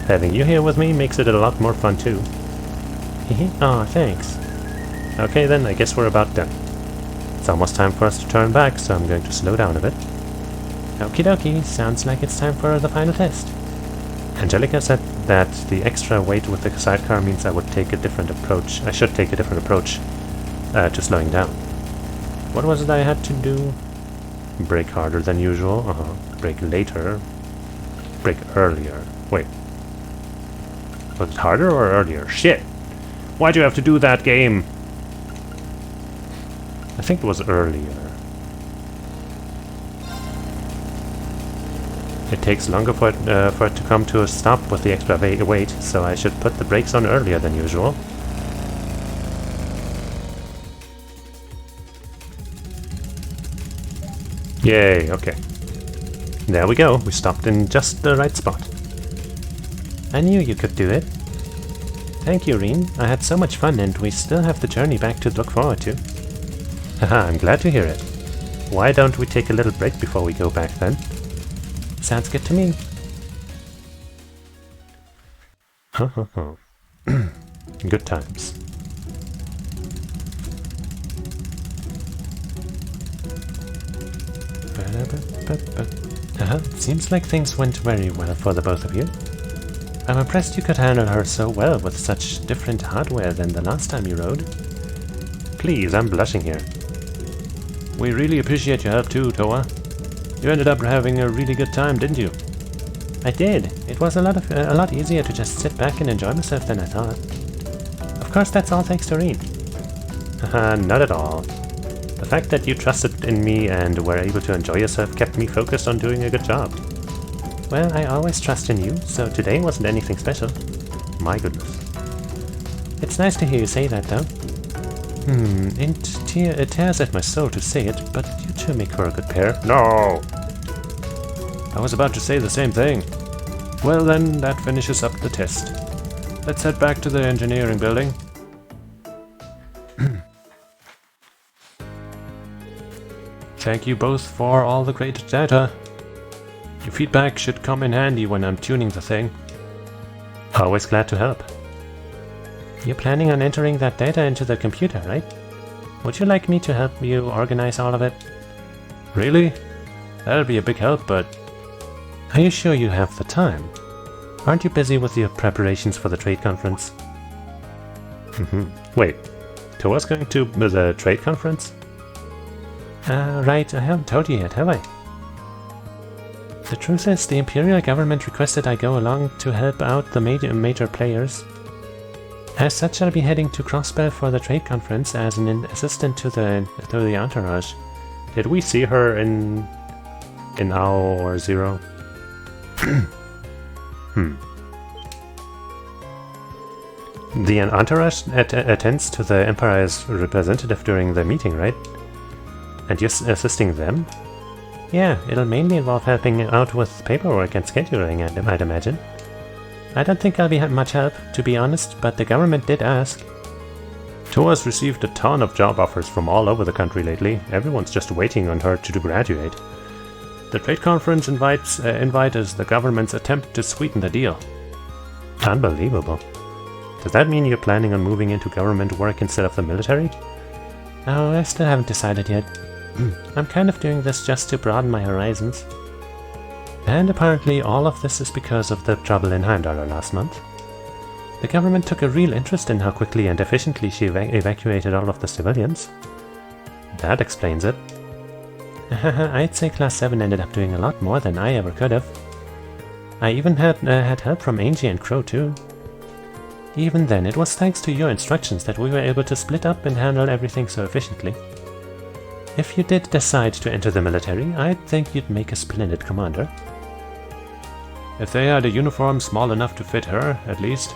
Having you here with me makes it a lot more fun too. Aw, thanks. Okay then, I guess we're about done. It's almost time for us to turn back, so I'm going to slow down a bit. Okie dokie, sounds like it's time for the final test. Angelica said that the extra weight with the sidecar means I should take a different approach to slowing down. What was it I had to do? Brake harder than usual. Brake later. Brake earlier. Wait. Was it harder or earlier? Shit! Why'd you have to do that, game? I think it was earlier. It takes longer for it to come to a stop with the extra weight, so I should put the brakes on earlier than usual. Yay, okay. There we go, we stopped in just the right spot. I knew you could do it. Thank you, Reen. I had so much fun and we still have the journey back to look forward to. Haha, I'm glad to hear it. Why don't we take a little break before we go back then? Sounds good to me. Good times. Seems like things went very well for the both of you. I'm impressed you could handle her so well with such different hardware than the last time you rode. Please, I'm blushing here. We really appreciate your help too, Toa. You ended up having a really good time, didn't you? I did. It was a lot easier to just sit back and enjoy myself than I thought. Of course, that's all thanks to Reen. Haha, not at all. The fact that you trusted in me and were able to enjoy yourself kept me focused on doing a good job. Well, I always trust in you, so today wasn't anything special. My goodness. It's nice to hear you say that, though. It tears at my soul to say it, but you two make for a good pair. No! I was about to say the same thing. Well then, that finishes up the test. Let's head back to the engineering building. Thank you both for all the great data. Your feedback should come in handy when I'm tuning the thing. Always glad to help. You're planning on entering that data into the computer, right? Would you like me to help you organize all of it? Really? That'll be a big help, but... Are you sure you have the time? Aren't you busy with your preparations for the trade conference? Wait, Toa's going to the trade conference? Right, I haven't told you yet, have I? The truth is, the Imperial government requested I go along to help out the major players. As such, I'll be heading to Crossbell for the trade conference as an assistant to the entourage. Did we see her in AO or Zero? The entourage attends to the Empire's representative during the meeting, right? And you're assisting them? Yeah, it'll mainly involve helping out with paperwork and scheduling, I'd imagine. I don't think I'll be much help, to be honest, but the government did ask. Toa's received a ton of job offers from all over the country lately. Everyone's just waiting on her to graduate. The trade conference invite is the government's attempt to sweeten the deal. Unbelievable. Does that mean you're planning on moving into government work instead of the military? Oh, I still haven't decided yet. I'm kind of doing this just to broaden my horizons. And apparently all of this is because of the trouble in Heimdallr last month. The government took a real interest in how quickly and efficiently she evacuated all of the civilians. That explains it. I'd say Class 7 ended up doing a lot more than I ever could have. I even had help from Angie and Crow too. Even then, it was thanks to your instructions that we were able to split up and handle everything so efficiently. If you did decide to enter the military, I think you'd make a splendid commander. If they had a uniform small enough to fit her, at least.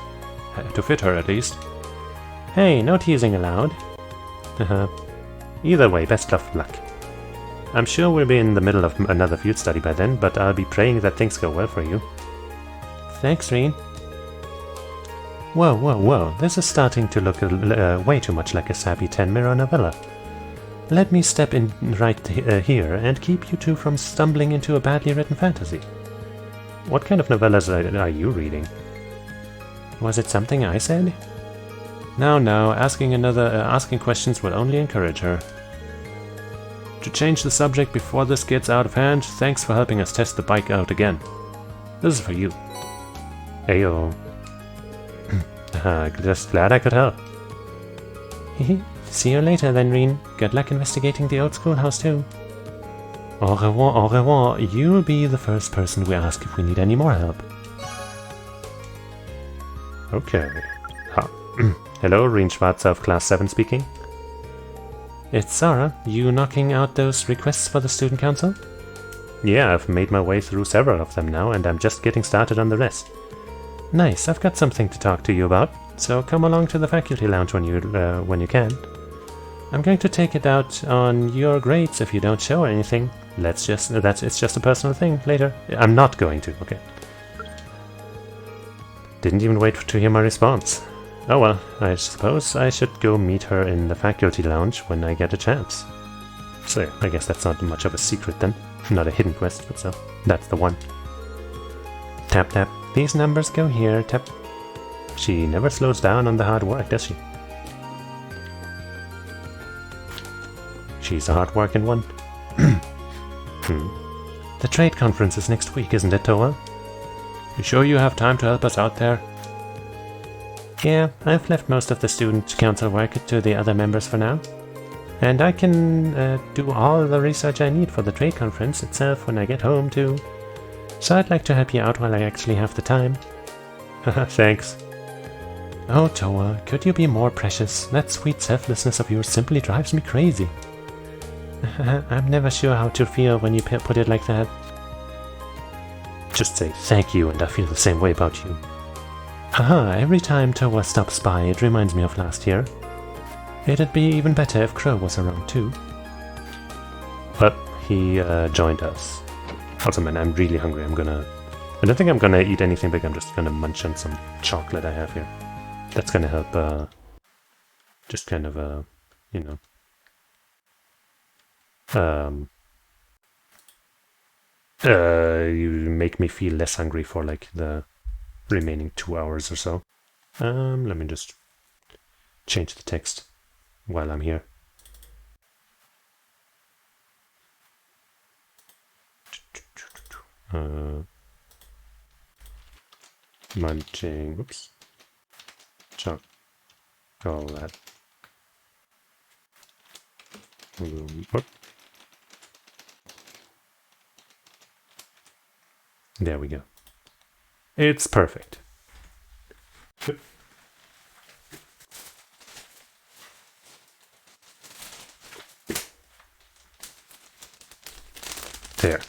Hey, no teasing allowed. Either way, best of luck. I'm sure we'll be in the middle of another field study by then, but I'll be praying that things go well for you. Thanks, Reen. Whoa, this is starting to look way too much like a sappy 10-mirror novella. Let me step in right here and keep you two from stumbling into a badly written fantasy. What kind of novellas are you reading? Was it something I said? No, asking questions will only encourage her. To change the subject before this gets out of hand, thanks for helping us test the bike out again. This is for you. Ayo. Just glad I could help. See you later then, Reen. Good luck investigating the old schoolhouse too. Au revoir. You'll be the first person we ask if we need any more help. Okay. Hello, Reen Schwarzer of Class 7 speaking. It's Sarah. You knocking out those requests for the student council? Yeah, I've made my way through several of them now, and I'm just getting started on the rest. Nice, I've got something to talk to you about, so come along to the faculty lounge when you can. I'm going to take it out on your grades if you don't show anything. It's just a personal thing later. I'm not going to, okay. Didn't even wait to hear my response. Oh well, I suppose I should go meet her in the faculty lounge when I get a chance. So I guess that's not much of a secret then. Not a hidden quest, but so that's the one. Tap tap. These numbers go here, tap. She never slows down on the hard work, does she? She's a hard-working one. The trade conference is next week, isn't it, Toa? You sure you have time to help us out there? Yeah, I've left most of the student council work to the other members for now. And I can do all the research I need for the trade conference itself when I get home too. So I'd like to help you out while I actually have the time. Thanks. Oh, Toa, could you be more precious? That sweet selflessness of yours simply drives me crazy. I'm never sure how to feel when you put it like that. Just say thank you and I feel the same way about you. Haha, every time Toa stops by it reminds me of last year. It'd be even better if Crow was around too. But he joined us. Also man, I'm really hungry. I don't think I'm gonna eat anything big, I'm just gonna munch on some chocolate I have here. That's gonna help, just kind of, you make me feel less hungry for like the remaining 2 hours or so. Let me just change the text while I'm here. Munching, whoops, chocolate. Whoop. There we go. It's perfect. There.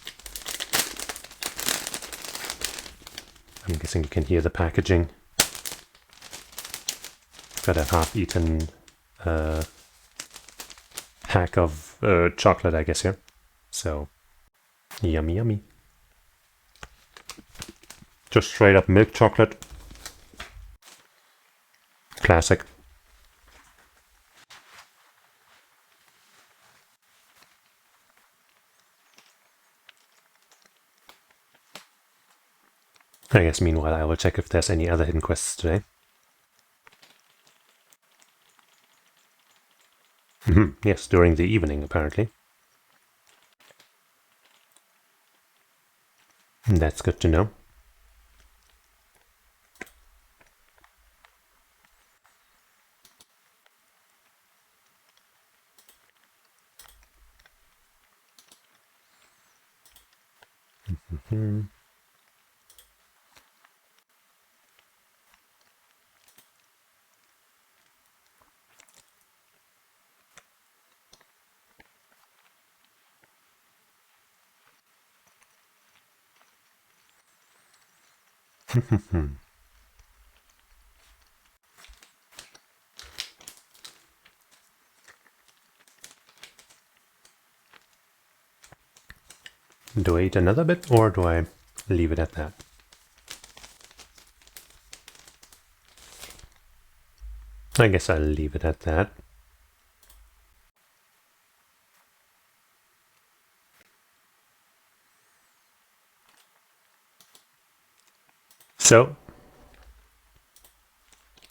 I'm guessing you can hear the packaging. Got a half-eaten pack of chocolate, I guess, here. So, yummy, yummy. Just straight up milk chocolate. Classic. I guess meanwhile I will check if there's any other hidden quests today. Yes, during the evening apparently. That's good to know. Do I eat another bit, or do I leave it at that? I guess I'll leave it at that. So,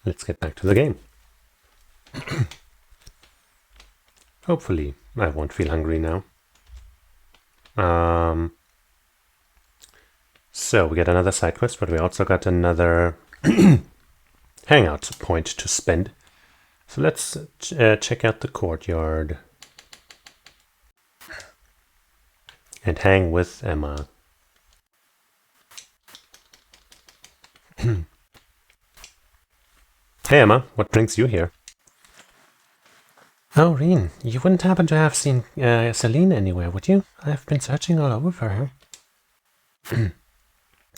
let's get back to the game. Hopefully, I won't feel hungry now. So, we get another side quest, but we also got another hangout point to spend. So let's check out the courtyard and hang with Emma. Hey Emma, what brings you here? Oh, Reen, you wouldn't happen to have seen Celine anywhere, would you? I've been searching all over for her.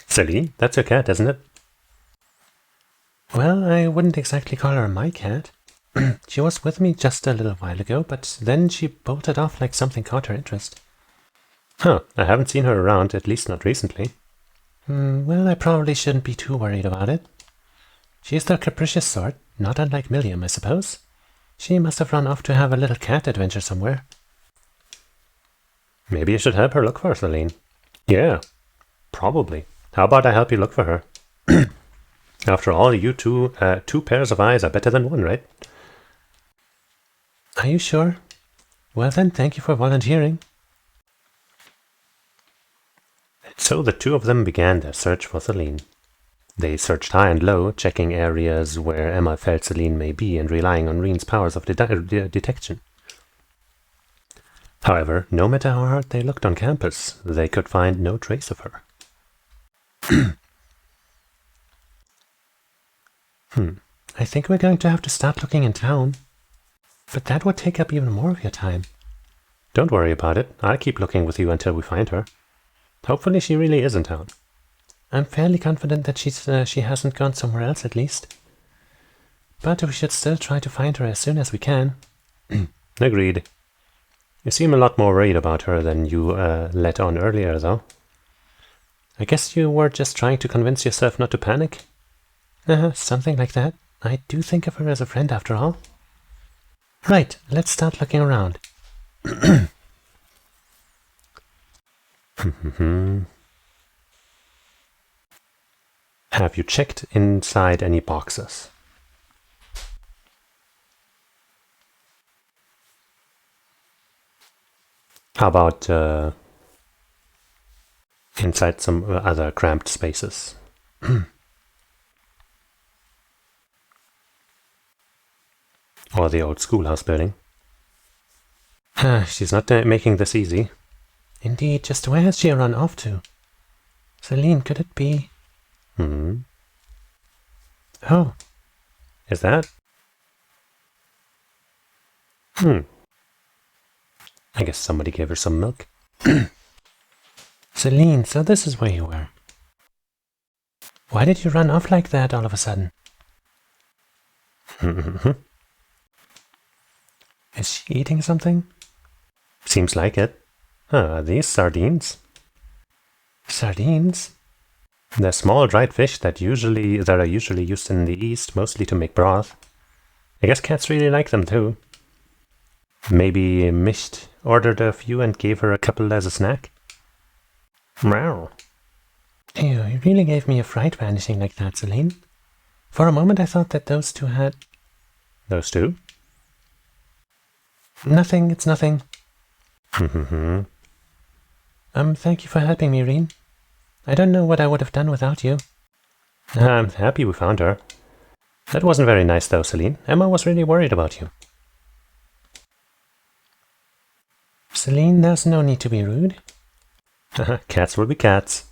Celine? That's your cat, isn't it? Well, I wouldn't exactly call her my cat. She was with me just a little while ago, but then she bolted off like something caught her interest. Huh, I haven't seen her around, at least not recently. Well, I probably shouldn't be too worried about it. She's the capricious sort, not unlike Milliam, I suppose. She must have run off to have a little cat adventure somewhere. Maybe you should help her look for Celine. Yeah, probably. How about I help you look for her? After all, you two pairs of eyes are better than one, right? Are you sure? Well then, thank you for volunteering. So the two of them began their search for Celine. They searched high and low, checking areas where Emma felt Celine may be and relying on Reen's powers of detection. However, no matter how hard they looked on campus, they could find no trace of her. I think we're going to have to start looking in town. But that would take up even more of your time. Don't worry about it. I'll keep looking with you until we find her. Hopefully she really is in town. I'm fairly confident that she hasn't gone somewhere else at least. But we should still try to find her as soon as we can. Agreed. You seem a lot more worried about her than you let on earlier, though. I guess you were just trying to convince yourself not to panic? Something like that. I do think of her as a friend after all. Right, let's start looking around. Have you checked inside any boxes? How about inside some other cramped spaces? Or the old schoolhouse building? She's not making this easy. Indeed, just where has she run off to? Celine, could it be? Oh. Is that? I guess somebody gave her some milk. Celine, so this is where you were. Why did you run off like that all of a sudden? Is she eating something? Seems like it. Are these sardines? Sardines? They're small dried fish that are usually used in the East, mostly to make broth. I guess cats really like them too. Maybe Misht ordered a few and gave her a couple as a snack? Meow. Ew, you really gave me a fright vanishing like that, Celine. For a moment I thought that those two had... Those two? Nothing, it's nothing. Thank you for helping me, Reen. I don't know what I would have done without you. I'm happy we found her. That wasn't very nice though, Celine. Emma was really worried about you. Celine, there's no need to be rude. Cats will be cats.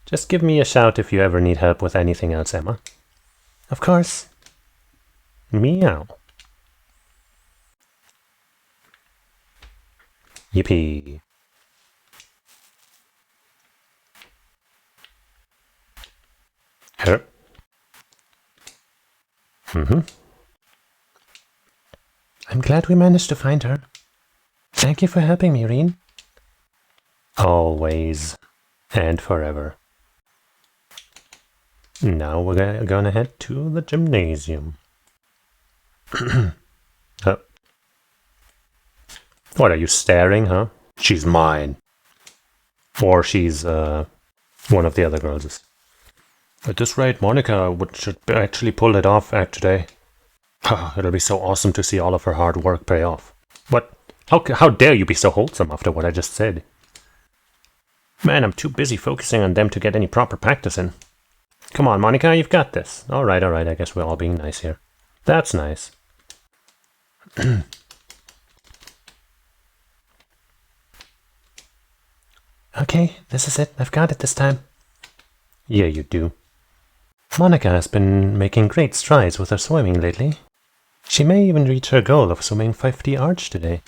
Just give me a shout if you ever need help with anything else, Emma. Of course. Meow. Yippee. Her. Mm-hmm. I'm glad we managed to find her. Thank you for helping me, Reen. Always and forever. Now we're gonna head to the gymnasium. What, are you staring, huh? She's mine. Or she's, one of the other girls'. At this rate, Monica should actually pull it off today. It'll be so awesome to see all of her hard work pay off. What? How dare you be so wholesome after what I just said? Man, I'm too busy focusing on them to get any proper practice in. Come on, Monica, you've got this. Alright, I guess we're all being nice here. That's nice. Okay, this is it. I've got it this time. Yeah, you do. Monica has been making great strides with her swimming lately. She may even reach her goal of swimming 50 arch today.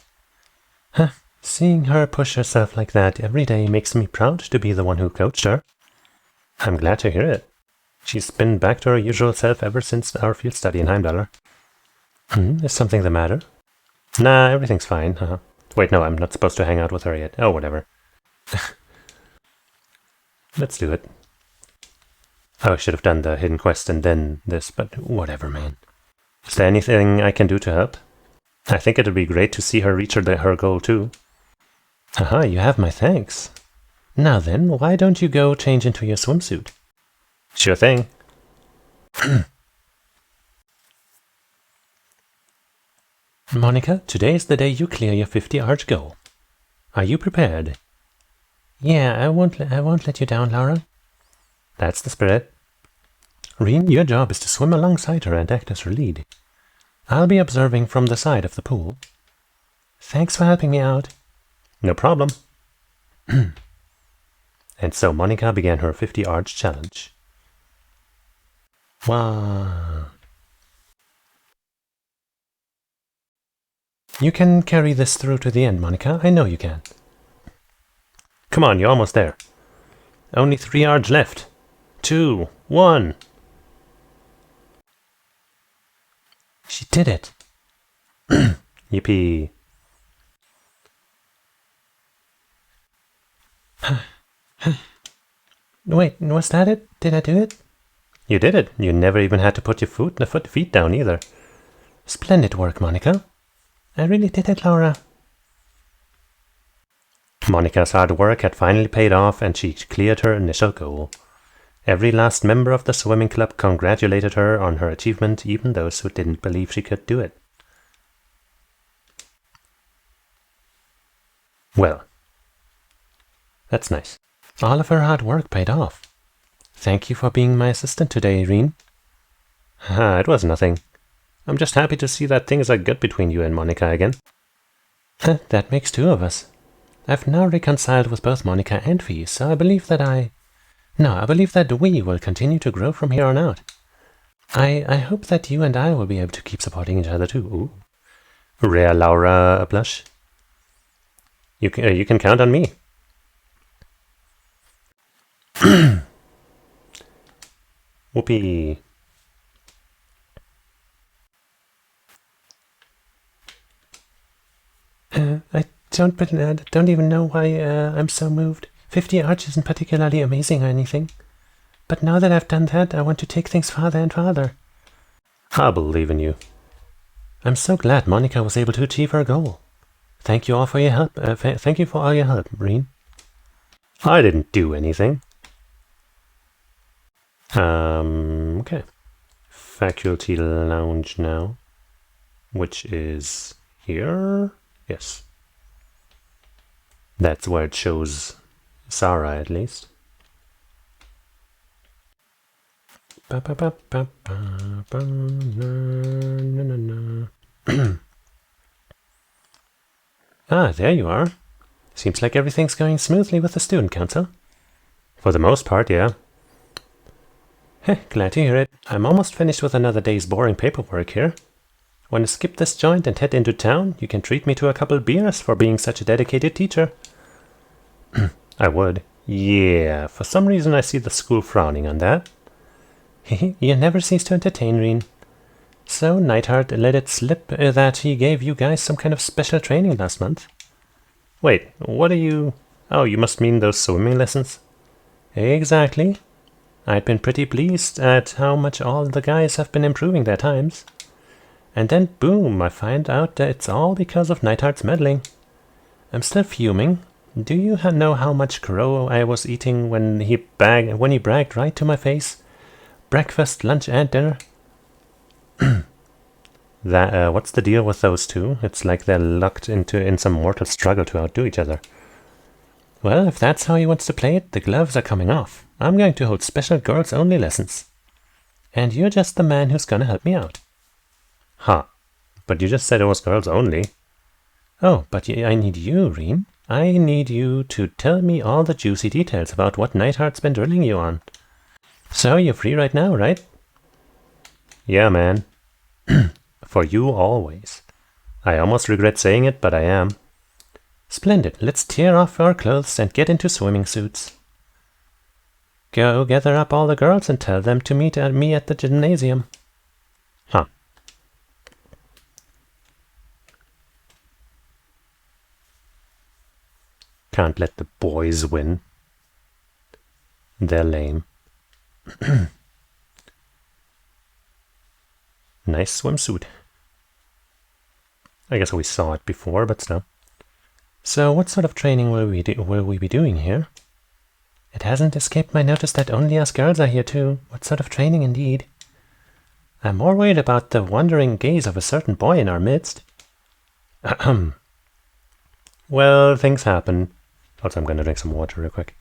Huh, seeing her push herself like that every day makes me proud to be the one who coached her. I'm glad to hear it. She's been back to her usual self ever since our field study in Heimdallr. Is something the matter? Nah, everything's fine. Wait, no, I'm not supposed to hang out with her yet. Oh, whatever. Let's do it. Oh, I should have done the hidden quest and then this, but whatever, man. Is there anything I can do to help? I think it'd be great to see her reach her goal too. Aha, you have my thanks. Now then, why don't you go change into your swimsuit? Sure thing. Monica, today is the day you clear your 50 arch goal. Are you prepared? Yeah, I won't let you down, Laura. That's the spirit. Reen, your job is to swim alongside her and act as her lead. I'll be observing from the side of the pool. Thanks for helping me out. No problem. And so Monica began her 50 arch challenge. Wow. You can carry this through to the end, Monica. I know you can. Come on, you're almost there. Only 3 arch left. 2, 1. She did it. Yippee. Wait, was that it? Did I do it? You did it. You never even had to put your feet down either. Splendid work, Monica. I really did it, Laura. Monica's hard work had finally paid off and she cleared her initial goal. Every last member of the swimming club congratulated her on her achievement, even those who didn't believe she could do it. Well, that's nice. All of her hard work paid off. Thank you for being my assistant today, Reen. It was nothing. I'm just happy to see that things are good between you and Monica again. That makes 2 of us. I've now reconciled with both Monica and Fee, so I believe that we will continue to grow from here on out. I hope that you and I will be able to keep supporting each other too. Ooh. Rare Laura blush. You can count on me. Whoopee. I don't even know why I'm so moved. 50 arch isn't particularly amazing or anything. But now that I've done that, I want to take things farther and farther. I believe in you. I'm so glad Monica was able to achieve her goal. Thank you all for your help. Thank you for all your help, Reen. I didn't do anything. Okay. Faculty Lounge now. Which is here? Yes. That's where it shows Sarah, at least. Ah, there you are. Seems like everything's going smoothly with the student council. For the most part, yeah. Glad to hear it. I'm almost finished with another day's boring paperwork here. Want to skip this joint and head into town? You can treat me to a couple beers for being such a dedicated teacher. I would. Yeah, for some reason I see the school frowning on that. You never cease to entertain, Reen. So Neidhart let it slip that he gave you guys some kind of special training last month. Wait, what are you... Oh, you must mean those swimming lessons? Exactly. I'd been pretty pleased at how much all the guys have been improving their times. And then boom, I find out that it's all because of Neidhart's meddling. I'm still fuming. Do you know how much crow I was eating when he bragged right to my face? Breakfast, lunch and dinner? What's the deal with those two? It's like they're locked in some mortal struggle to outdo each other. Well, if that's how he wants to play it, the gloves are coming off. I'm going to hold special girls-only lessons. And you're just the man who's gonna help me out. Huh. But you just said it was girls only. Oh, but I need you, Reen. I need you to tell me all the juicy details about what Neidhart's been drilling you on. So, you're free right now, right? Yeah, man. For you always. I almost regret saying it, but I am. Splendid. Let's tear off our clothes and get into swimming suits. Go gather up all the girls and tell them to meet me at the gymnasium. Huh. Can't let the boys win. They're lame. Nice swimsuit. I guess we saw it before, but still. So what sort of training will we be doing here? It hasn't escaped my notice that only us girls are here too. What sort of training indeed? I'm more worried about the wandering gaze of a certain boy in our midst. Ahem. Well, things happen. Also, I'm gonna drink some water real quick.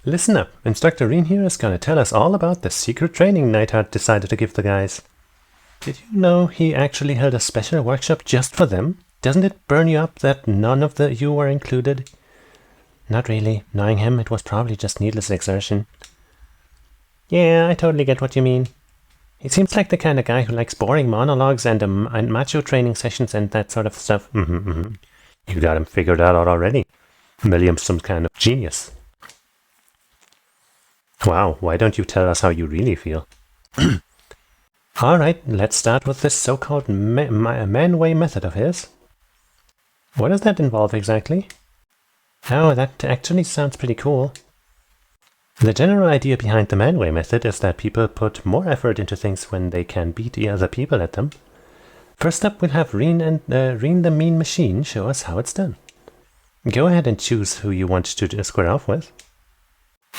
Listen up, Instructor Reen here is gonna tell us all about the secret training Neidhart decided to give the guys. Did you know he actually held a special workshop just for them? Doesn't it burn you up that none of you were included? Not really. Knowing him, it was probably just needless exertion. Yeah, I totally get what you mean. He seems like the kind of guy who likes boring monologues and macho training sessions and that sort of stuff. You got him figured out already. William's some kind of genius. Wow, why don't you tell us how you really feel? Alright, let's start with this so-called man-way method of his. What does that involve exactly? Oh, that actually sounds pretty cool. The general idea behind the man-way method is that people put more effort into things when they can beat the other people at them. First up, we'll have Reen the Mean Machine show us how it's done. Go ahead and choose who you want to square off with.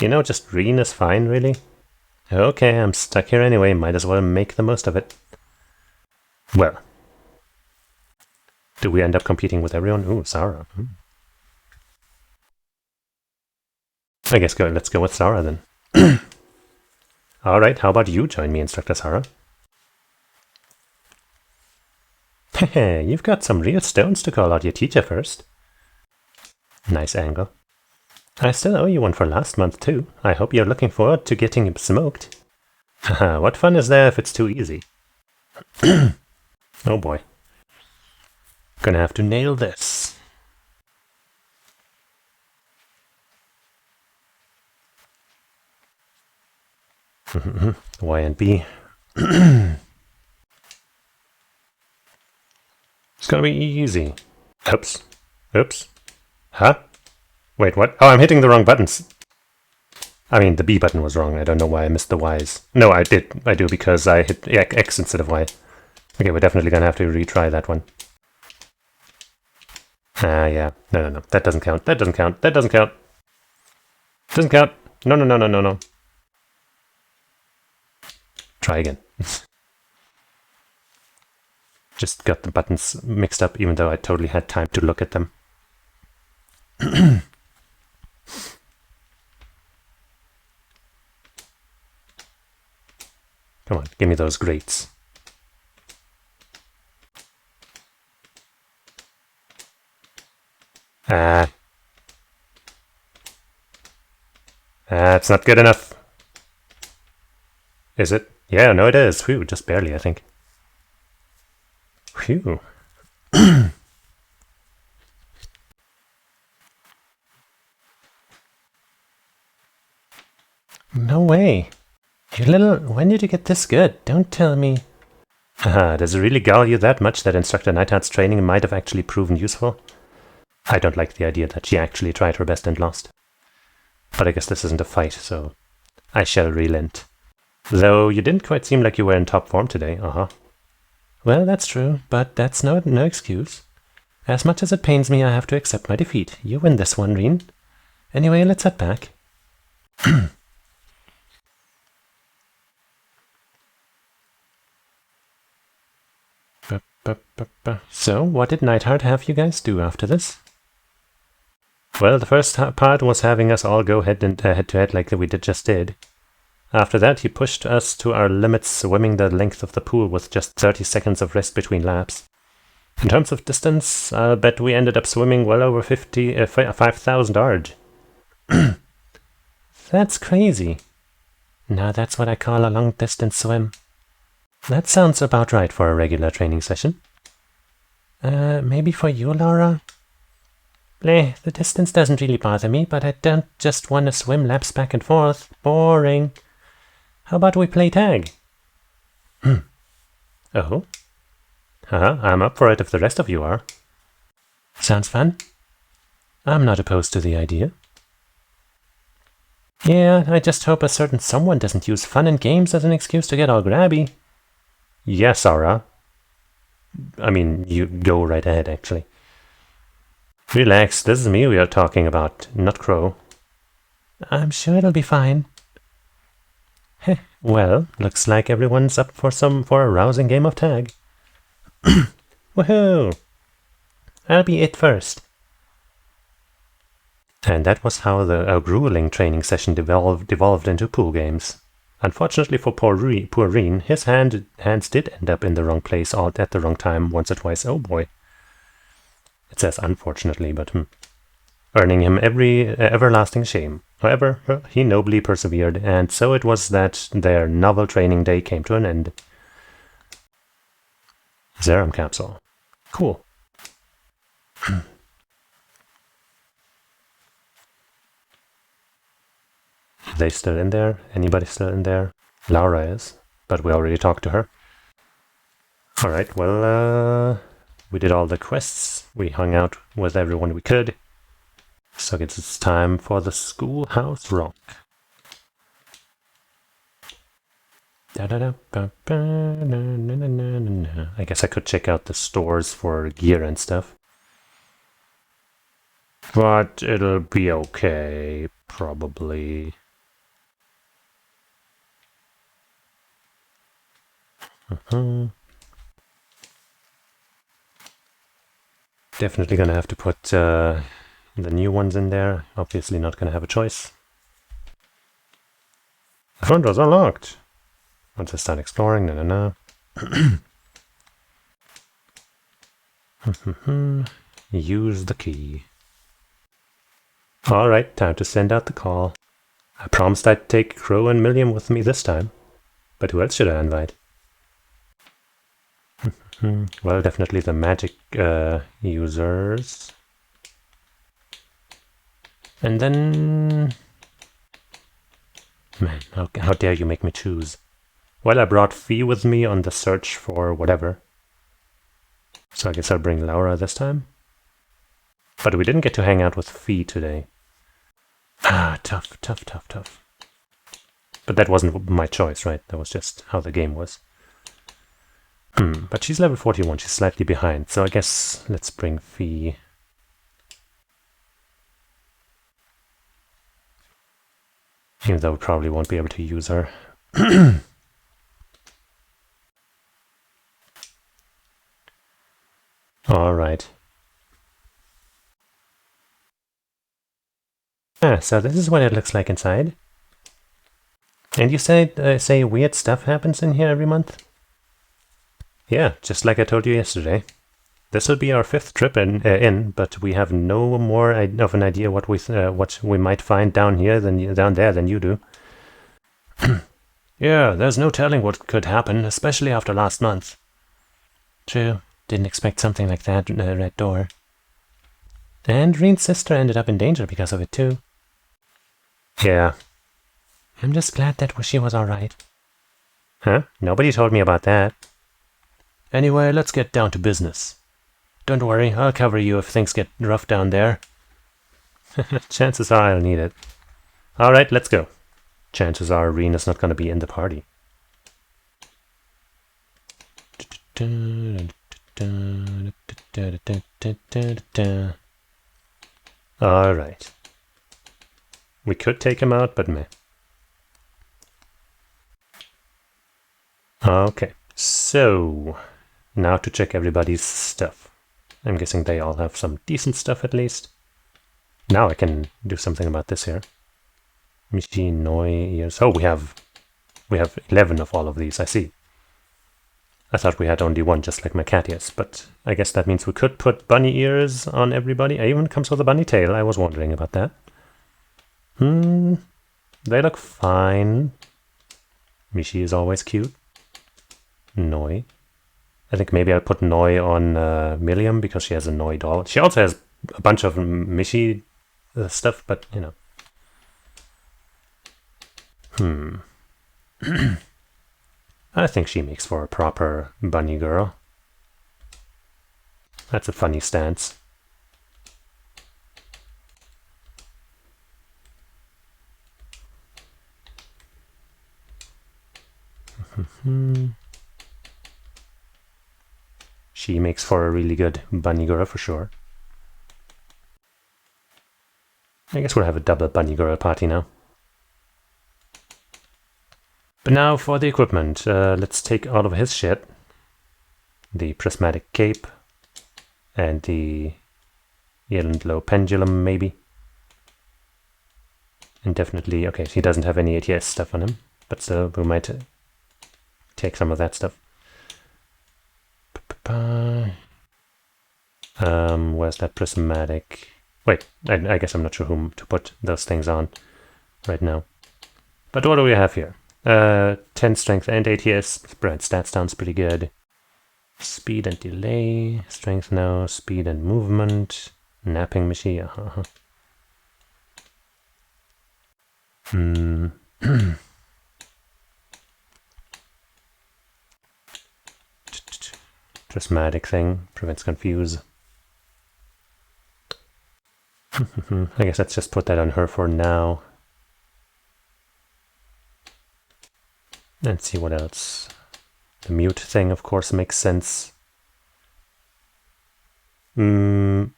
You know, just Reen is fine, really. Okay, I'm stuck here anyway, might as well make the most of it. Well. Do we end up competing with everyone? Ooh, Sarah. I guess let's go with Sarah then. Alright, how about you join me, Instructor Sarah? Hehe, you've got some real stones to call out your teacher first. Nice angle. I still owe you one for last month too. I hope you're looking forward to getting him smoked. Haha, what fun is there if it's too easy? Oh boy. Gonna have to nail this. Y and B. It's gonna be easy. Oops. Oops. Huh? Wait, what? Oh, I'm hitting the wrong buttons. I mean, the B button was wrong. I don't know why I missed the Ys. No, I did. I do because I hit X instead of Y. Okay, we're definitely gonna have to retry that one. Yeah. No. That doesn't count. That doesn't count. That doesn't count. Doesn't count. No. Try again. Just got the buttons mixed up, even though I totally had time to look at them. Come on, give me those greats. It's not good enough. Is it? Yeah, no it is. Phew, just barely, I think. Phew. No way. You little... When did you get this good? Don't tell me. Haha, does it really gall you that much that Instructor Neidhart's training might have actually proven useful? I don't like the idea that she actually tried her best and lost. But I guess this isn't a fight, so I shall relent. Though you didn't quite seem like you were in top form today, Well, that's true, but that's no excuse. As much as it pains me, I have to accept my defeat. You win this one, Reen. Anyway, let's head back. So, what did Neidhart have you guys do after this? Well, the first part was having us all go head to head like we just did. After that, he pushed us to our limits, swimming the length of the pool with just 30 seconds of rest between laps. In terms of distance, I'll bet we ended up swimming well over 5,000 arg. That's crazy. Now that's what I call a long-distance swim. That sounds about right for a regular training session. Maybe for you, Laura? Bleh, the distance doesn't really bother me, but I don't just want to swim laps back and forth. Boring. How about we play tag? Oh? I'm up for it if the rest of you are. Sounds fun. I'm not opposed to the idea. Yeah, I just hope a certain someone doesn't use fun and games as an excuse to get all grabby. Yeah, Sarah. I mean, you go right ahead, actually. Relax, this is me we are talking about, not Crow. I'm sure it'll be fine. Heh, well, looks like everyone's up for a rousing game of tag. Woohoo! I'll be it first. And that was how a grueling training session devolved into pool games. Unfortunately for poor Reen, his hands did end up in the wrong place all at the wrong time once or twice. Oh boy. It says unfortunately, but earning him every everlasting shame. However, he nobly persevered, and so it was that their novel training day came to an end. Serum capsule. Cool. Are they still in there? Anybody still in there? Laura is, but we already talked to her. Alright, well, we did all the quests. We hung out with everyone we could. So I guess it's time for the schoolhouse rock. I guess I could check out the stores for gear and stuff. But it'll be okay, probably. Definitely gonna have to put the new ones in there. Obviously not gonna have a choice. The front doors are locked. Once I start exploring, Use the key. Alright, time to send out the call. I promised I'd take Crow and Milliam with me this time. But who else should I invite? Well, definitely the magic users. And then... Man, how dare you make me choose? Well, I brought Fee with me on the search for whatever. So I guess I'll bring Laura this time. But we didn't get to hang out with Fee today. Tough. But that wasn't my choice, right? That was just how the game was. But she's level 41, she's slightly behind, so I guess let's bring Fee. Even though we probably won't be able to use her. Alright. So this is what it looks like inside. And you say weird stuff happens in here every month? Yeah, just like I told you yesterday. This will be our 5th trip in, but we have no more of an idea what we might find down here down there than you do. Yeah, there's no telling what could happen, especially after last month. True, didn't expect something like that in the red door. And Reen's sister ended up in danger because of it too. Yeah. I'm just glad that she was alright. Huh? Nobody told me about that. Anyway, let's get down to business. Don't worry, I'll cover you if things get rough down there. Chances are I'll need it. Alright, let's go. Chances are Rena's not going to be in the party. Alright. We could take him out, but meh. Okay, so now to check everybody's stuff. I'm guessing they all have some decent stuff at least. Now I can do something about this here. Machine Noi ears. Oh, we have 11 of all of these, I see. I thought we had only one, just like my cat ears, but I guess that means we could put bunny ears on everybody. It even comes with a bunny tail. I was wondering about that. They look fine. Mishi is always cute. Noi. I think maybe I'll put Noi on Milliam because she has a Noi doll. She also has a bunch of Mishi stuff, but you know. I think she makes for a proper bunny girl. That's a funny stance. She makes for a really good bunny girl for sure. I guess we'll have a double bunny girl party now. But now for the equipment. Let's take all of his shit. The prismatic cape. And the Yellow pendulum, maybe. And definitely, okay, he doesn't have any ATS stuff on him. But still, we might take some of that stuff. Where's that prismatic? Wait, I guess I'm not sure whom to put those things on right now. But what do we have here? 10 strength and ATS. Spread stats sounds pretty good. Speed and delay. Strength no. Speed and movement. Napping machine. Prismatic thing. Prevents confuse. I guess let's just put that on her for now. Let's see what else. The mute thing, of course, makes sense. Emma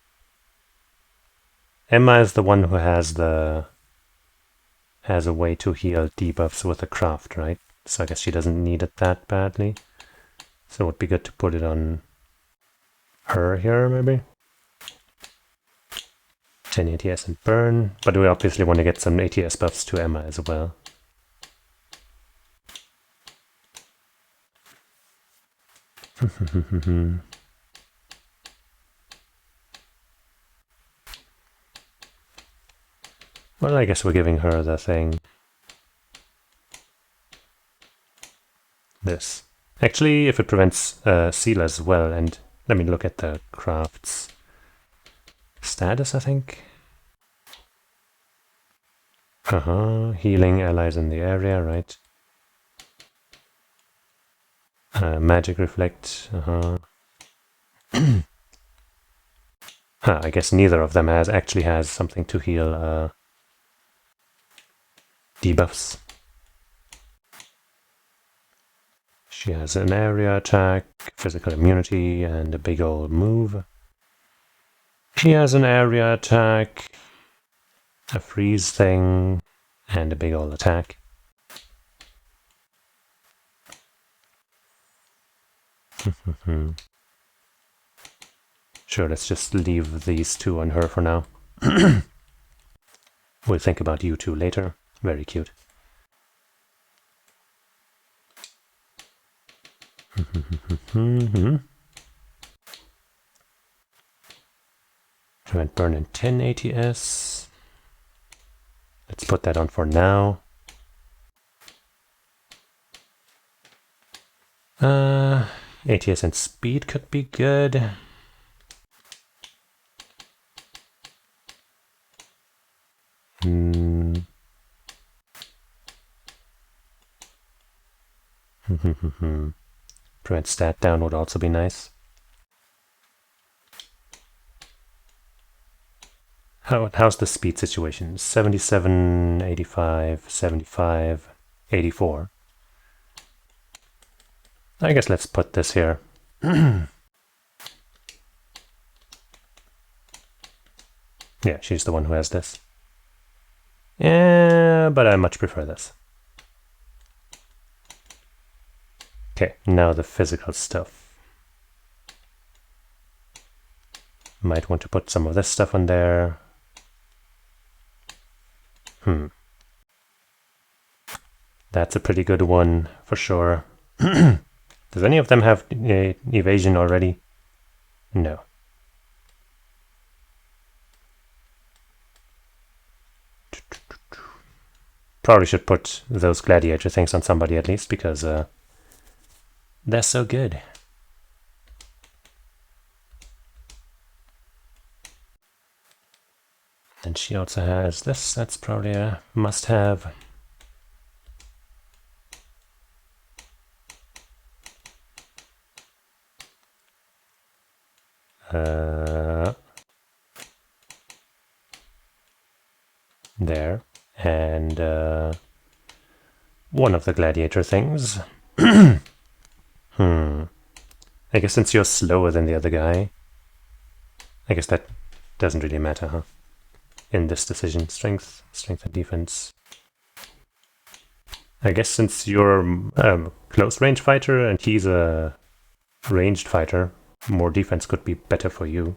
is the one who has a way to heal debuffs with a craft, right? So I guess she doesn't need it that badly. So it would be good to put it on her here, maybe. 10 ATS and burn, but we obviously want to get some ATS buffs to Emma as well. Well, I guess we're giving her the thing. This. Actually, if it prevents seal as well, and let me look at the craft's status, I think. Healing allies in the area, right? Magic reflect. I guess neither of them actually has something to heal debuffs. She has an area attack, physical immunity, and a big old move. She has an area attack, a freeze thing, and a big old attack. Sure, let's just leave these two on her for now. We'll think about you two later. Very cute. Prevent burn in 10 ATS. Let's put that on for now. ATS and speed could be good. Prevent stat down would also be nice. How's the speed situation? 77, 85, 75, 84. I guess let's put this here. Yeah, she's the one who has this. Yeah, but I much prefer this. Okay, now the physical stuff. Might want to put some of this stuff on there. That's a pretty good one, for sure. Does any of them have evasion already? No. Probably should put those gladiator things on somebody at least, because they're so good. And she also has this, that's probably a must-have. There. And one of the gladiator things. I guess since you're slower than the other guy, I guess that doesn't really matter, huh? In this decision. Strength and defense. I guess since you're a close range fighter and he's a ranged fighter, more defense could be better for you.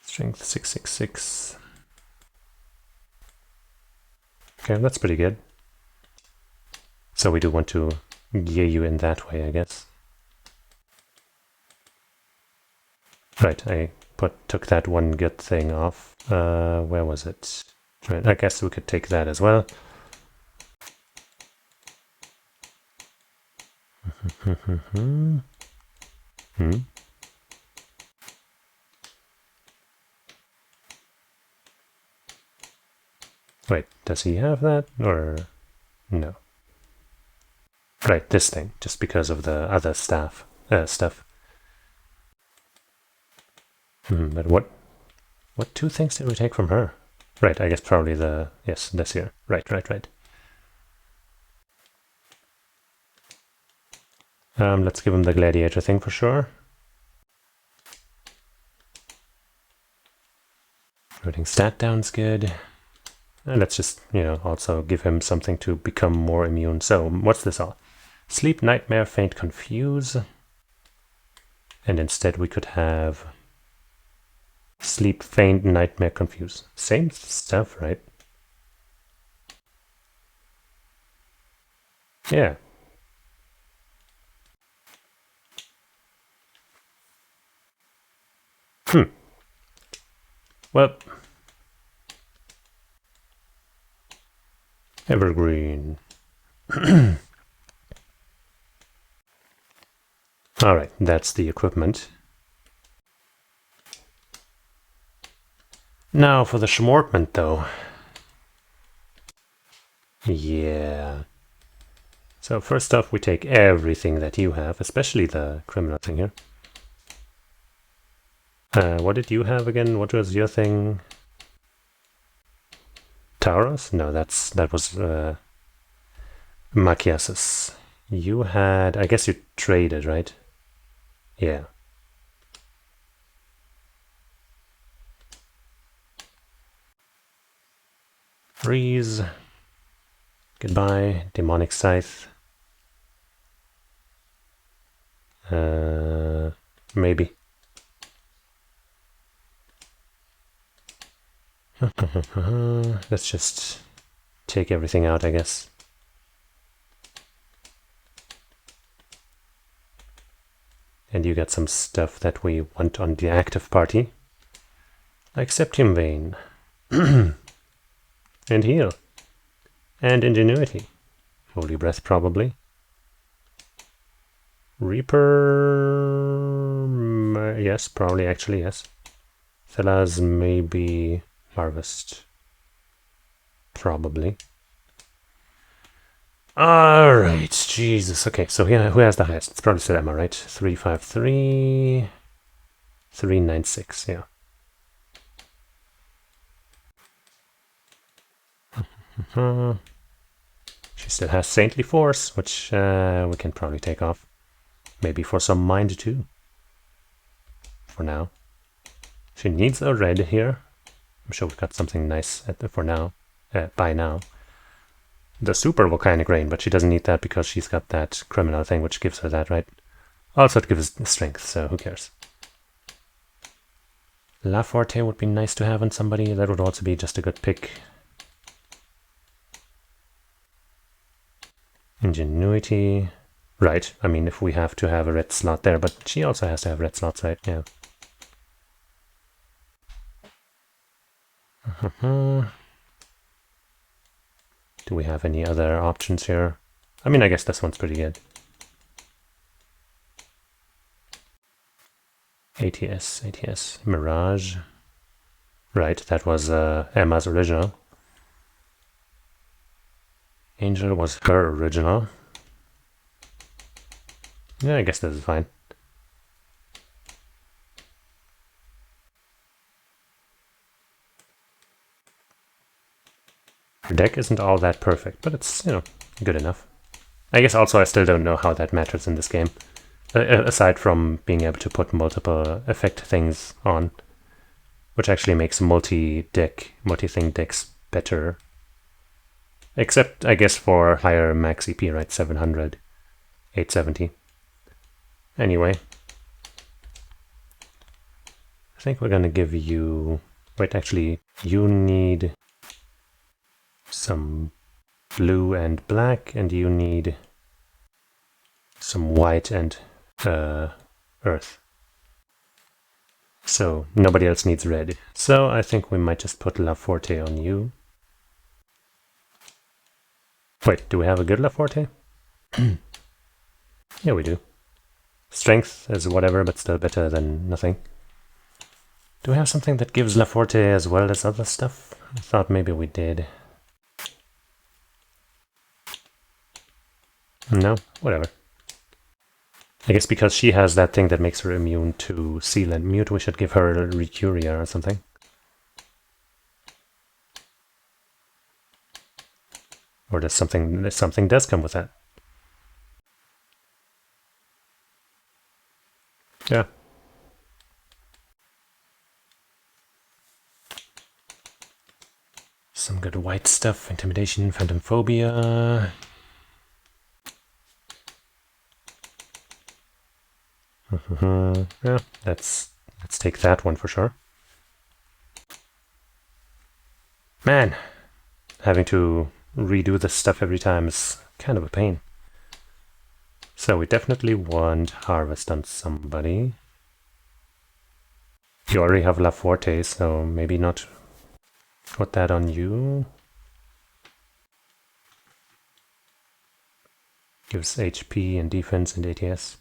Strength 666. Okay, that's pretty good. So we do want to gear you in that way, I guess. Right, I took that one good thing off. Where was it? Right, I guess we could take that as well. Wait, does he have that, or no? Right, this thing, just because of the other stuff. But what two things did we take from her? Right, I guess probably yes, this here. Right. Let's give him the gladiator thing for sure. Putting stat down's good. And let's just, also give him something to become more immune. So, what's this all? Sleep, nightmare, faint, confuse. And instead we could have sleep, faint, nightmare, confuse. Same stuff, right? Yeah. Well, evergreen. Alright, that's the equipment. Now for the schmortment, though. Yeah. So first off, we take everything that you have, especially the criminal thing here. What did you have again? What was your thing? Tauros? No, that was Machiasus. You had, I guess you traded, right? Yeah. Freeze. Goodbye. Demonic Scythe. Maybe. Let's just take everything out, I guess. And you got some stuff that we want on the active party. Like Septium Vein. And Heal. And Ingenuity. Holy Breath, probably. Reaper... yes, probably, actually, yes. Thelaz, maybe... Harvest. Probably. Alright, Jesus. Okay, so here, who has the highest? It's probably still Emma, right? 353... 396, yeah. She still has Saintly Force, which we can probably take off. Maybe for some mind too. For now. She needs a red here. I'm sure we've got something nice for now. By now. The super volcanic rain, but she doesn't need that because she's got that criminal thing which gives her that, right? Also it gives strength, so who cares? La Forte would be nice to have on somebody. That would also be just a good pick. Ingenuity. Right, I mean, if we have to have a red slot there, but she also has to have red slots, right? Yeah. Do we have any other options here? I mean, I guess this one's pretty good. ATS, Mirage. Right, that was Emma's original. Angel was her original. Yeah, I guess this is fine. Her deck isn't all that perfect, but it's, you know, good enough. I guess also I still don't know how that matters in this game. Aside from being able to put multiple effect things on, which actually makes multi-thing decks better. Except, I guess, for higher max EP, right? 700, 870. Anyway. I think we're gonna give you... Wait, actually, you need some blue and black, and you need some white and earth. So nobody else needs red. So I think we might just put La Forte on you. Wait, do we have a good La Forte? Yeah, we do. Strength is whatever, but still better than nothing. Do we have something that gives La Forte as well as other stuff? I thought maybe we did. No, whatever. I guess because she has that thing that makes her immune to Seal and Mute, we should give her Recuria or something. Or does something does come with that. Yeah. Some good white stuff. Intimidation, Phantom Phobia. Yeah, let's take that one for sure. Man, having to redo this stuff every time is kind of a pain. So we definitely want Harvest on somebody. You already have La Forte, so maybe not put that on you. Gives HP and defense and ATS.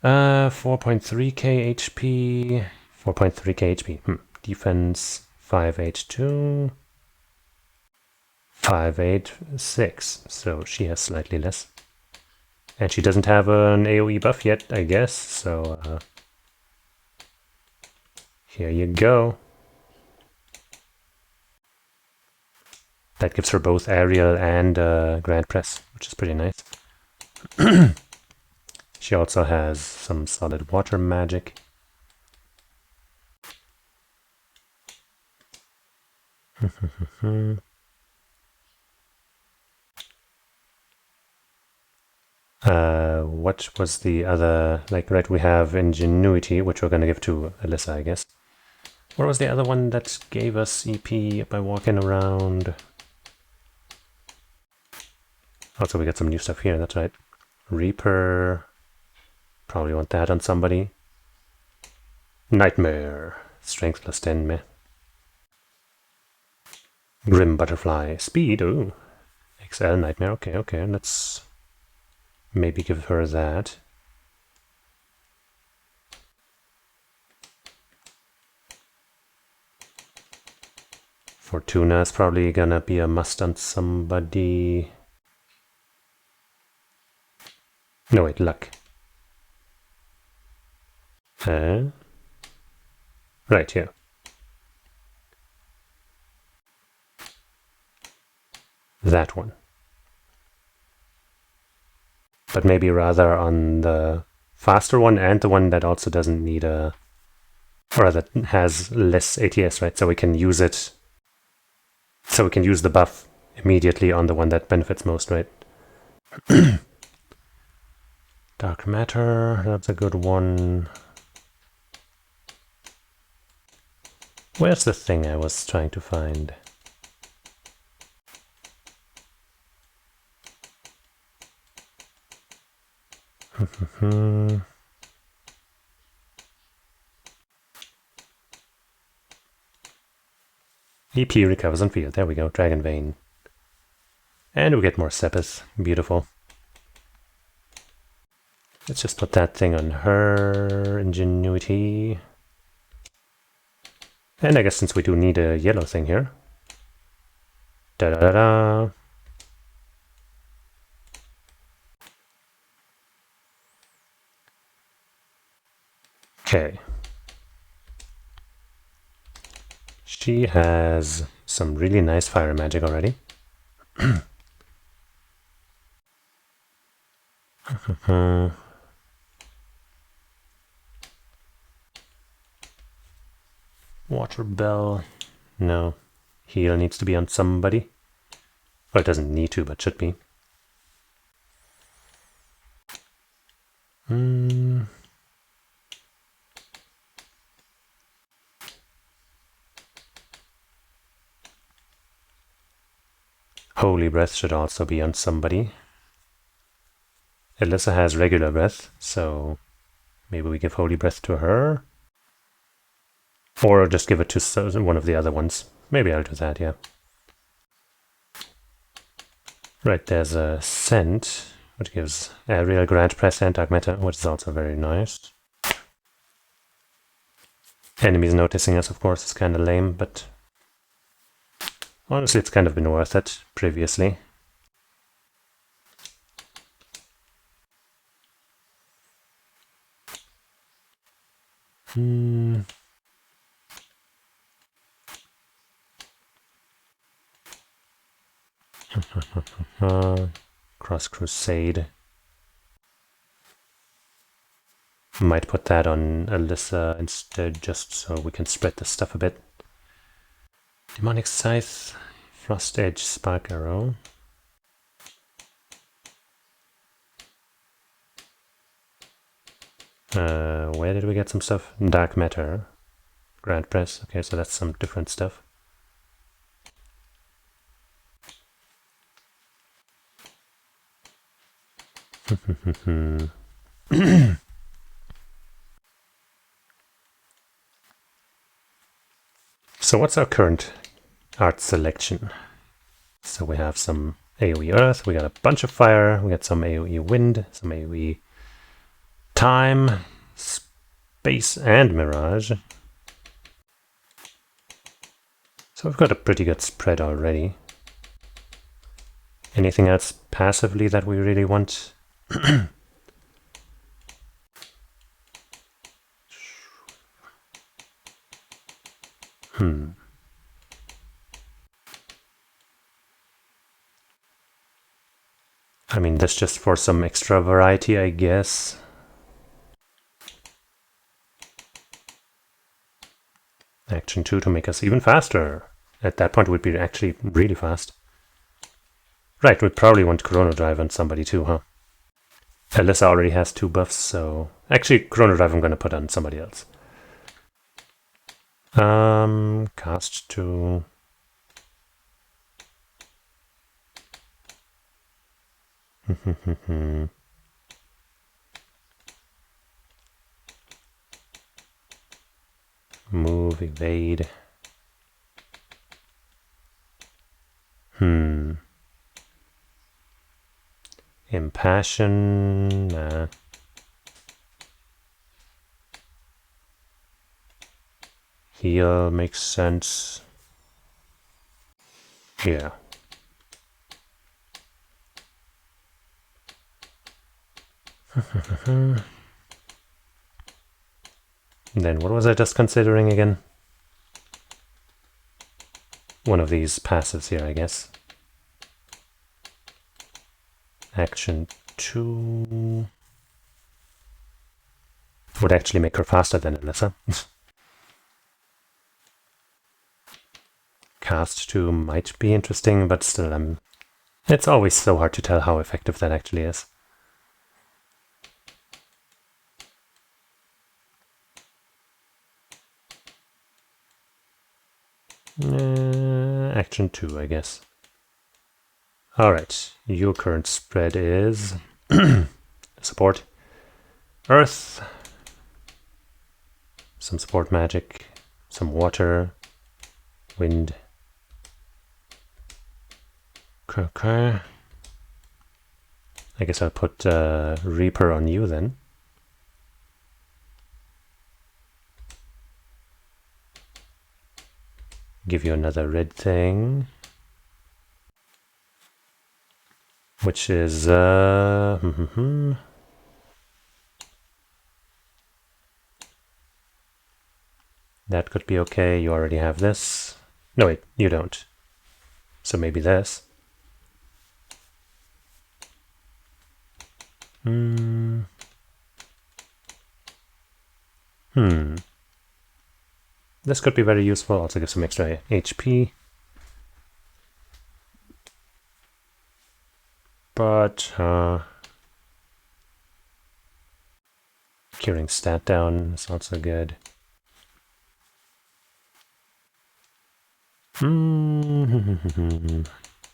4.3k HP. 4.3k HP. Defense 582. 586. So she has slightly less. And she doesn't have an AoE buff yet, I guess. So here you go. That gives her both Aerial and Grand Press, which is pretty nice. She also has some solid water magic. What was the other, like, right, we have Ingenuity, which we're going to give to Alyssa, I guess. What was the other one that gave us EP by walking around? Also, we got some new stuff here, that's right. Reaper. Probably want that on somebody. Nightmare. Strength plus 10, meh. Grim Butterfly. Speed, ooh. XL Nightmare, okay, let's maybe give her that. Fortuna is probably gonna be a must on somebody. No, wait, luck. Right here. That one. But maybe rather on the faster one and the one that also doesn't need a... or that has less ATS, right? So we can use it... so we can use the buff immediately on the one that benefits most, right? Dark matter, that's a good one. Where's the thing I was trying to find? EP recovers on field. There we go, Dragon Vein. And we get more Sepis. Beautiful. Let's just put that thing on her ingenuity. And I guess since we do need a yellow thing here. Da-da-da-da. Okay. She has some really nice fire magic already. Water Bell. No. Heal needs to be on somebody. Well, it doesn't need to, but should be. Holy Breath should also be on somebody. Alyssa has regular breath, so maybe we give Holy Breath to her. Or just give it to one of the other ones. Maybe I'll do that, yeah. Right, there's a Scent, which gives Aerial, Grand Press, and Dark Matter, which is also very nice. Enemies noticing us, of course, is kind of lame, but honestly, it's kind of been worth it previously. Cross Crusade. Might put that on Alyssa instead, just so we can spread the stuff a bit. Demonic Scythe, Frost Edge, Spark Arrow. Where did we get some stuff? Dark Matter. Grand Press. Okay, so that's some different stuff. So what's our current art selection? So we have some AoE Earth, we got a bunch of Fire, we got some AoE Wind, some AoE Time, Space, and Mirage. So we've got a pretty good spread already. Anything else passively that we really want? I mean, that's just for some extra variety, I guess. Action 2 to make us even faster. At that point, we'd be actually really fast. Right, we'd probably want Chrono Drive on somebody too, huh? Alyssa already has 2 buffs, so... Actually, Chrono Drive I'm gonna put on somebody else. Cast to... Move, evade. Impassion. Nah. Heal makes sense. Yeah. Then what was I just considering again? One of these passives here, I guess. Action 2 would actually make her faster than Alyssa. Cast 2 might be interesting, but still, it's always so hard to tell how effective that actually is. Action 2, I guess. Alright, your current spread is support, earth, some support magic, some water, wind. Okay. I guess I'll put Reaper on you then. Give you another red thing. Which is that could be okay. You already have this. No, wait, you don't. So maybe this. This could be very useful. Also give some extra HP. But curing stat down is also good.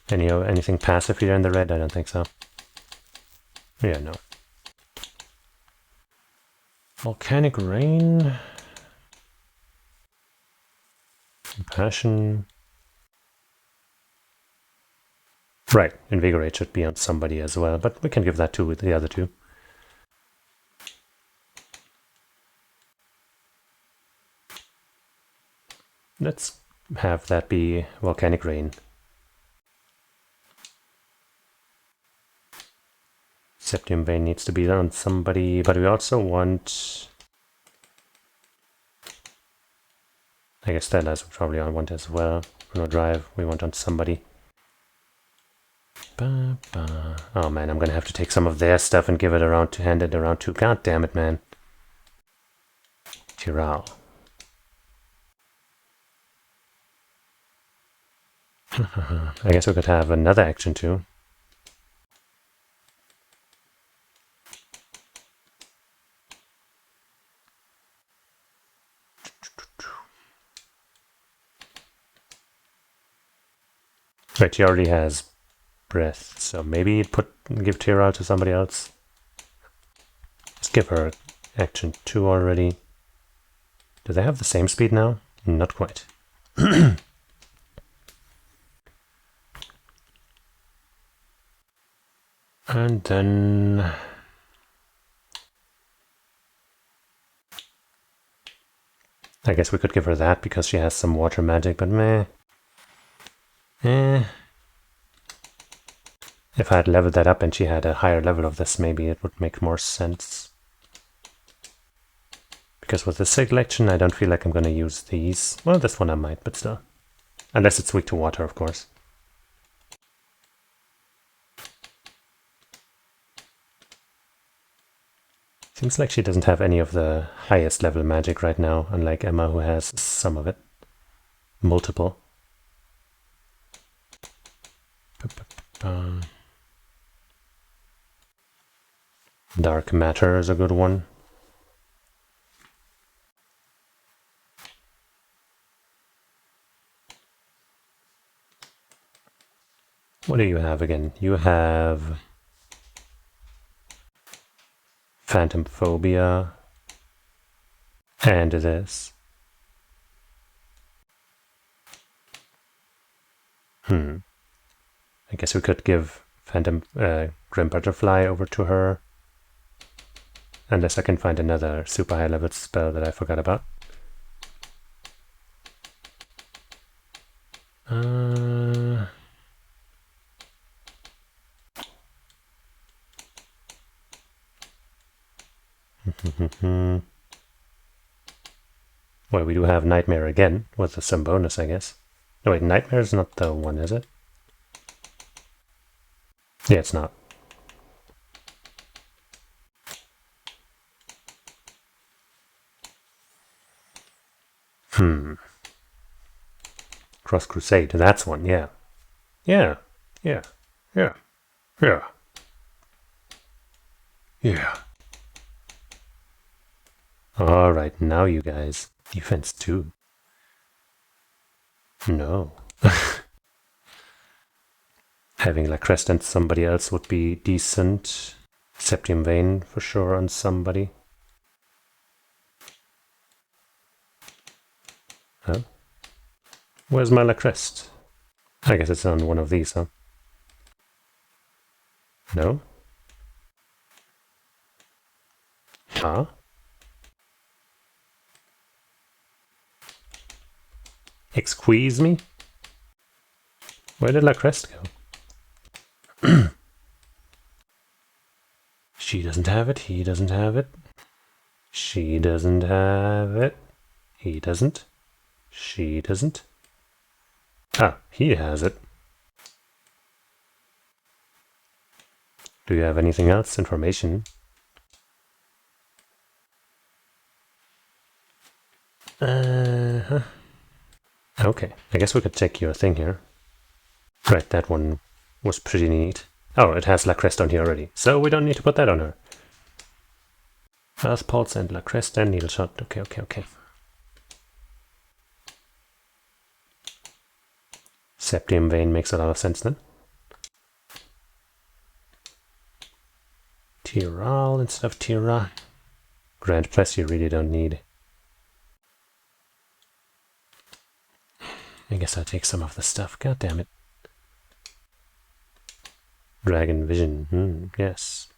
Anything passive here in the red? I don't think so. Yeah, no. Volcanic rain. Compassion. Right, Invigorate should be on somebody as well, but we can give that to the other two. Let's have that be Volcanic Rain. Septium Vein needs to be on somebody, but we also want... I guess Stella's probably on want as well. Chrono Drive, we want on somebody. Oh man, I'm gonna have to take some of their stuff and give it around to hand it around to... God damn it, man. Tiral. I guess we could have another action too. Right, she already has breath, so maybe give Tiral to somebody else. Let's give her action 2 already. Do they have the same speed now? Not quite. And then... I guess we could give her that because she has some water magic, but meh. If I had leveled that up and she had a higher level of this, maybe it would make more sense. Because with this selection, I don't feel like I'm going to use these. Well, this one I might, but still. Unless it's weak to water, of course. Seems like she doesn't have any of the highest level magic right now, unlike Emma, who has some of it. Multiple. Dark Matter is a good one. What do you have again? You have Phantom Phobia and this. I guess we could give Phantom Grim Butterfly over to her. Unless I can find another super high level spell that I forgot about. Well, we do have Nightmare again, with some bonus, I guess. No, wait, Nightmare is not the one, is it? Yeah, it's not. Cross Crusade, that's one, yeah. Yeah. Alright, now you guys. Defense 2. No. Having La Crest and somebody else would be decent. Septium Vein for sure on somebody. Huh? Where's my La Crest? I guess it's on one of these, huh? No? Huh? Excuse me? Where did La Crest go? She doesn't have it, he doesn't have it. She doesn't have it. He doesn't. She doesn't. Ah, he has it. Do you have anything else? Information? Okay, I guess we could check your thing here. Right, that one was pretty neat. Oh, it has La Crest on here already, so we don't need to put that on her. Earth Pulse and La Crest and Needle Shot. Okay. Septium Vein makes a lot of sense then. Tiral instead of Tira. Grand Press you really don't need. I guess I'll take some of the stuff. God damn it. Dragon Vision. Yes.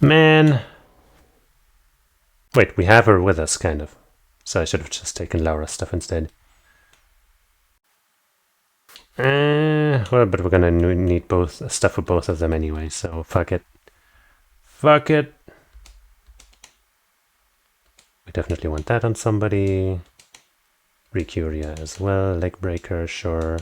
Man. Wait, we have her with us, kind of. So I should have just taken Laura's stuff instead. Well, but we're gonna need both stuff for both of them anyway, so fuck it. Fuck it. We definitely want that on somebody. Recuria as well. Leg Breaker, sure.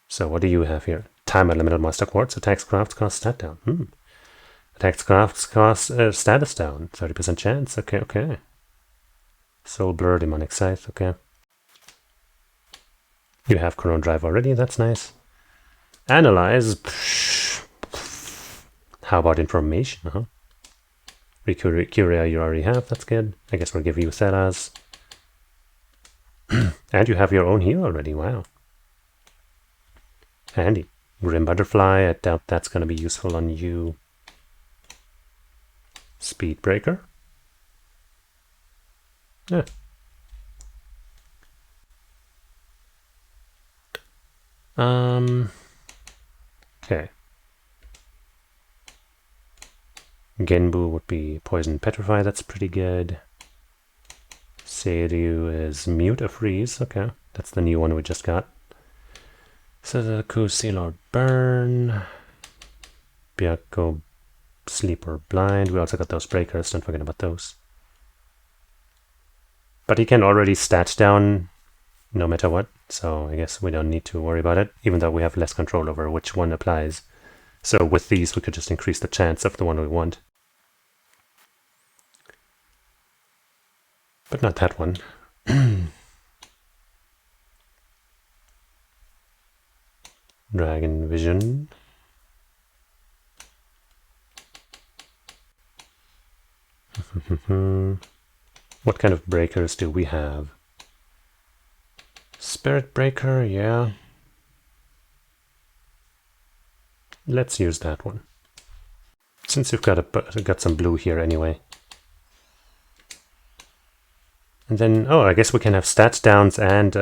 So what do you have here? Time Elemental Master Quartz. Attacks crafts cost stat down. Attacks crafts cost status down. 30% chance. Okay. Soul Blur, Demonic Scythe. Okay. You have Chrono Drive already. That's nice. Analyze. How about Information? Recuria you already have. That's good. I guess we'll give you Theras. And you have your own here already. Wow. Handy. Grim Butterfly. I doubt that's going to be useful on you. Speed Breaker. Yeah. Okay. Genbu would be Poison Petrify, that's pretty good. Seiryu is Mute or Freeze, okay. That's the new one we just got. Suzaku, Seal or Burn. Byakko, Sleep or Blind. We also got those breakers, don't forget about those. But he can already stat down no matter what, so I guess we don't need to worry about it, even though we have less control over which one applies. So with these we could just increase the chance of the one we want. But not that one. Dragon Vision. What kind of breakers do we have? Spirit Breaker, yeah. Let's use that one. Since you've got some blue here anyway. And then, oh, I guess we can have stats downs and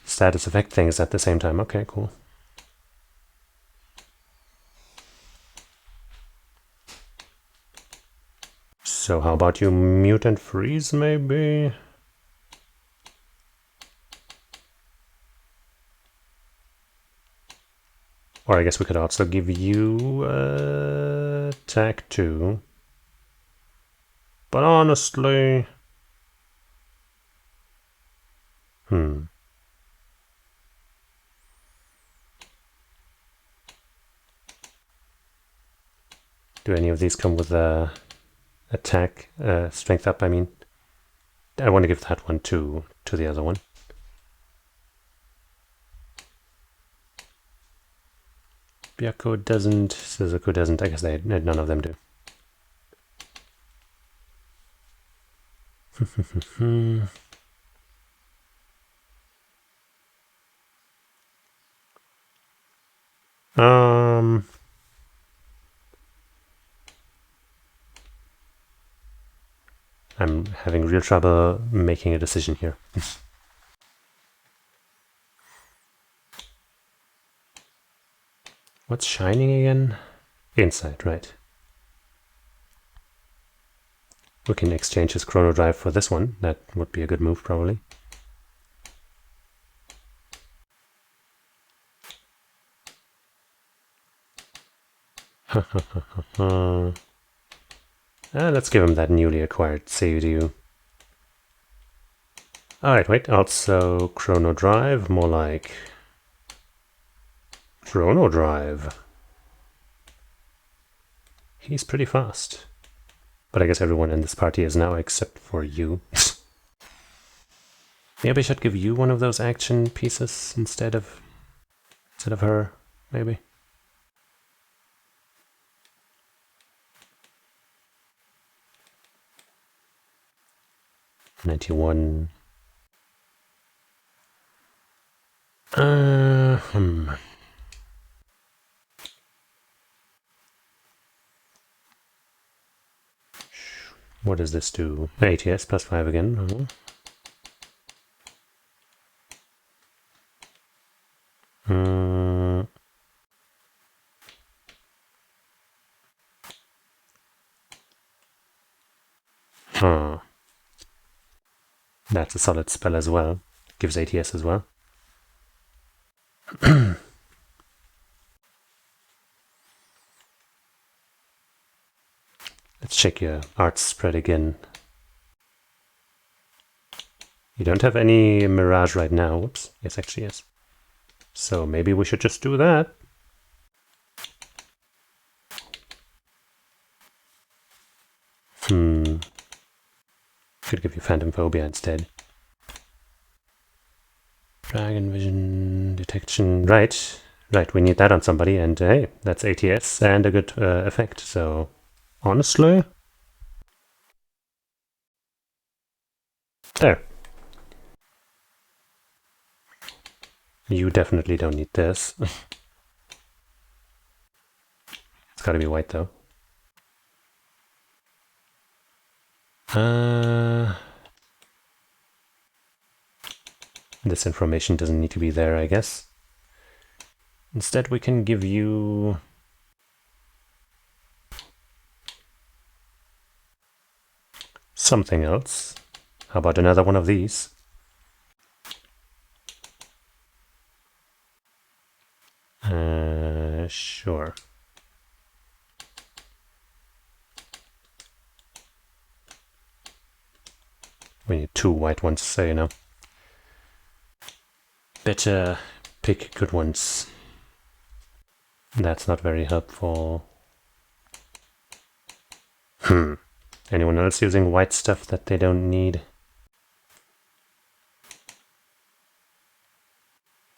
status effect things at the same time. Okay, cool. So how about you mute and freeze, maybe? Or I guess we could also give you attack 2. But honestly... Do any of these come with attack, strength up, I mean? I want to give that one to the other one. Byaku doesn't, Suzuku doesn't, I guess none of them do. I'm having real trouble making a decision here. What's shining again? Insight, right. We can exchange his chrono drive for this one. That would be a good move, probably. Let's give him that newly acquired Seiyuu. Alright, wait, also chrono drive, more like chrono drive. He's pretty fast. But I guess everyone in this party is now except for you. Maybe I should give you one of those action pieces instead of her, maybe. $91. What does this do? ATS plus 5 again. That's a solid spell as well. Gives ATS as well. Let's check your art spread again. You don't have any Mirage right now. Whoops. Yes, actually, yes. So maybe we should just do that. Could give you Phantom Phobia instead. Dragon Vision Detection. Right. Right, we need that on somebody, and hey, that's ATS and a good effect, so honestly... There. You definitely don't need this. It's gotta be white, though. This information doesn't need to be there, I guess. Instead, we can give you... something else. How about another one of these? Sure. We need 2 white ones, so you know. Better pick good ones. That's not very helpful. Anyone else using white stuff that they don't need?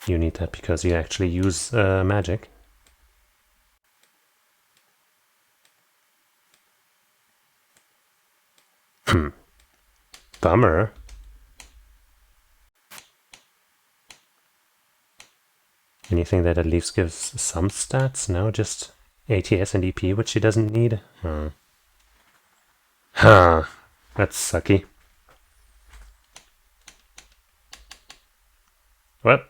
You need that because you actually use magic. Bummer. Anything that at least gives some stats? No, just ATS and EP, which she doesn't need? That's sucky. Well.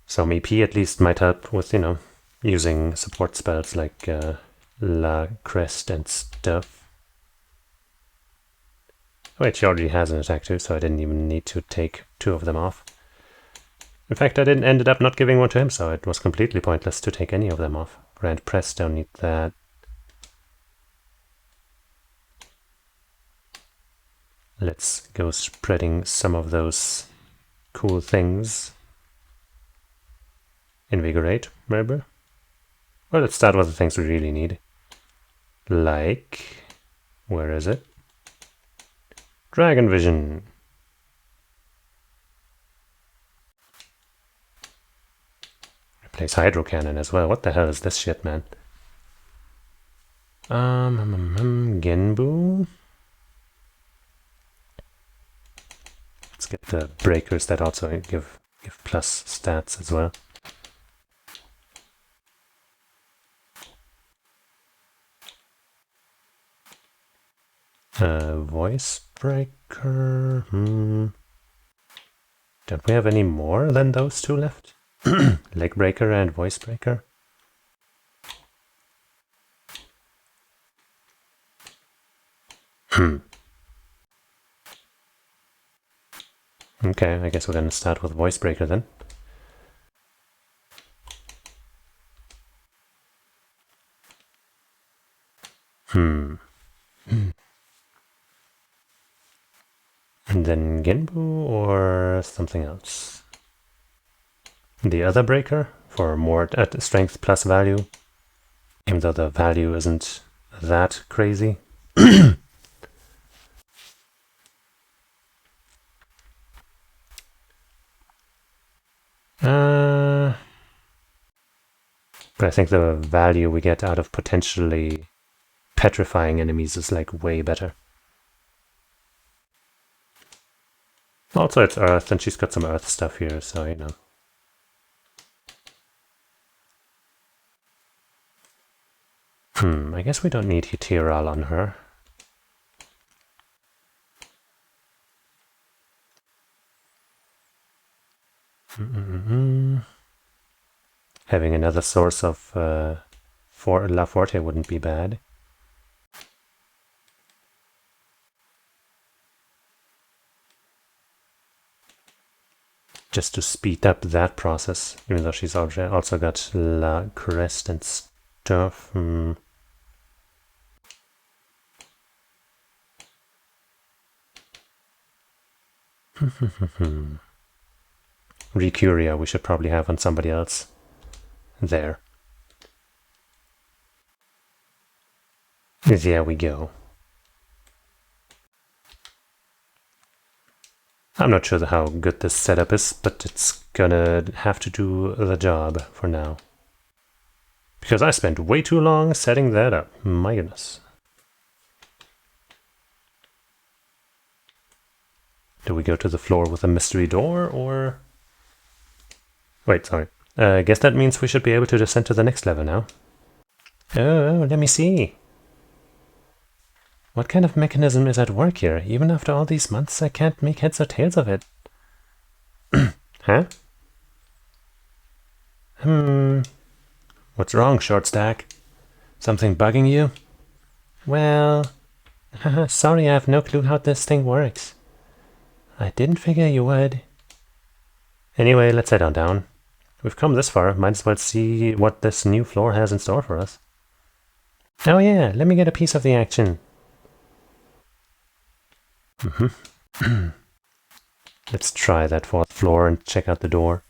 Some EP at least might help with, you know, using support spells like La Crest and stuff. Wait, she already has an attack too, so I didn't even need to take 2 of them off. In fact, I ended up not giving one to him, so it was completely pointless to take any of them off. Grand Press, don't need that. Let's go spreading some of those cool things. Invigorate, maybe? Well, let's start with the things we really need. Like... where is it? Dragon Vision. Replace Hydro Cannon as well. What the hell is this shit, man? Genbu. Let's get the breakers that also give plus stats as well. Voice Breaker. Don't we have any more than those 2 left? Leg Breaker and Voice Breaker. Okay, I guess we're gonna start with Voice Breaker then. And then Genbu or something else. The other breaker for more strength plus value, even though the value isn't that crazy. But I think the value we get out of potentially petrifying enemies is like way better. Also, it's Earth, and she's got some Earth stuff here, so you know. I guess we don't need Heteral on her. Having another source of for La Forte wouldn't be bad. Just to speed up that process, even though she's also got La Crest and stuff. Recuria we should probably have on somebody else. There. There we go. I'm not sure how good this setup is, but it's gonna have to do the job for now. Because I spent way too long setting that up. My goodness. Do we go to the floor with a mystery door, or... Wait, sorry. I guess that means we should be able to descend to the next level now. Oh, let me see. What kind of mechanism is at work here? Even after all these months, I can't make heads or tails of it. Huh? What's wrong, Short Stack? Something bugging you? Well... sorry, I have no clue how this thing works. I didn't figure you would. Anyway, let's head on down. We've come this far, might as well see what this new floor has in store for us. Oh yeah, let me get a piece of the action. Let's try that 4th floor and check out the door.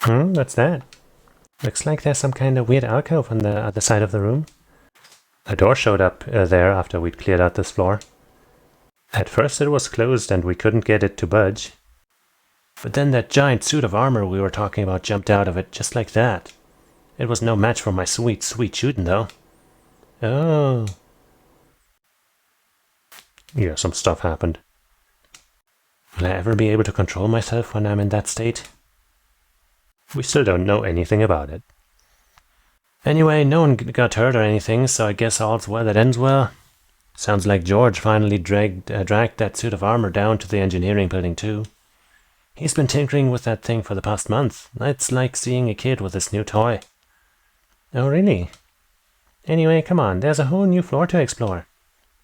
What's that? Looks like there's some kind of weird alcove on the other side of the room. A door showed up there after we'd cleared out this floor. At first it was closed and we couldn't get it to budge. But then that giant suit of armor we were talking about jumped out of it just like that. It was no match for my sweet, sweet shooting though. Oh. Yeah, some stuff happened. Will I ever be able to control myself when I'm in that state? We still don't know anything about it. Anyway, no one got hurt or anything, so I guess all's well that ends well. Sounds like George finally dragged that suit of armor down to the engineering building too. He's been tinkering with that thing for the past month. It's like seeing a kid with his new toy. Oh, really? Anyway, come on, there's a whole new floor to explore.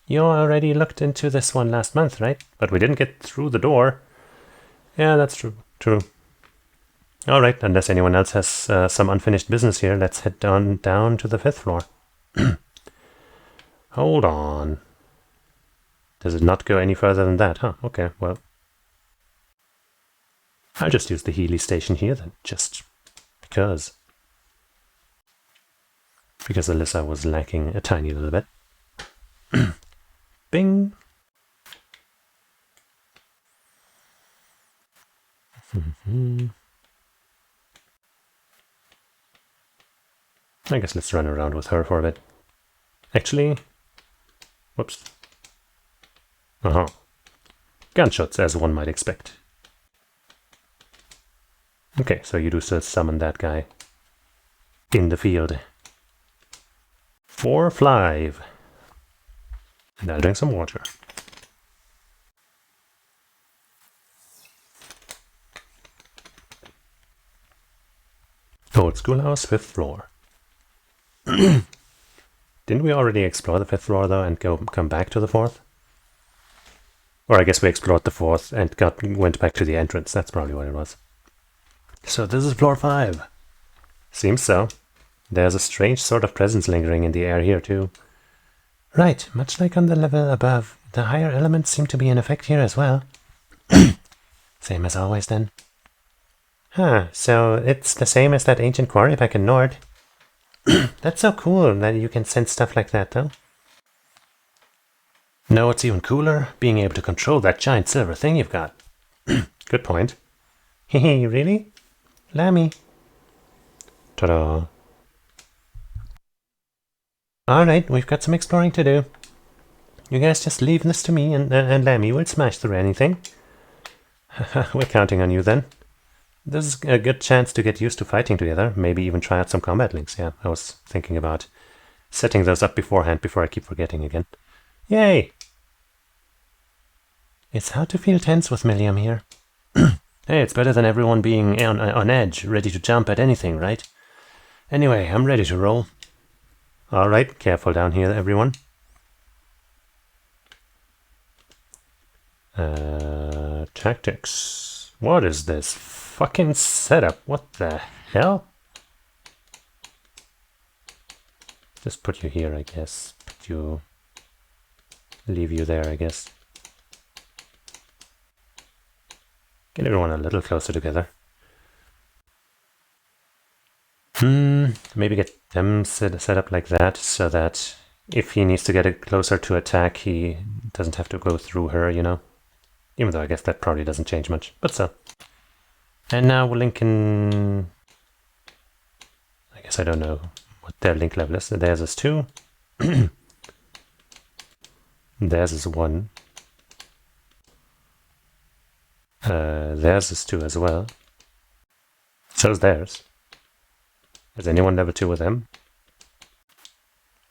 You already looked into this one last month, right? But we didn't get through the door. Yeah, that's true. True. Alright, unless anyone else has some unfinished business here, let's head down to the 5th floor. Hold on. Does it not go any further than that? Huh, okay, well. I'll just use the Healy station here then, just because. Because Alyssa was lacking a tiny little bit. Bing! I guess let's run around with her for a bit. Actually, whoops. Uh-huh. Gunshots, as one might expect. Okay, so you do still summon that guy in the field. 4 5. And I'll drink some water. Old schoolhouse, 5th floor. Didn't we already explore the 5th floor though and come back to the 4th? Or I guess we explored the 4th and went back to the entrance. That's probably what it was. So this is floor 5. Seems so. There's a strange sort of presence lingering in the air here too. Right, much like on the level above, the higher elements seem to be in effect here as well. Same as always then. Huh, so it's the same as that ancient quarry back in Nord. That's so cool that you can sense stuff like that though. No, it's even cooler, being able to control that giant silver thing you've got. Good point. Hehe, really? Lammy. Ta-da. Alright, we've got some exploring to do. You guys just leave this to me and Lammy will smash through anything. We're counting on you then. This is a good chance to get used to fighting together, maybe even try out some combat links. Yeah, I was thinking about setting those up beforehand before I keep forgetting again. Yay! It's hard to feel tense with Milliam here. Hey, it's better than everyone being on edge, ready to jump at anything, right? Anyway, I'm ready to roll. Alright, careful down here, everyone. Tactics. What is this fucking setup? What the hell? Just put you here, I guess. Leave you there, I guess. Get everyone a little closer together. Maybe get them set up like that, so that if he needs to get it closer to attack, he doesn't have to go through her, you know? Even though I guess that probably doesn't change much, but so. And now we'll link in... I guess I don't know what their link level is. Theirs is 2. Theirs is 1. Theirs is 2 as well. So's theirs. Is anyone level 2 with them?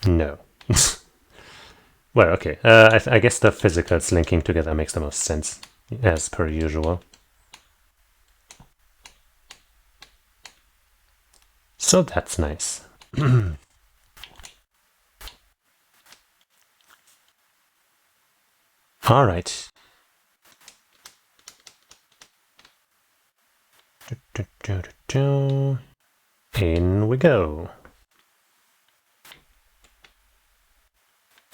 No. Well, okay. I guess the physicals linking together makes the most sense, as per usual. So that's nice. All right. In we go.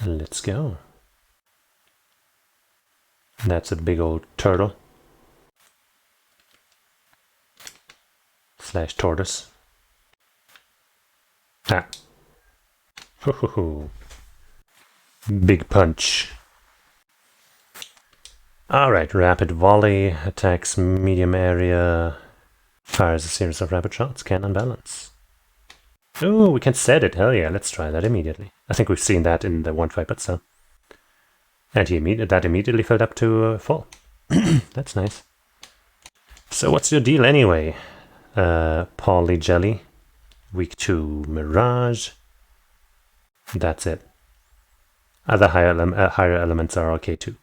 Let's go. That's a big old turtle. / tortoise. Ah. Ho ho ho. Big punch. Alright, rapid volley, attacks medium area, fires a series of rapid shots, can unbalance. Ooh, we can set it, hell yeah, let's try that immediately. I think we've seen that in the one fight, but so. And that immediately filled up to full. That's nice. So what's your deal anyway? Poly Jelly, weak to Mirage. That's it. Other higher elements are okay too.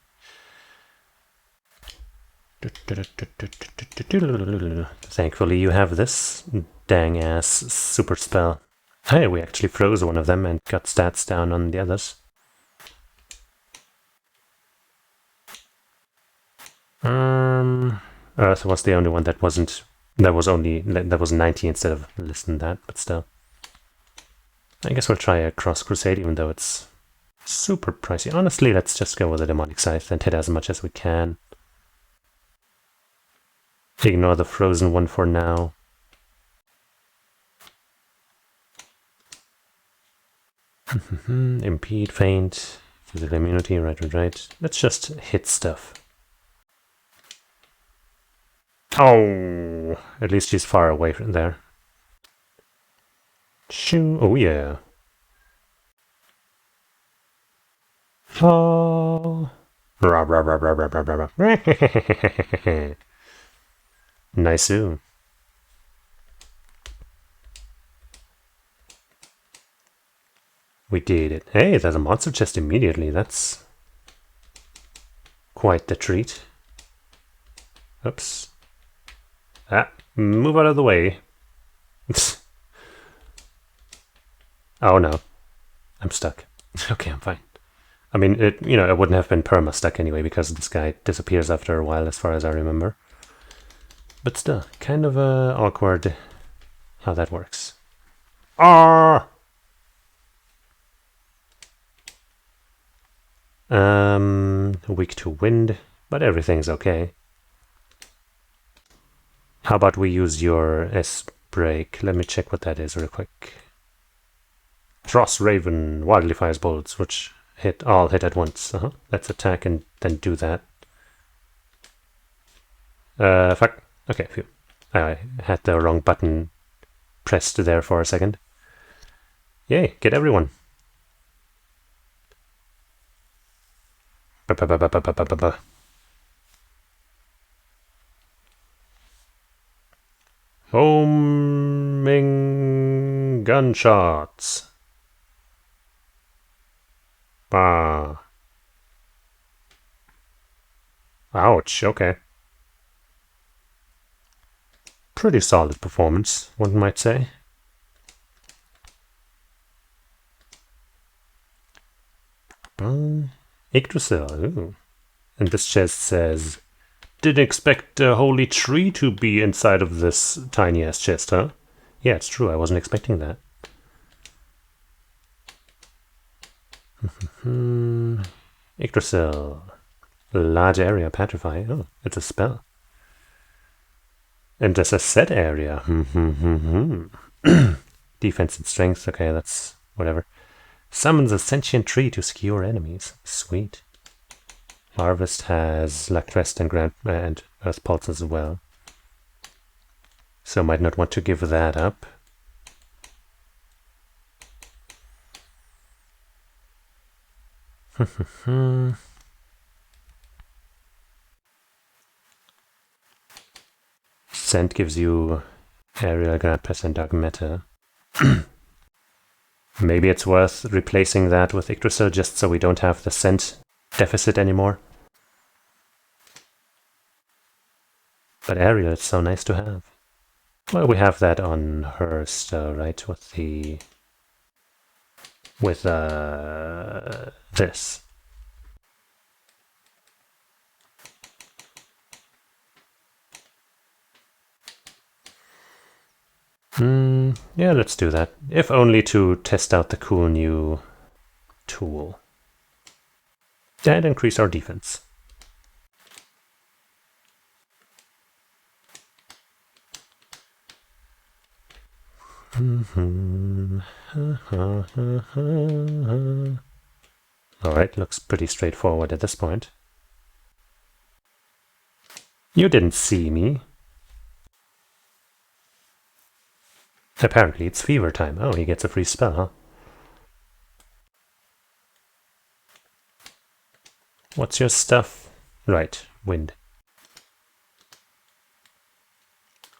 Thankfully you have this dang-ass super spell. Hey, we actually froze one of them and got stats down on the others. Earth was the only one that wasn't... That was 90 instead of less than that, but still. I guess we'll try a Cross Crusade, even though it's super pricey. Honestly, let's just go with a Demonic Scythe and hit as much as we can. Ignore the frozen one for now. Impede, feint, physical immunity, right. Let's just hit stuff. Oh, at least she's far away from there. Shoo, oh yeah. Oh. Nice-oo. We did it. Hey, there's a monster chest immediately. That's quite the treat. Oops. Ah, move out of the way. Oh no. I'm stuck. Okay, I'm fine. I mean, it wouldn't have been perma-stuck anyway, because this guy disappears after a while, as far as I remember. But still, kind of awkward how that works. Ah! Weak to wind, but everything's okay. How about we use your S-Break? Let me check what that is real quick. Frost Raven, wildly fires bolts, which all hit at once. Let's attack and then do that. Fuck. Okay, phew. I had the wrong button pressed there for a second. Yay, get everyone. Homing gunshots. Ah. Ouch, okay. Pretty solid performance, one might say. Yggdrasil, ooh. And this chest says, didn't expect a holy tree to be inside of this tiny-ass chest, huh? Yeah, it's true, I wasn't expecting that. Yggdrasil. Large area petrify. Oh, it's a spell. And there's a set area. Defense and strength. Okay, that's whatever. Summons a sentient tree to skewer enemies. Sweet. Harvest has Luck Rest and Earth Pulse as well. So might not want to give that up. Scent gives you aerial grapes and dark matter. Maybe it's worth replacing that with Yggdrasil just so we don't have the scent deficit anymore. But aerial is so nice to have. Well, we have that on her still, right? With this. Yeah, let's do that. If only to test out the cool new tool. And increase our defense. Alright, looks pretty straightforward at this point. You didn't see me. Apparently it's fever time. Oh, he gets a free spell, huh? What's your stuff? Right, wind.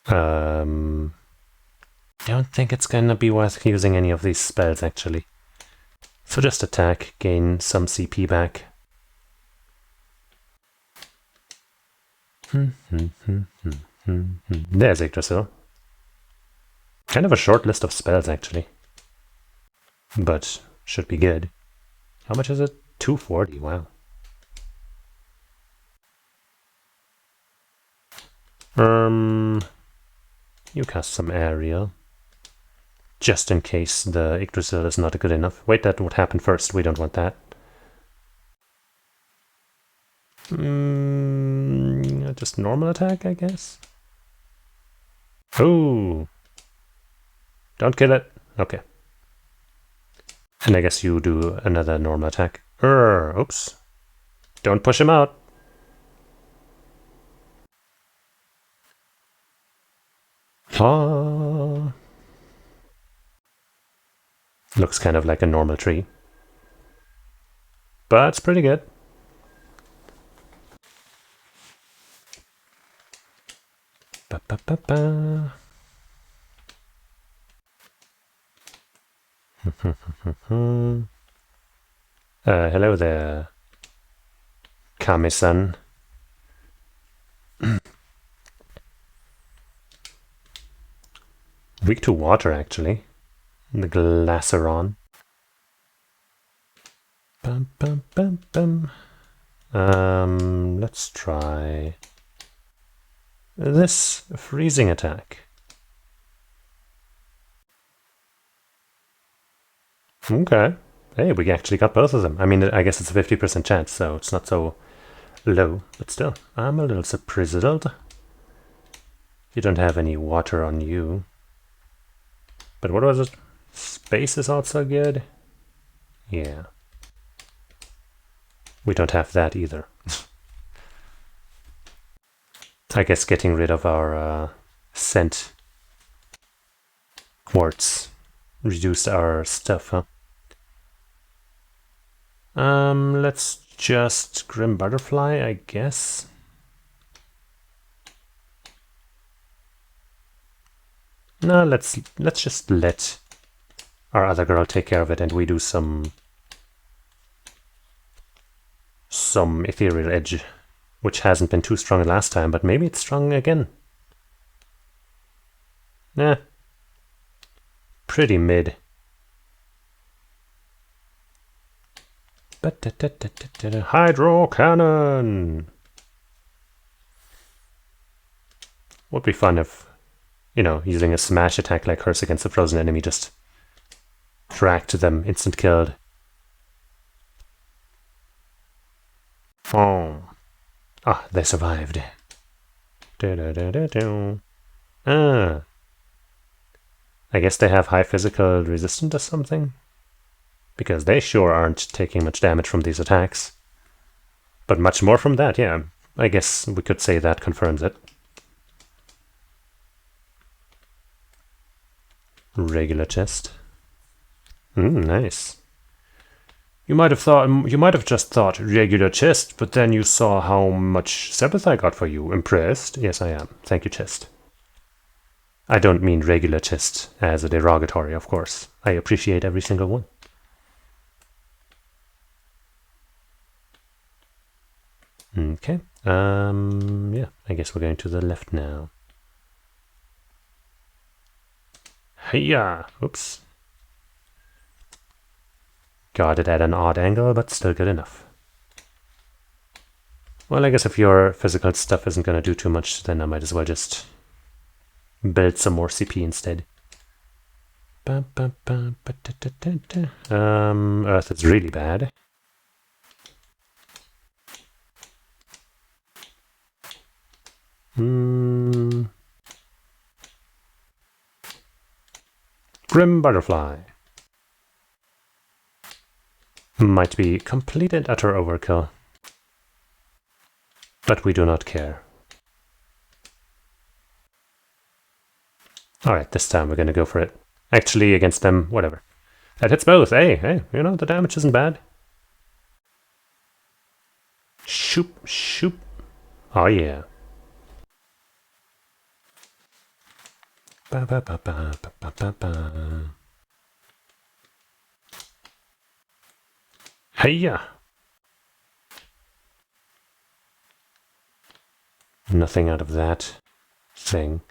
Don't think it's gonna be worth using any of these spells, actually. So just attack, gain some CP back. There's Yggdrasil. Kind of a short list of spells, actually. But should be good. How much is it? 240, wow. You cast some area. Just in case the Yggdrasil is not good enough. Wait, that would happen first. We don't want that. Just normal attack, I guess. Oh! Don't kill it. Okay. And I guess you do another normal attack. Oops. Don't push him out. Ah. Looks kind of like a normal tree. But it's pretty good. Ba, ba, ba, ba. Hello there, Kami-san. Weak to water, actually. The Glasseron. Bum, bum, bum, bum. Let's try this freezing attack. Okay. Hey, we actually got both of them. I mean, I guess it's a 50% chance, so it's not so low. But still, I'm a little surprised. You don't have any water on you. But what was it? Space is also good? Yeah. We don't have that either. I guess getting rid of our scent quartz reduced our stuff, huh? Let's just Grim Butterfly, I guess. No, let's just let our other girl take care of it, and we do some Ethereal Edge, which hasn't been too strong last time, but maybe it's strong again. Nah. Pretty mid. Hydro Cannon! Would be fun if, you know, using a smash attack like hers against a frozen enemy just tracked them, instant killed. Oh. Ah, they survived. Ah. I guess they have high physical resistance or something? Because they sure aren't taking much damage from these attacks. But much more from that, yeah. I guess we could say that confirms it. Regular chest. Nice. You might have just thought regular chest, but then you saw how much Sabbath I got for you. Impressed? Yes, I am. Thank you, chest. I don't mean regular chest as a derogatory, of course. I appreciate every single one. Okay. Yeah, I guess we're going to the left now. Hiya! Oops. Got it at an odd angle, but still good enough. Well, I guess if your physical stuff isn't going to do too much, then I might as well just build some more CP instead. Earth is really bad. Grim Butterfly. Might be complete and utter overkill. But we do not care. Alright, this time we're gonna go for it. Actually, against them, whatever. That hits both. Hey, you know, the damage isn't bad. Shoop, shoop. Oh yeah. Ba ba ba ba ba ba ba ba. Hiya! Nothing out of that thing.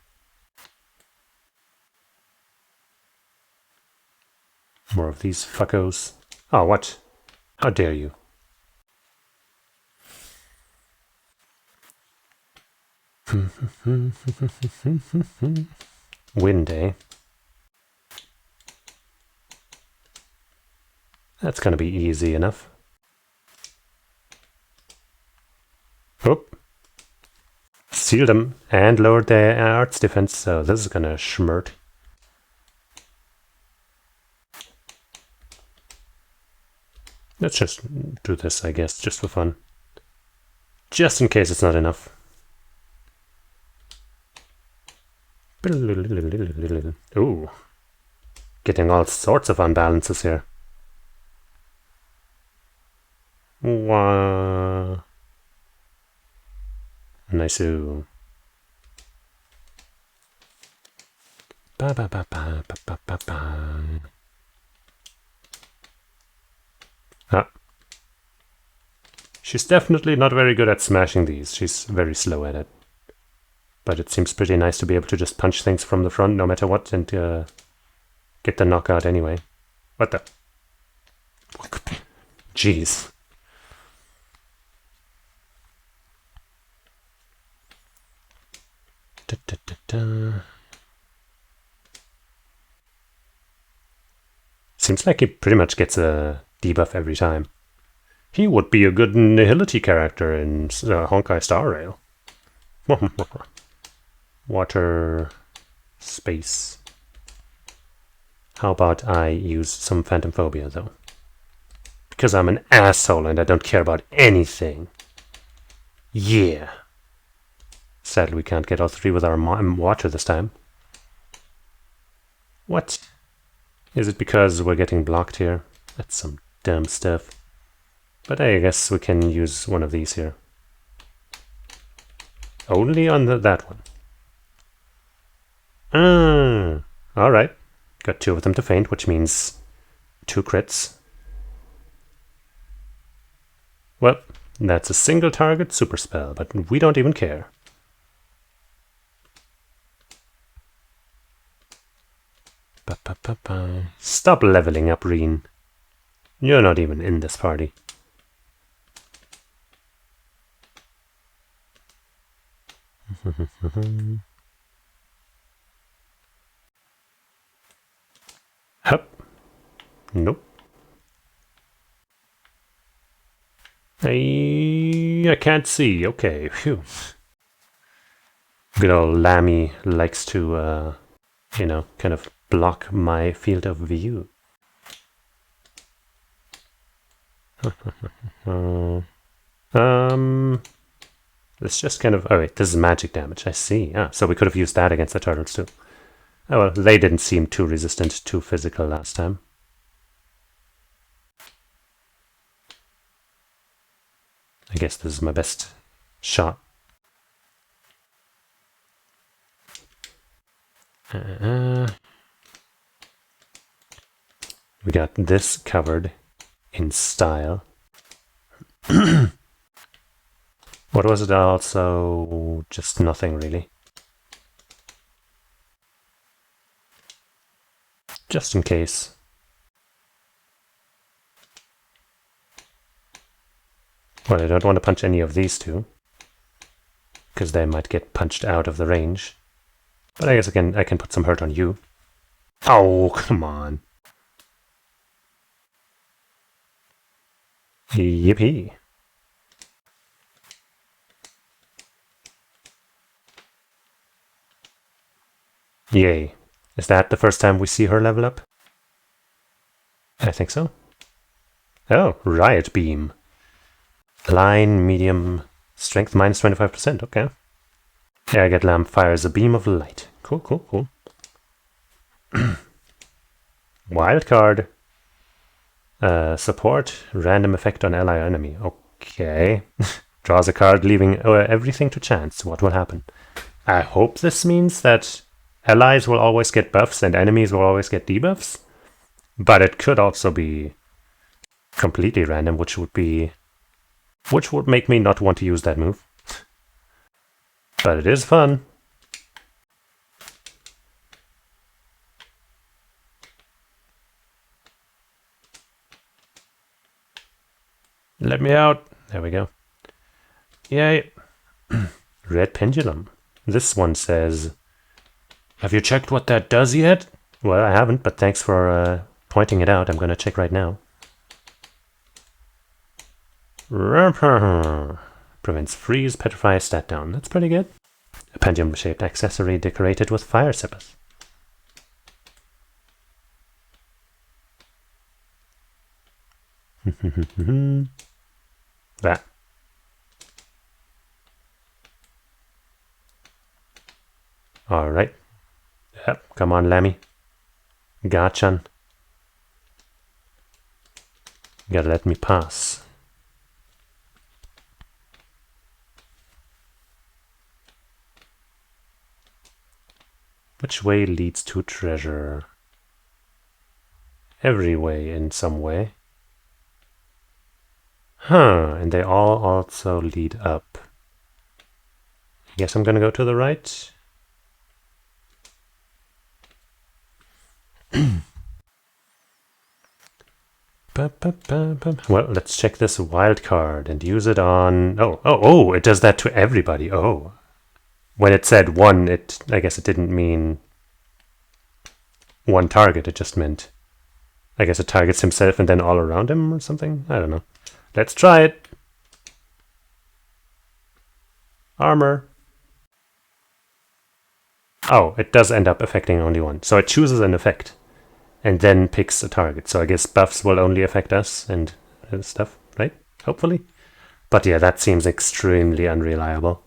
More of these fuckos. Oh, what? How dare you? Wind, eh? That's gonna be easy enough. Oop. Sealed them and lowered their arts defense, so this is gonna schmurt. Let's just do this, I guess, just for fun. Just in case it's not enough. Ooh. Getting all sorts of unbalances here. Wah. Nice. Ba ba ba ba ba ba ba ba. Ah. She's definitely not very good at smashing these. She's very slow at it. But it seems pretty nice to be able to just punch things from the front no matter what and get the knockout anyway. What the? Jeez. Da, da, da, da. Seems like he pretty much gets a debuff every time. He would be a good Nihility character in Honkai Star Rail. Water, space. How about I use some Phantom Phobia though? Because I'm an asshole and I don't care about anything. Yeah. Sadly we can't get all three with our water this time. What? Is it because we're getting blocked here? That's some dumb stuff. But I guess we can use one of these here. Only on that one. Alright. Got two of them to faint, which means 2 crits. Well, that's a single target super spell, but we don't even care. Stop leveling up, Reen. You're not even in this party. Hup. Nope. I can't see. Okay. Phew. Good old Lammy likes to, you know, kind of block my field of view. Let's just kind of... Oh wait, this is magic damage, I see. Ah, so we could have used that against the turtles too. Oh well, they didn't seem too resistant to physical last time. I guess this is my best shot. We got this covered in style. What was it also? Just nothing really. Just in case. Well, I don't want to punch any of these two, because they might get punched out of the range. But I guess I can put some hurt on you. Oh, come on. Yippee. Yay. Is that the first time we see her level up? I think so. Oh, Riot Beam. Line, medium, strength minus 25%, okay. Airget Lamp fires a beam of light. Cool, cool, cool. Wild card. Support, random effect on ally or enemy. Okay. Draws a card, leaving everything to chance. What will happen? I hope this means that allies will always get buffs and enemies will always get debuffs. But it could also be completely random, which would make me not want to use that move. But it is fun. Let me out. There we go. Yay. Red pendulum. This one says, have you checked what that does yet? Well, I haven't, but thanks for pointing it out. I'm going to check right now. Prevents freeze, petrify, stat down. That's pretty good. A pendulum-shaped accessory decorated with fire zippers. That. Alright. Yep, come on, Lammy. Gachan. You gotta let me pass. Which way leads to treasure? Every way in some way. Huh, and they all also lead up. I guess I'm gonna go to the right. Well, let's check this wild card and use it on... Oh, it does that to everybody. Oh. When it said one, I guess it didn't mean one target. It just meant, I guess it targets himself and then all around him or something. I don't know. Let's try it. Armor. Oh, it does end up affecting only one. So it chooses an effect and then picks a target. So I guess buffs will only affect us and stuff, right? Hopefully. But yeah, that seems extremely unreliable.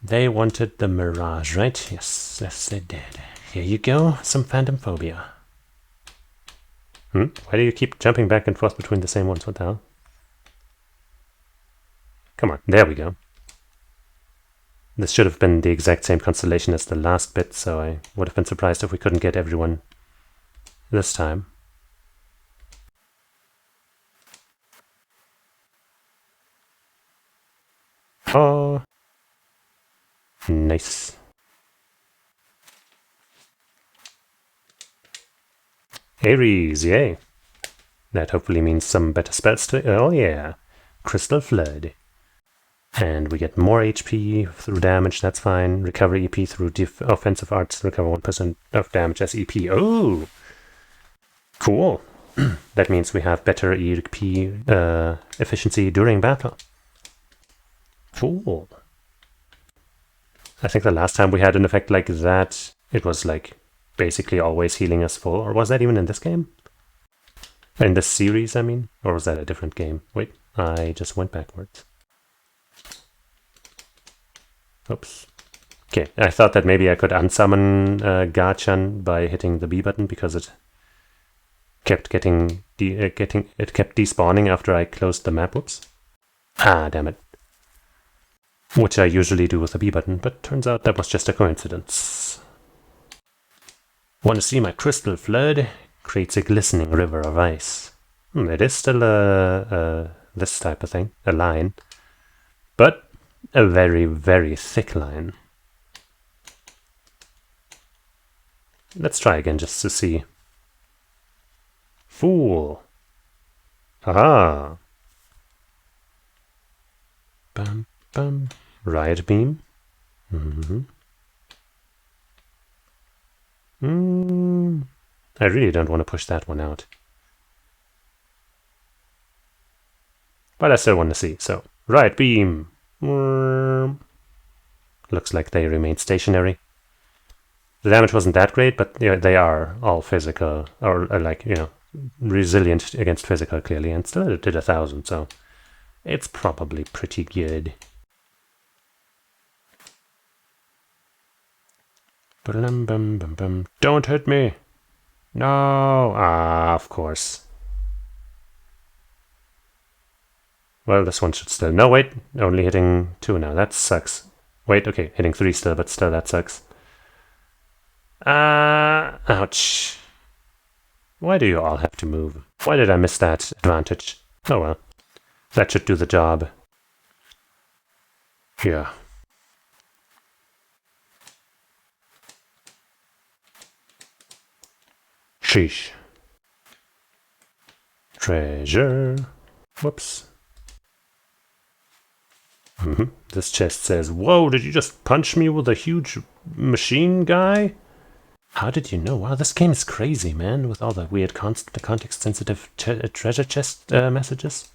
They wanted the Mirage, right? Yes, they did. Here you go, some phantom phobia. Why do you keep jumping back and forth between the same ones? What the hell? Come on, there we go. This should have been the exact same constellation as the last bit, so I would have been surprised if we couldn't get everyone this time. Oh, nice. Ares, yay. That hopefully means some better spells to... Oh yeah, Crystal Flood. And we get more HP through damage, that's fine. Recover EP through offensive arts, recover 1% of damage as EP. Oh! Cool. That means we have better EP efficiency during battle. Cool. I think the last time we had an effect like that, it was like basically always healing us full. Or was that even in this game? In this series, I mean? Or was that a different game? Wait, I just went backwards. Oops. Okay, I thought that maybe I could unsummon Gachan by hitting the B button because it kept kept despawning after I closed the map. Whoops. Ah, damn it. Which I usually do with the B button, but turns out that was just a coincidence. Want to see my Crystal Flood? Creates a glistening river of ice. It is still this type of thing, a line, but a very, very thick line. Let's try again just to see. Fool. Ah. Bam, bam. Riot beam. I really don't want to push that one out. But I still want to see, so Riot beam. Looks like they remain stationary. The damage wasn't that great, but you know, they are all physical, or like, you know, resilient against physical clearly, and still it did 1,000, so it's probably pretty good. Don't hit me! No! Ah, of course. Well, this one should still... No, wait! Only hitting 2 now. That sucks. Wait, okay, hitting 3 still, but still that sucks. Ouch. Why do you all have to move? Why did I miss that advantage? Oh well. That should do the job. Yeah. Sheesh. Treasure. Whoops. This chest says, "Whoa, did you just punch me with a huge machine guy?" How did you know? Wow, this game is crazy, man, with all the weird context-sensitive treasure chest messages.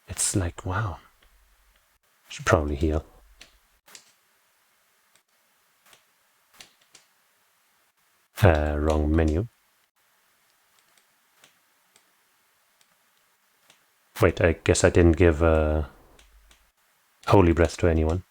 It's like, wow. Should probably heal. Wrong menu. Wait, I guess I didn't give Holy Breath to anyone.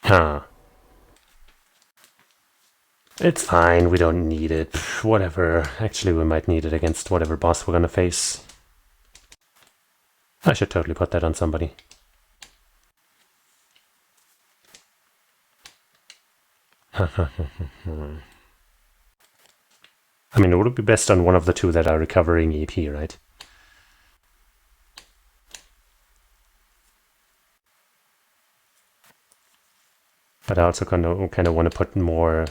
Huh. It's fine, we don't need it. Whatever. Actually, we might need it against whatever boss we're gonna face. I should totally put that on somebody. I mean, it would be best on one of the two that are recovering EP, right? But I also kind of want to put more...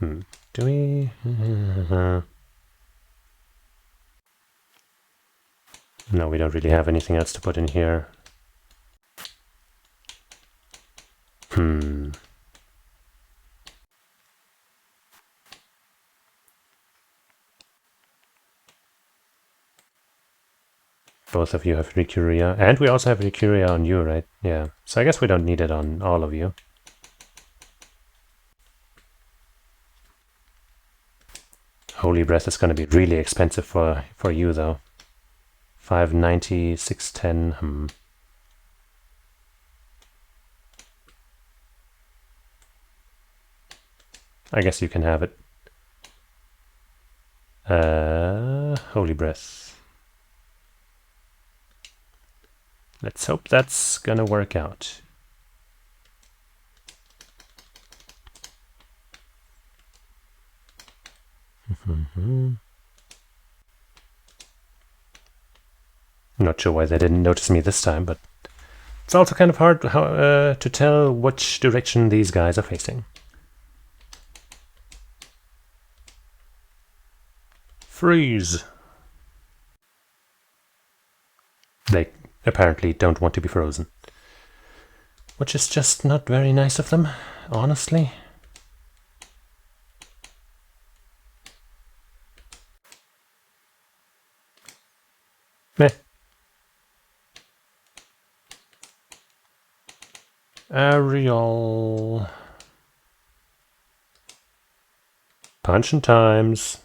Do we? No, we don't really have anything else to put in here. Both of you have Recuria, and we also have Recuria on you, right? Yeah, so I guess we don't need it on all of you. Holy Breath is going to be really expensive for you, though. 590, 610, I guess you can have it. Holy Breath. Let's hope that's gonna work out. Not sure why they didn't notice me this time, but it's also kind of hard to tell which direction these guys are facing. Freeze! They apparently don't want to be frozen. Which is just not very nice of them, honestly. Meh. Ariel. Punching times.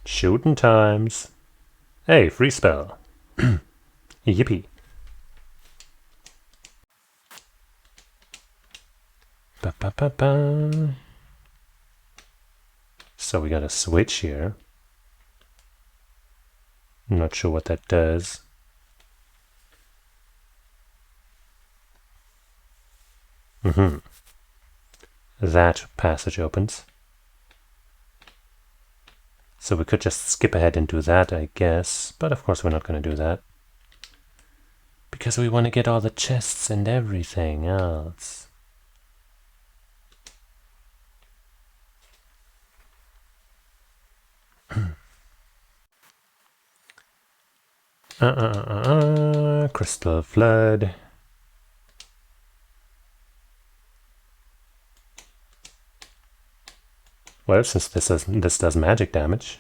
Shooting times. Hey, free spell. Yippee. Ba -ba -ba -ba. So we got a switch here. I'm not sure what that does. That passage opens. So we could just skip ahead and do that, I guess. But of course we're not going to do that. Because we want to get all the chests and everything else. Crystal Flood. Well, since this does magic damage,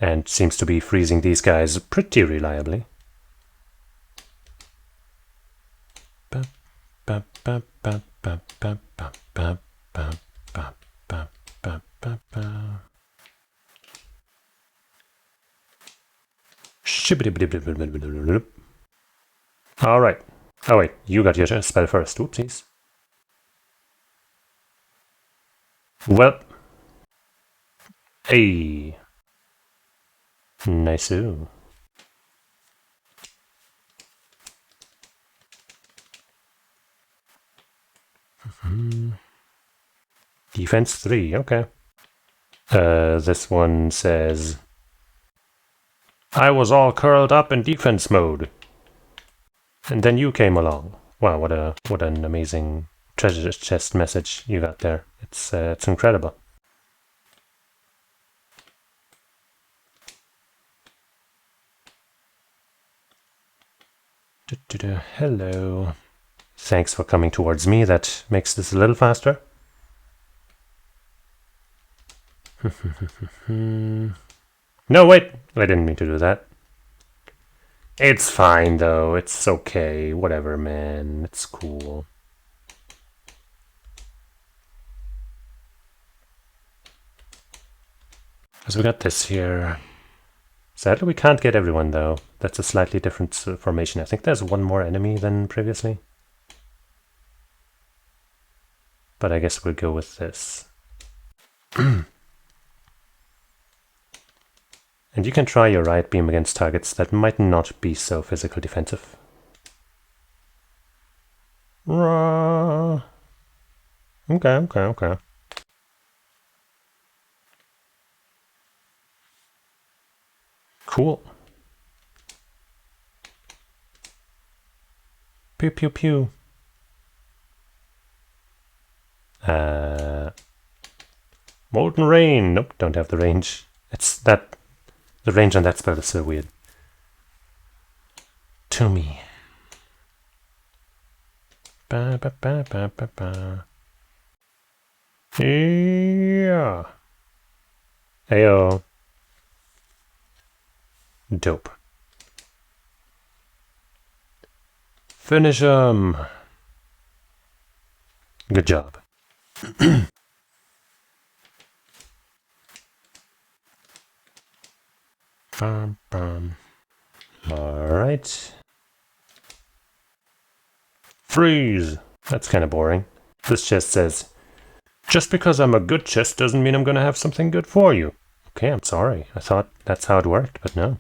and seems to be freezing these guys pretty reliably. All right. Oh wait, you got your spell first. Oopsies. Well, hey, Nice-oo. Defense 3, okay. This one says, I was all curled up in defense mode. And then you came along. Wow, what an amazing treasure chest message you got there. It's incredible. Hello. Thanks for coming towards me. That makes this a little faster. No, wait! I didn't mean to do that. It's fine, though. It's okay. Whatever, man. It's cool. So we got this here. Sadly, we can't get everyone, though. That's a slightly different formation. I think there's one more enemy than previously. But I guess we'll go with this. And you can try your right beam against targets that might not be so physical defensive. Okay. Cool. Pew pew pew. Molten Rain. Nope, don't have the range. It's that. The range on that spell is so weird. To me. Ba ba ba ba ba ba. Yeah. Ayo. Dope. Finish 'em. Good job. Alright. Freeze! That's kind of boring. This chest says, just because I'm a good chest doesn't mean I'm gonna have something good for you. Okay, I'm sorry. I thought that's how it worked, but no.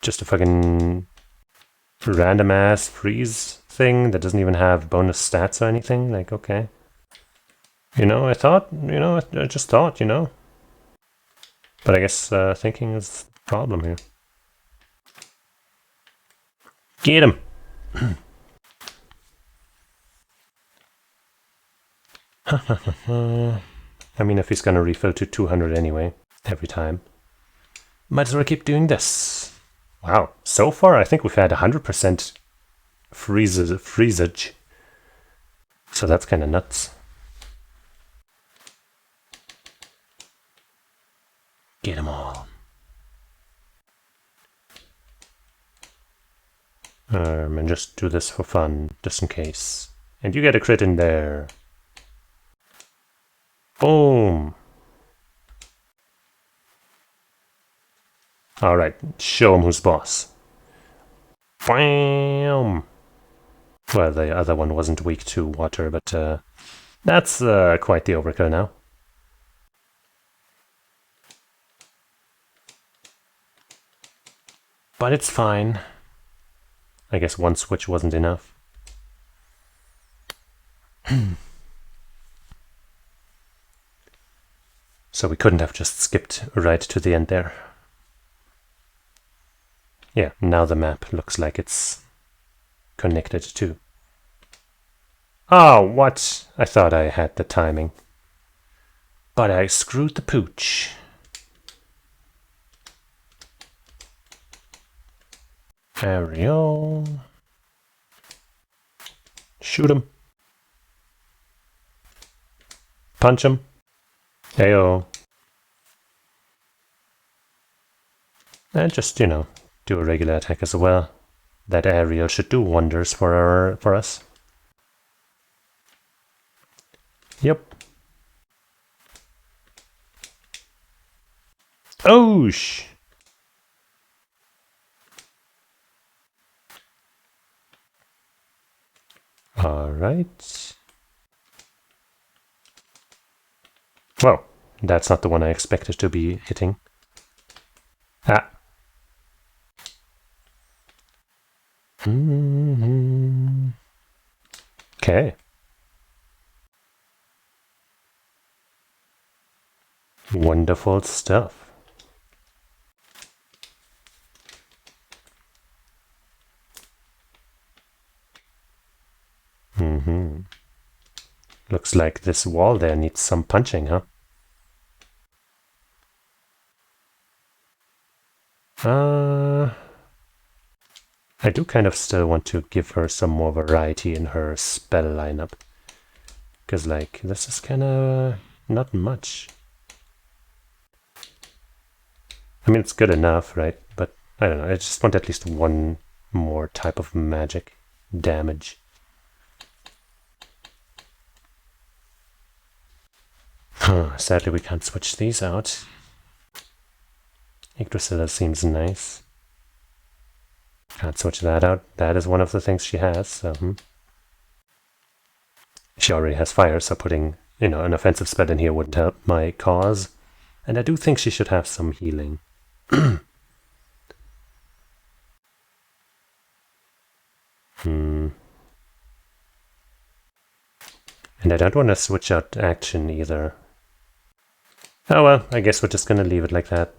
Just a fucking random ass freeze thing that doesn't even have bonus stats or anything. Like, okay. You know, I just thought, you know. But I guess thinking is the problem here. Get him! I mean, if he's gonna refill to 200 anyway, every time. Might as well keep doing this. Wow, so far I think we've had 100% freezage. So that's kind of nuts. Get them all. And just do this for fun, just in case. And you get a crit in there. Boom. Alright, show him who's boss. Bam! Well, the other one wasn't weak to water, but that's quite the overkill now. But it's fine. I guess one switch wasn't enough. So we couldn't have just skipped right to the end there. Yeah, now the map looks like it's connected too. Oh, what? I thought I had the timing. But I screwed the pooch. Ariel. Shoot him. Punch him. Ayo. And just, you know, do a regular attack as well. That Ariel should do wonders for us. Yep. Oh, shh. Alright. Well, that's not the one I expected to be hitting. Ah. Okay. Wonderful stuff. Looks like this wall there needs some punching, huh? I do kind of still want to give her some more variety in her spell lineup. Because, like, this is kind of not much. I mean, it's good enough, right? But, I don't know, I just want at least one more type of magic damage. Sadly, we can't switch these out. Yggdrasil seems nice. Can't switch that out. That is one of the things she has, so... She already has fire, so putting, you know, an offensive spell in here wouldn't help my cause. And I do think she should have some healing. And I don't want to switch out action either. Oh well, I guess we're just gonna leave it like that.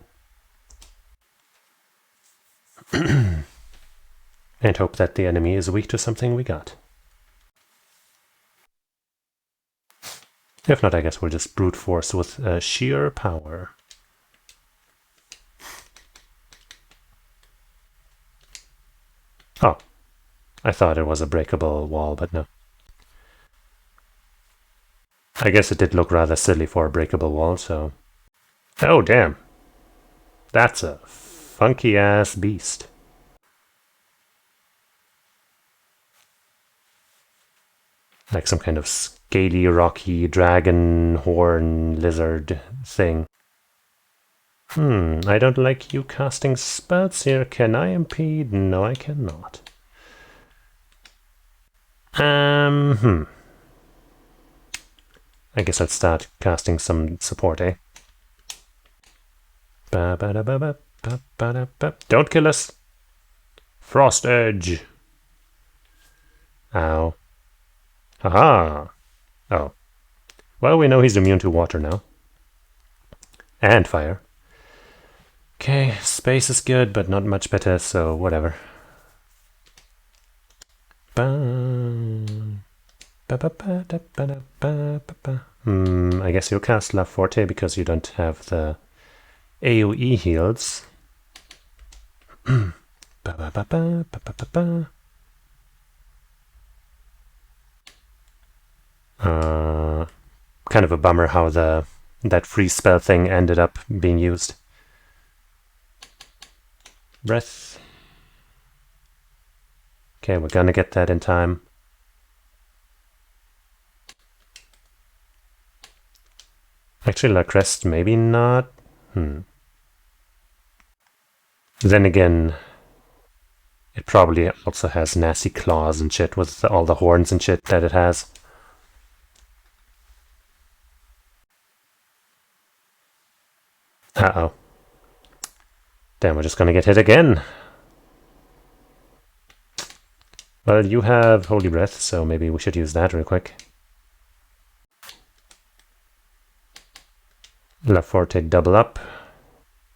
And hope that the enemy is weak to something we got. If not, I guess we'll just brute force with sheer power. Oh, I thought it was a breakable wall, but no. I guess it did look rather silly for a breakable wall, so... Oh, damn. That's a funky-ass beast. Like some kind of scaly, rocky, dragon, horn, lizard thing. I don't like you casting spells here. Can I impede? No, I cannot. I guess I'll start casting some support, eh? Don't kill us! Frost Edge! Ow. Haha! Oh. Well, we know he's immune to water now. And fire. Okay, space is good, but not much better, so whatever. I guess you'll cast La Forte because you don't have the AoE heals. Kind of a bummer how that free spell thing ended up being used. Breath. Okay, we're gonna get that in time. Actually, La Crest, maybe not. Then again, it probably also has nasty claws and shit with all the horns and shit that it has. Uh-oh. Damn, we're just gonna get hit again. Well, you have Holy Breath, so maybe we should use that real quick. La Forte double up.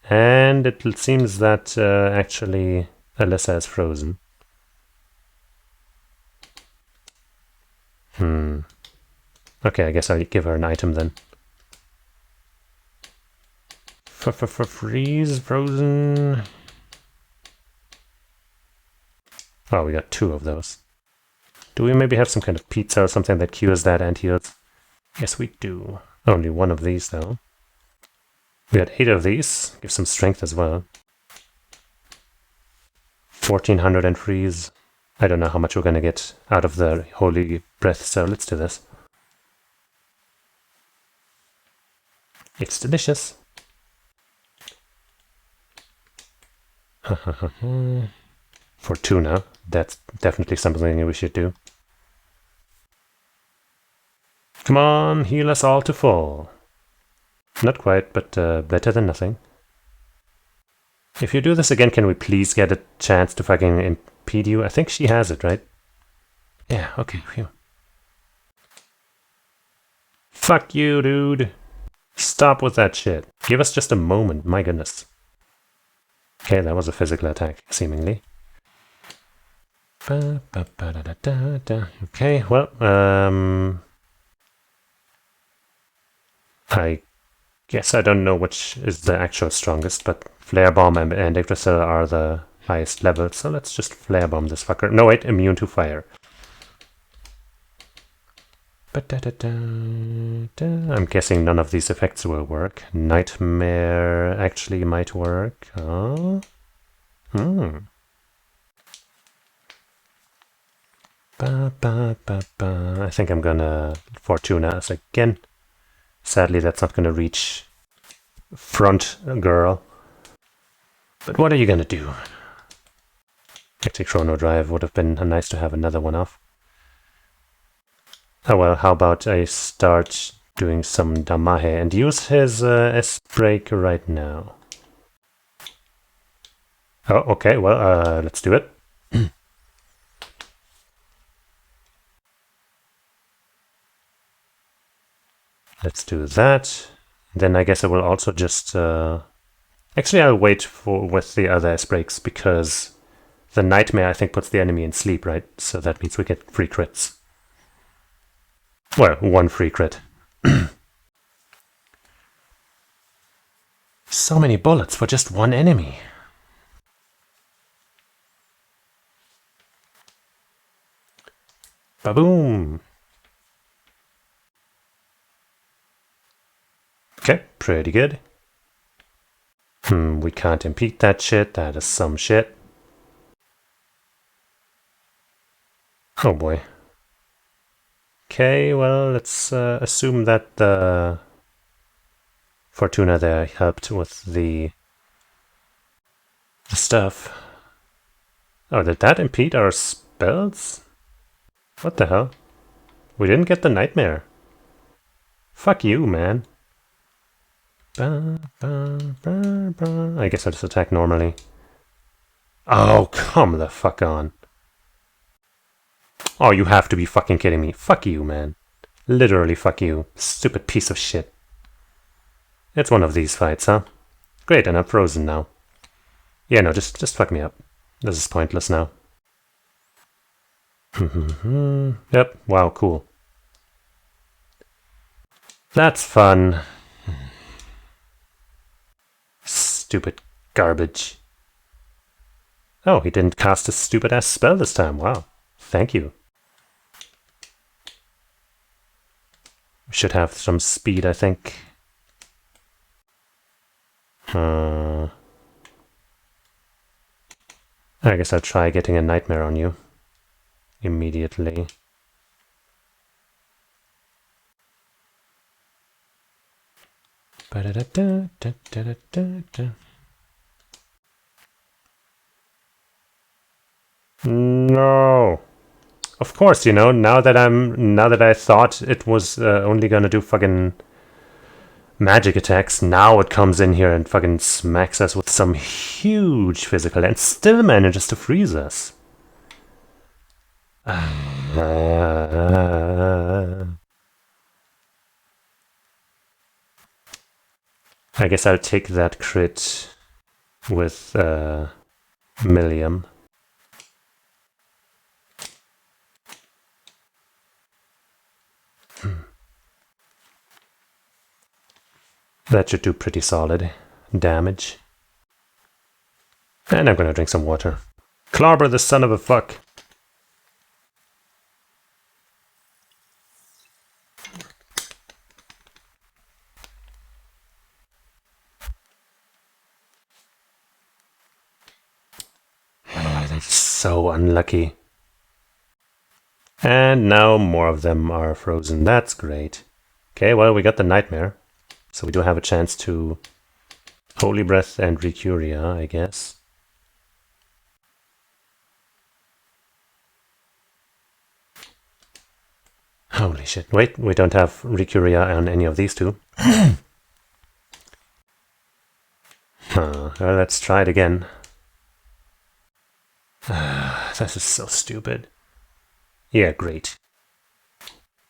And it seems that actually Alyssa is frozen. Okay, I guess I'll give her an item then. Freeze, frozen. Oh, we got 2 of those. Do we maybe have some kind of pizza or something that cures that and heals? Yes, we do. Only 1 of these, though. We got 8 of these. Give some strength as well. 1400 and freeze. I don't know how much we're going to get out of the Holy Breath, so let's do this. It's delicious. For 2 now. That's definitely something we should do. Come on, heal us all to full. Not quite, but better than nothing. If you do this again, can we please get a chance to fucking impede you? I think she has it, right? Yeah, okay, phew. Fuck you, dude. Stop with that shit. Give us just a moment, my goodness. Okay, that was a physical attack, seemingly. Okay, well, I guess I don't know which is the actual strongest, but Flare Bomb and Yggdrasil are the highest level, so let's just Flare Bomb this fucker. No, wait, immune to fire. I'm guessing none of these effects will work. Nightmare actually might work. Oh. I think I'm gonna Fortuna us again. Sadly, that's not gonna reach front girl. But what are you gonna do? Hectic Chrono Drive would have been nice to have another one off. Oh well, how about I start doing some Damahe and use his S-Break right now. Oh, okay, well, let's do it. Let's do that. Then I guess I will also just... Actually, I'll wait with the other S-Breaks because the Nightmare, I think, puts the enemy in sleep, right? So that means we get free crits. Well, one free crit. So many bullets for just one enemy. Ba-boom! Okay, pretty good. We can't impede that shit. That is some shit. Oh boy. Okay, well, let's assume that the Fortuna there helped with the stuff. Oh, did that impede our spells? What the hell? We didn't get the Nightmare. Fuck you, man. I guess I'll just attack normally. Oh, come the fuck on. Oh, you have to be fucking kidding me. Fuck you, man. Literally fuck you. Stupid piece of shit. It's one of these fights, huh? Great, and I'm frozen now. Yeah, no, just fuck me up. This is pointless now. Yep, wow, cool. That's fun. Stupid garbage. Oh, he didn't cast a stupid ass spell this time. Wow. Thank you. We should have some speed, I think. I guess I'll try getting a Nightmare on you. Immediately. No. Of course, you know, now that I thought it was only gonna do fucking magic attacks, now it comes in here and fucking smacks us with some huge physical and still manages to freeze us. I guess I'll take that crit with Millium. That should do pretty solid damage. And I'm gonna drink some water. Clobber the son of a fuck! That's so unlucky. And now more of them are frozen. That's great. Okay, well, we got the Nightmare. So we do have a chance to Holy Breath and Recuria, I guess. Holy shit. Wait, we don't have Recuria on any of these two. Well, let's try it again. This is so stupid. Yeah, great.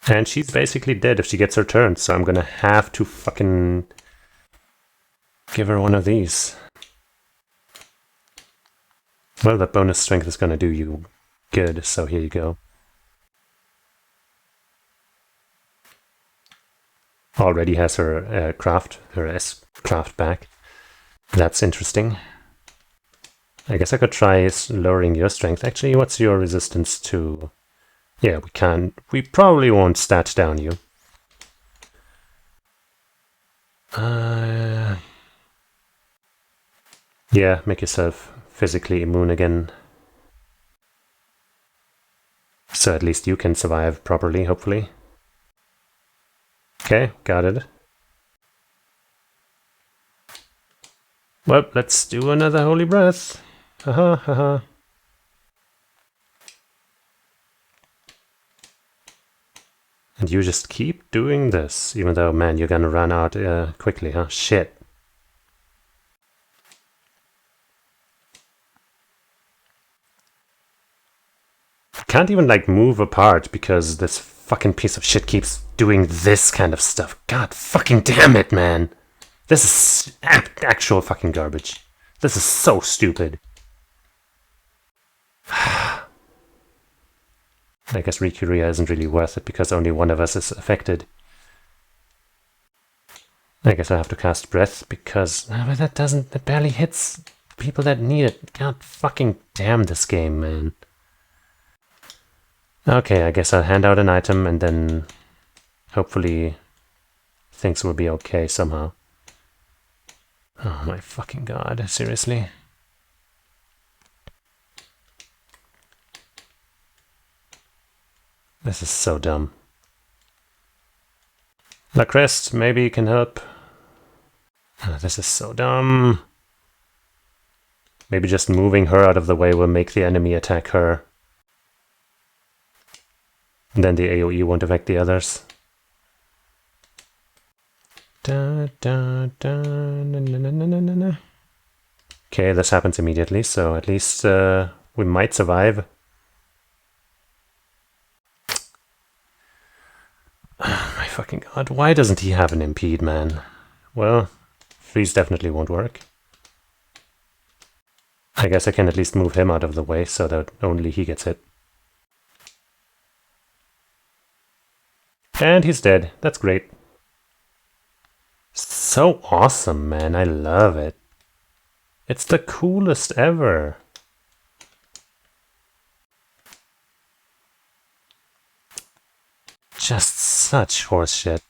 And she's basically dead if she gets her turn, so I'm gonna have to fucking give her one of these. Well, that bonus strength is gonna do you good, so here you go. Already has her craft, her S-craft back. That's interesting. I guess I could try lowering your strength. Actually, what's your resistance to... Yeah, we can. We probably won't stat down you. Yeah, make yourself physically immune again. So at least you can survive properly, hopefully. Okay, got it. Well, let's do another holy breath. Haha, haha. And you just keep doing this, even though, man, you're gonna run out quickly, huh? Shit. I can't even, like, move apart because this fucking piece of shit keeps doing this kind of stuff. God fucking damn it, man. This is actual fucking garbage. This is so stupid. I guess Rikuria isn't really worth it because only one of us is affected. I guess I have to cast Breath because... but that barely hits people that need it. God fucking damn this game, man. Okay, I guess I'll hand out an item and then hopefully things will be okay somehow. Oh my fucking god, seriously? This is so dumb. La Crest, maybe you can help. Oh, this is so dumb. Maybe just moving her out of the way will make the enemy attack her. And then the AoE won't affect the others. Da, da, da, na, na, na, na, na. Okay, this happens immediately, so at least we might survive. Oh my fucking god, why doesn't he have an impede, man? Well, freeze definitely won't work. I guess I can at least move him out of the way so that only he gets hit. And he's dead. That's great. So awesome, man. I love it. It's the coolest ever. Just such horseshit.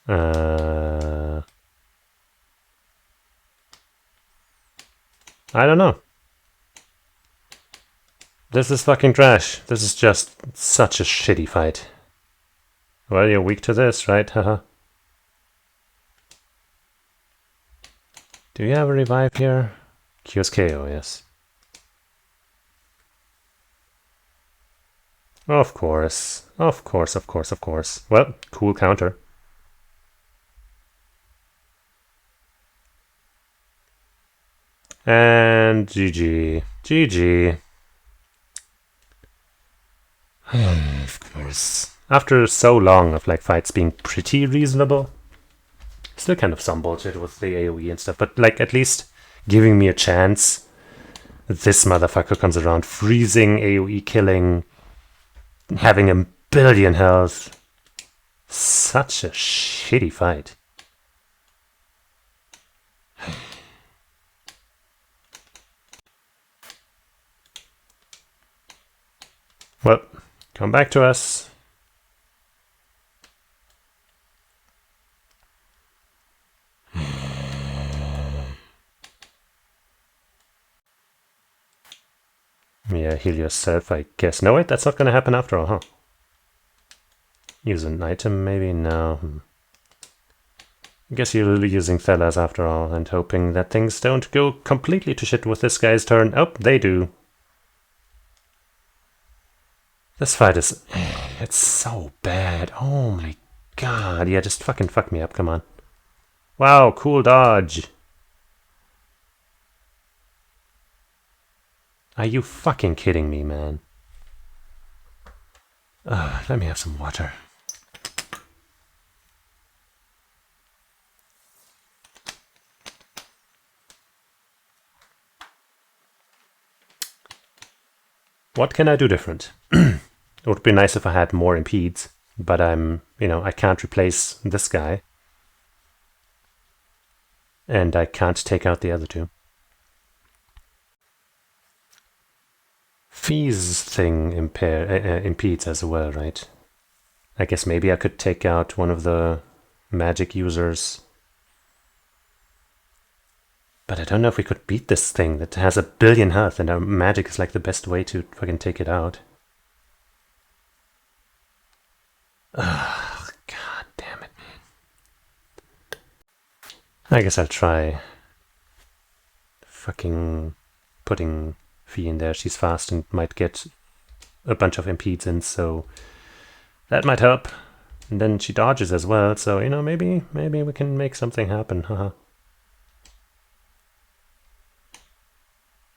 I don't know. This is fucking trash. This is just such a shitty fight. Well, you're weak to this, right? Haha. Do you have a revive here? Cures KO, yes. Of course. Of course, of course, of course. Well, cool counter. And GG. GG. Of course. After so long of like fights being pretty reasonable, still kind of some bullshit with the AoE and stuff, but like at least giving me a chance. This motherfucker comes around, freezing, AoE killing, having a billion health. Such a shitty fight. Well, come back to us. Yeah, heal yourself, I guess. No, wait, that's not going to happen after all, huh? Use an item, maybe? No. I guess you're using Thelas after all, and hoping that things don't go completely to shit with this guy's turn. Oh, they do. This fight is... It's so bad. Oh my god. Yeah, just fucking fuck me up, come on. Wow, cool dodge. Are you fucking kidding me, man? Let me have some water. What can I do different? It would be nice if I had more impedes, but I can't replace this guy. And I can't take out the other two. Fees thing impedes as well, right? I guess maybe I could take out one of the magic users. But I don't know if we could beat this thing that has 1 billion health, and our magic is like the best way to fucking take it out. Ugh, god damn it, man. I guess I'll try fucking putting Fee in there. She's fast and might get a bunch of impedes in, so that might help. And then she dodges as well, so, maybe we can make something happen, haha.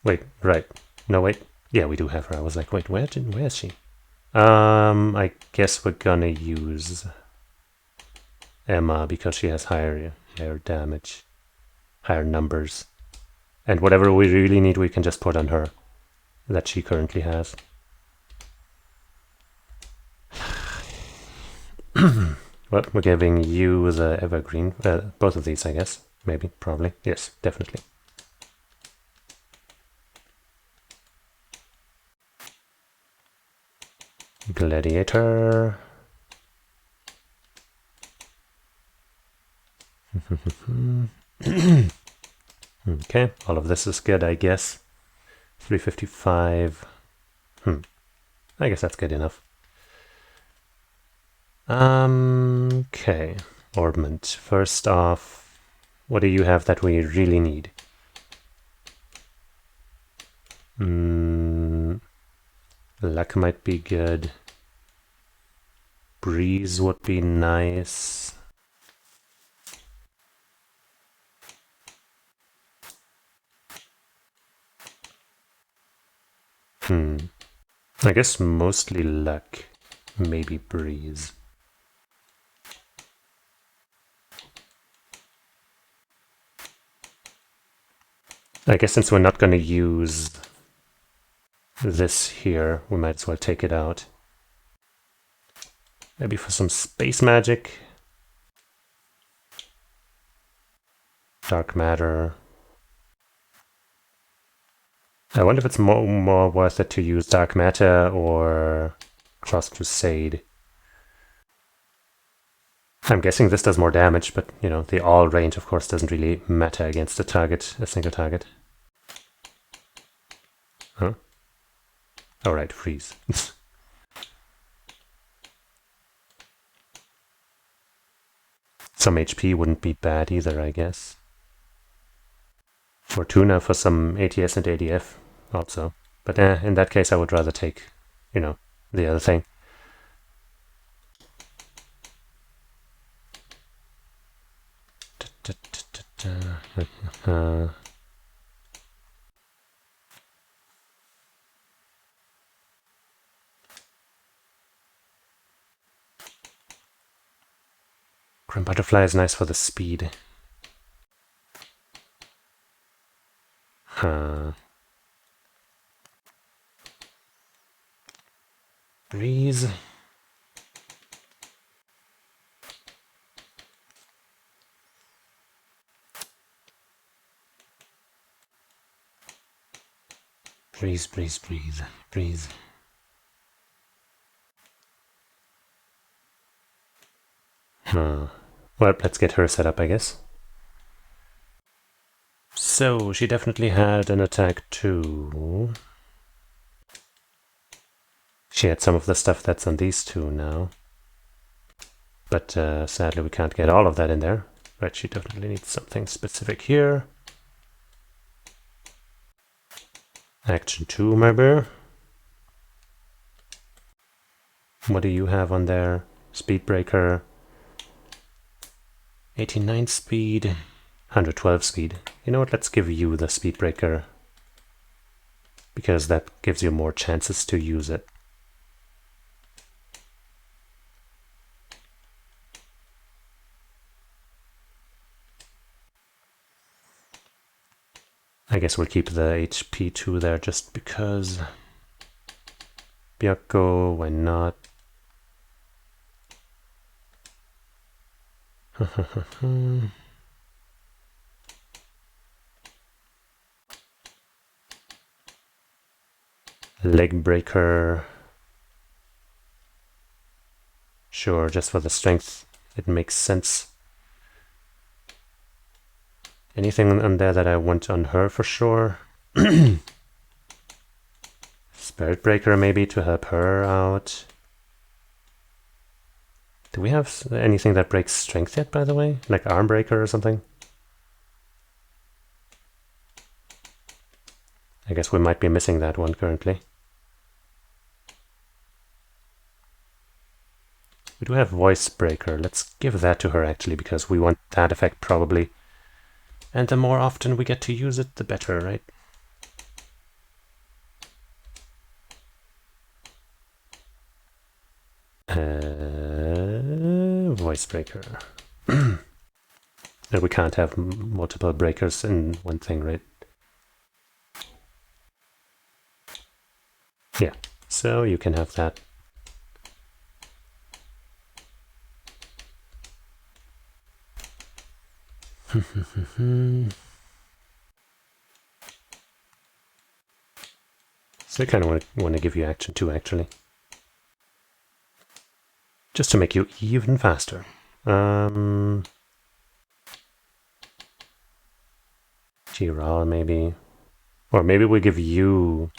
Wait, right. No, wait. Yeah, we do have her. I was like, wait, where is she? I guess we're gonna use Emma because she has higher damage, higher numbers. And whatever we really need, we can just put on her that she currently has. Well, we're giving you the evergreen. Both of these, I guess. Maybe, probably. Yes, definitely. Gladiator. Okay, all of this is good, I guess. 355. I guess that's good enough. Okay, Orbment. First off, what do you have that we really need? Luck might be good. Breeze would be nice. I guess mostly luck, maybe breeze. I guess since we're not going to use this here, we might as well take it out. Maybe for some space magic. Dark matter. I wonder if it's more worth it to use dark matter or cross crusade. I'm guessing this does more damage, but the all range of course doesn't really matter against a single target. Huh? Alright, freeze. Some HP wouldn't be bad either, I guess. Fortuna for some ATS and ADF also. But in that case I would rather take, the other thing. Grim Butterfly is nice for the speed. Breeze. Breeze, breeze, breeze, breeze. Well, let's get her set up, I guess. So, she definitely had an attack too. She had some of the stuff that's on these two now. But sadly we can't get all of that in there. Right, she definitely needs something specific here. Action 2, maybe? What do you have on there? Speed breaker. 89 speed, 112 speed. You know what, let's give you the speed breaker, because that gives you more chances to use it. I guess we'll keep the HP 2 there just because. Byakko, why not? Leg breaker. Sure, just for the strength, it makes sense. Anything on there that I want on her for sure? Spirit breaker maybe to help her out. Do we have anything that breaks strength yet, by the way? Like arm breaker or something? I guess we might be missing that one currently. We do have voice breaker. Let's give that to her actually, because we want that effect probably. And the more often we get to use it, the better, right? Voice breaker. No, we can't have multiple breakers in one thing, right? Yeah, so you can have that. So I kind of want to give you action too, actually. Just to make you even faster. Giral, maybe. Or maybe we give you...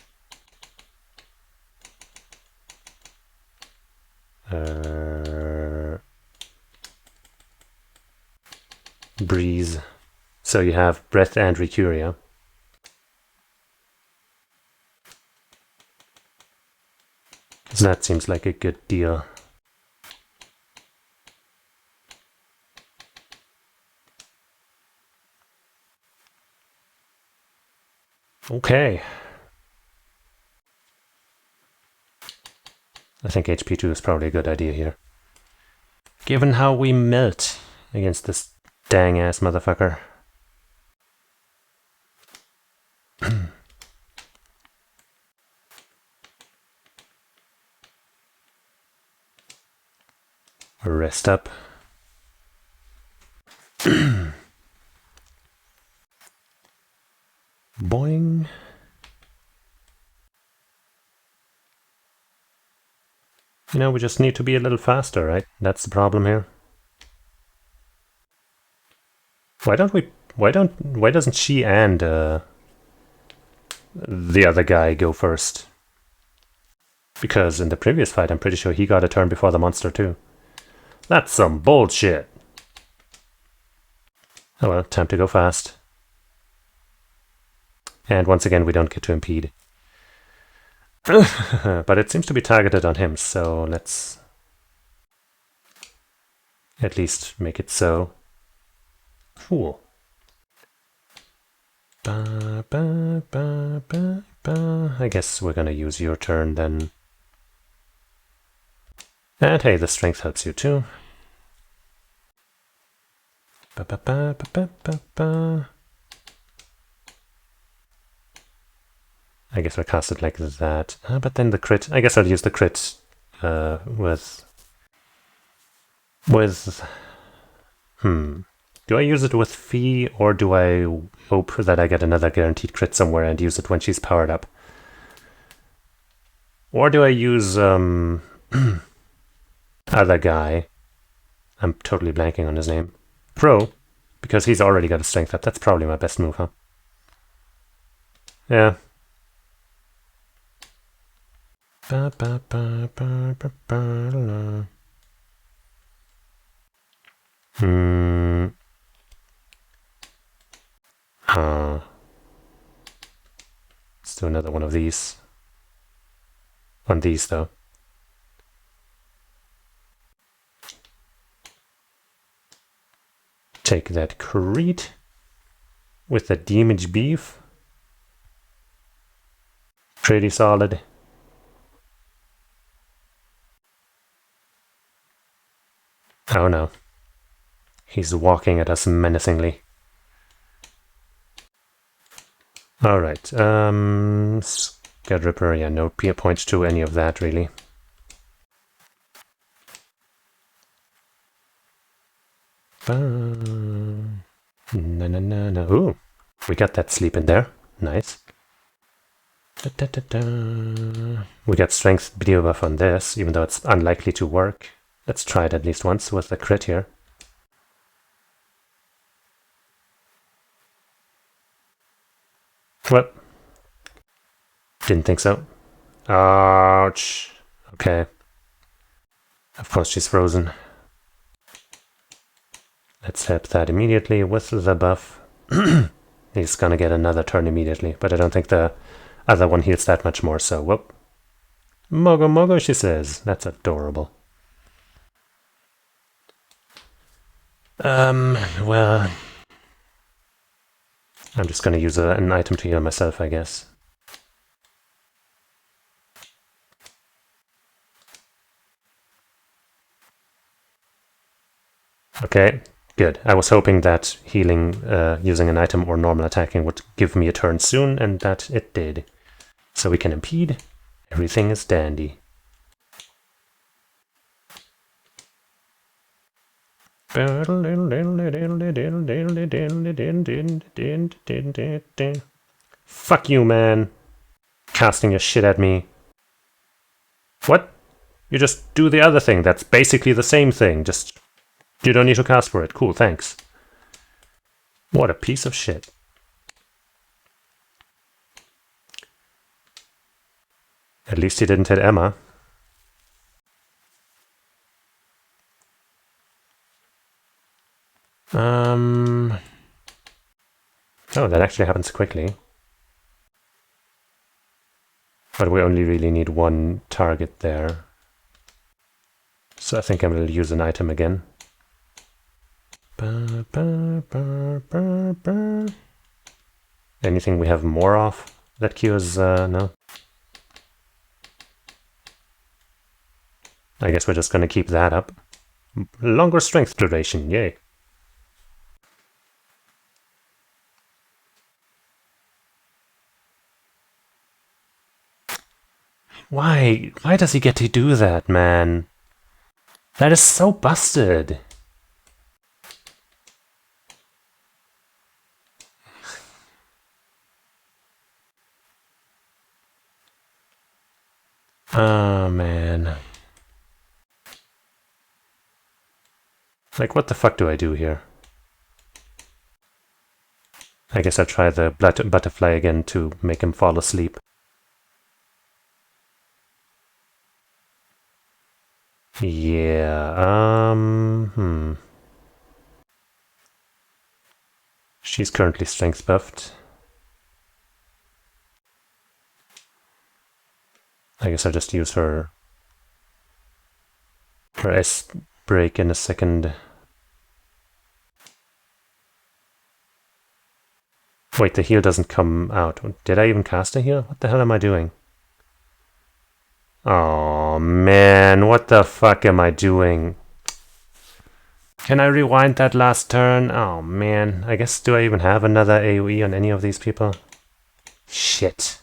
Breeze. So you have breath and Recuria. So that seems like a good deal. Okay. I think HP 2 is probably a good idea here. Given how we melt against this dang ass motherfucker. Rest up. Boing. You know, we just need to be a little faster, right? That's the problem here. Why doesn't she and the other guy go first? Because in the previous fight, I'm pretty sure he got a turn before the monster too. That's some bullshit. Oh well, time to go fast. And once again, we don't get to impede. But it seems to be targeted on him, so let's at least make it so. Cool. Ba, ba, ba, ba, ba. I guess we're gonna use your turn then. And hey, the strength helps you too. Ba, ba, ba, ba, ba, ba, ba. I guess I'll cast it like that. But then the crit. I guess I'll use the crit with. Do I use it with Fee, or do I hope that I get another guaranteed crit somewhere and use it when she's powered up? Or do I use other guy? I'm totally blanking on his name. Pro, because he's already got a strength up. That's probably my best move, huh? Yeah. Ba, ba, ba, ba, ba, ba, la. Let's do another one of these. On these, though. Take that Crete with the damage beef. Pretty solid. Oh no. He's walking at us menacingly. Alright, Scud Ripper, yeah, no point to any of that really. No. Ooh, we got that sleep in there. Nice. We got strength debuff on this, even though it's unlikely to work. Let's try it at least once with the crit here. What? Didn't think so. Ouch. Okay. Of course she's frozen. Let's help that immediately with the buff. He's gonna get another turn immediately, but I don't think the other one heals that much more, so whoop. Mogo Mogo, she says. That's adorable. Well... I'm just gonna use an item to heal myself, I guess. Okay, good. I was hoping that healing using an item or normal attacking would give me a turn soon, and that it did. So we can impede. Everything is dandy. Fuck you, man. Casting your shit at me. What? You just do the other thing. That's basically the same thing. Just... you don't need to cast for it. Cool, thanks. What a piece of shit. At least he didn't hit Emma. Oh, that actually happens quickly. But we only really need one target there. So I think I will use an item again. Anything we have more of that cures, no? I guess we're just gonna keep that up. Longer strength duration, yay. Why? Why does he get to do that, man? That is so busted. Oh, man. Like, what the fuck do I do here? I guess I'll try the butterfly again to make him fall asleep. Yeah, She's currently strength buffed. I guess I'll just use her S break in a second. Wait, the heal doesn't come out. Did I even cast a heal? What the hell am I doing? Oh man, what the fuck am I doing? Can I rewind that last turn? Oh man, I guess, do I even have another AoE on any of these people? Shit.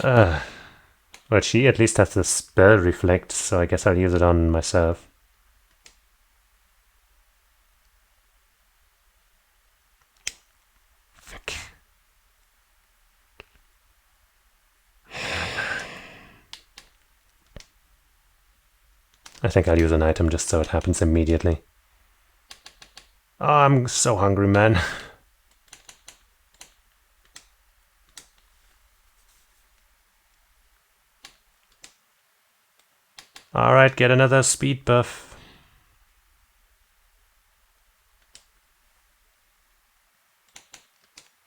Well, she at least has the spell reflect, so I guess I'll use it on myself. Fuck. I think I'll use an item just so it happens immediately. Oh, I'm so hungry, man. Alright, get another speed buff.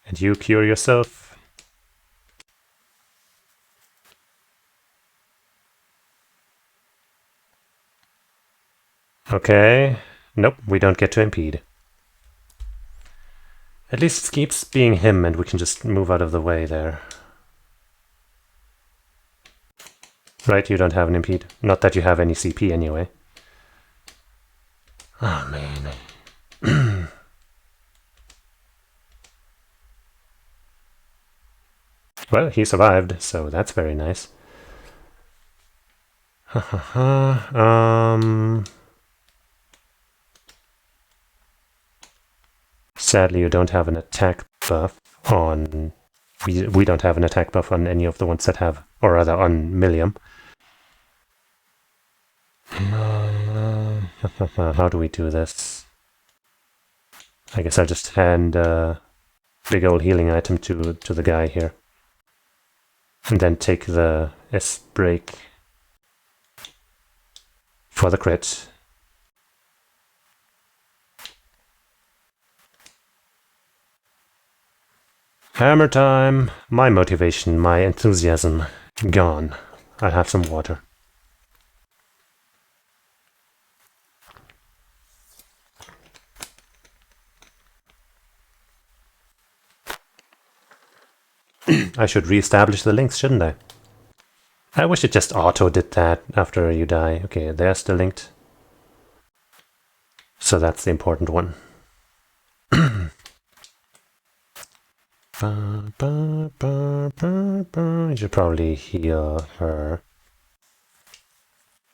And you cure yourself. Okay. Nope, we don't get to impede. At least it keeps being him and we can just move out of the way there. Right, you don't have an impede. Not that you have any CP anyway. Oh, man. Well, he survived, so that's very nice. Sadly, you don't have an attack buff on... We don't have an attack buff on any of the ones that have... Or rather, on Millium. How do we do this? I guess I'll just hand a big old healing item to the guy here. And then take the S-break for the crit. Hammer time! My motivation, my enthusiasm, gone. I'll have some water. I should re-establish the links, shouldn't I? I wish it just auto did that after you die. Okay, they're still linked. So that's the important one. You should probably heal her.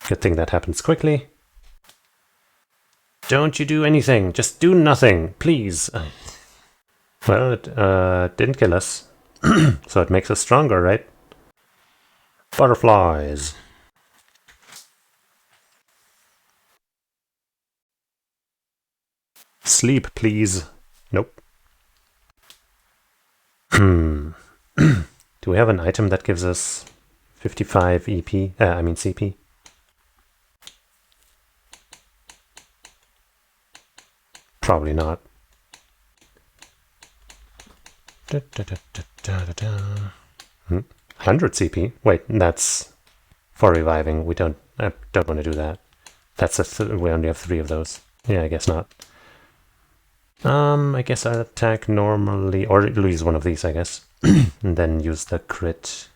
Good thing that happens quickly. Don't you do anything. Just do nothing, please. Well, it didn't kill us. So it makes us stronger, right? Butterflies. Sleep, please. Nope. Do we have an item that gives us 55 EP? CP? Probably not. 100 CP? Wait, that's for reviving. I don't want to do that. That's we only have 3 of those. Yeah, I guess not. I guess I'll attack normally, or use one of these, I guess. And then use the crit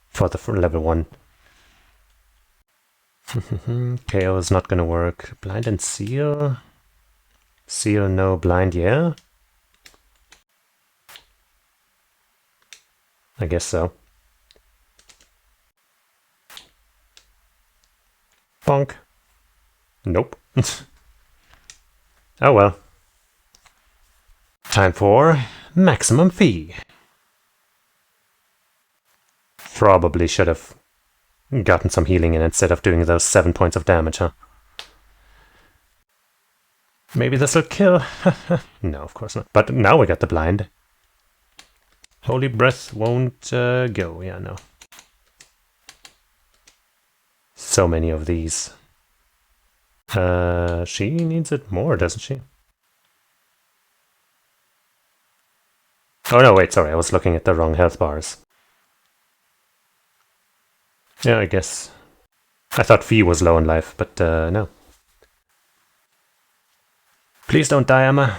for the level 1. KO is not gonna work. Blind and seal? Seal no, blind yeah? I guess so. Bonk. Nope. Oh well. Time for maximum fee. Probably should have gotten some healing in instead of doing those 7 points of damage, huh? Maybe this'll kill. No, of course not. But now we got the blind. Holy breath won't go. Yeah, no. So many of these. She needs it more, doesn't she? Oh no, wait, sorry, I was looking at the wrong health bars. Yeah, I guess. I thought Fee was low on life, but no. Please don't die, Emma.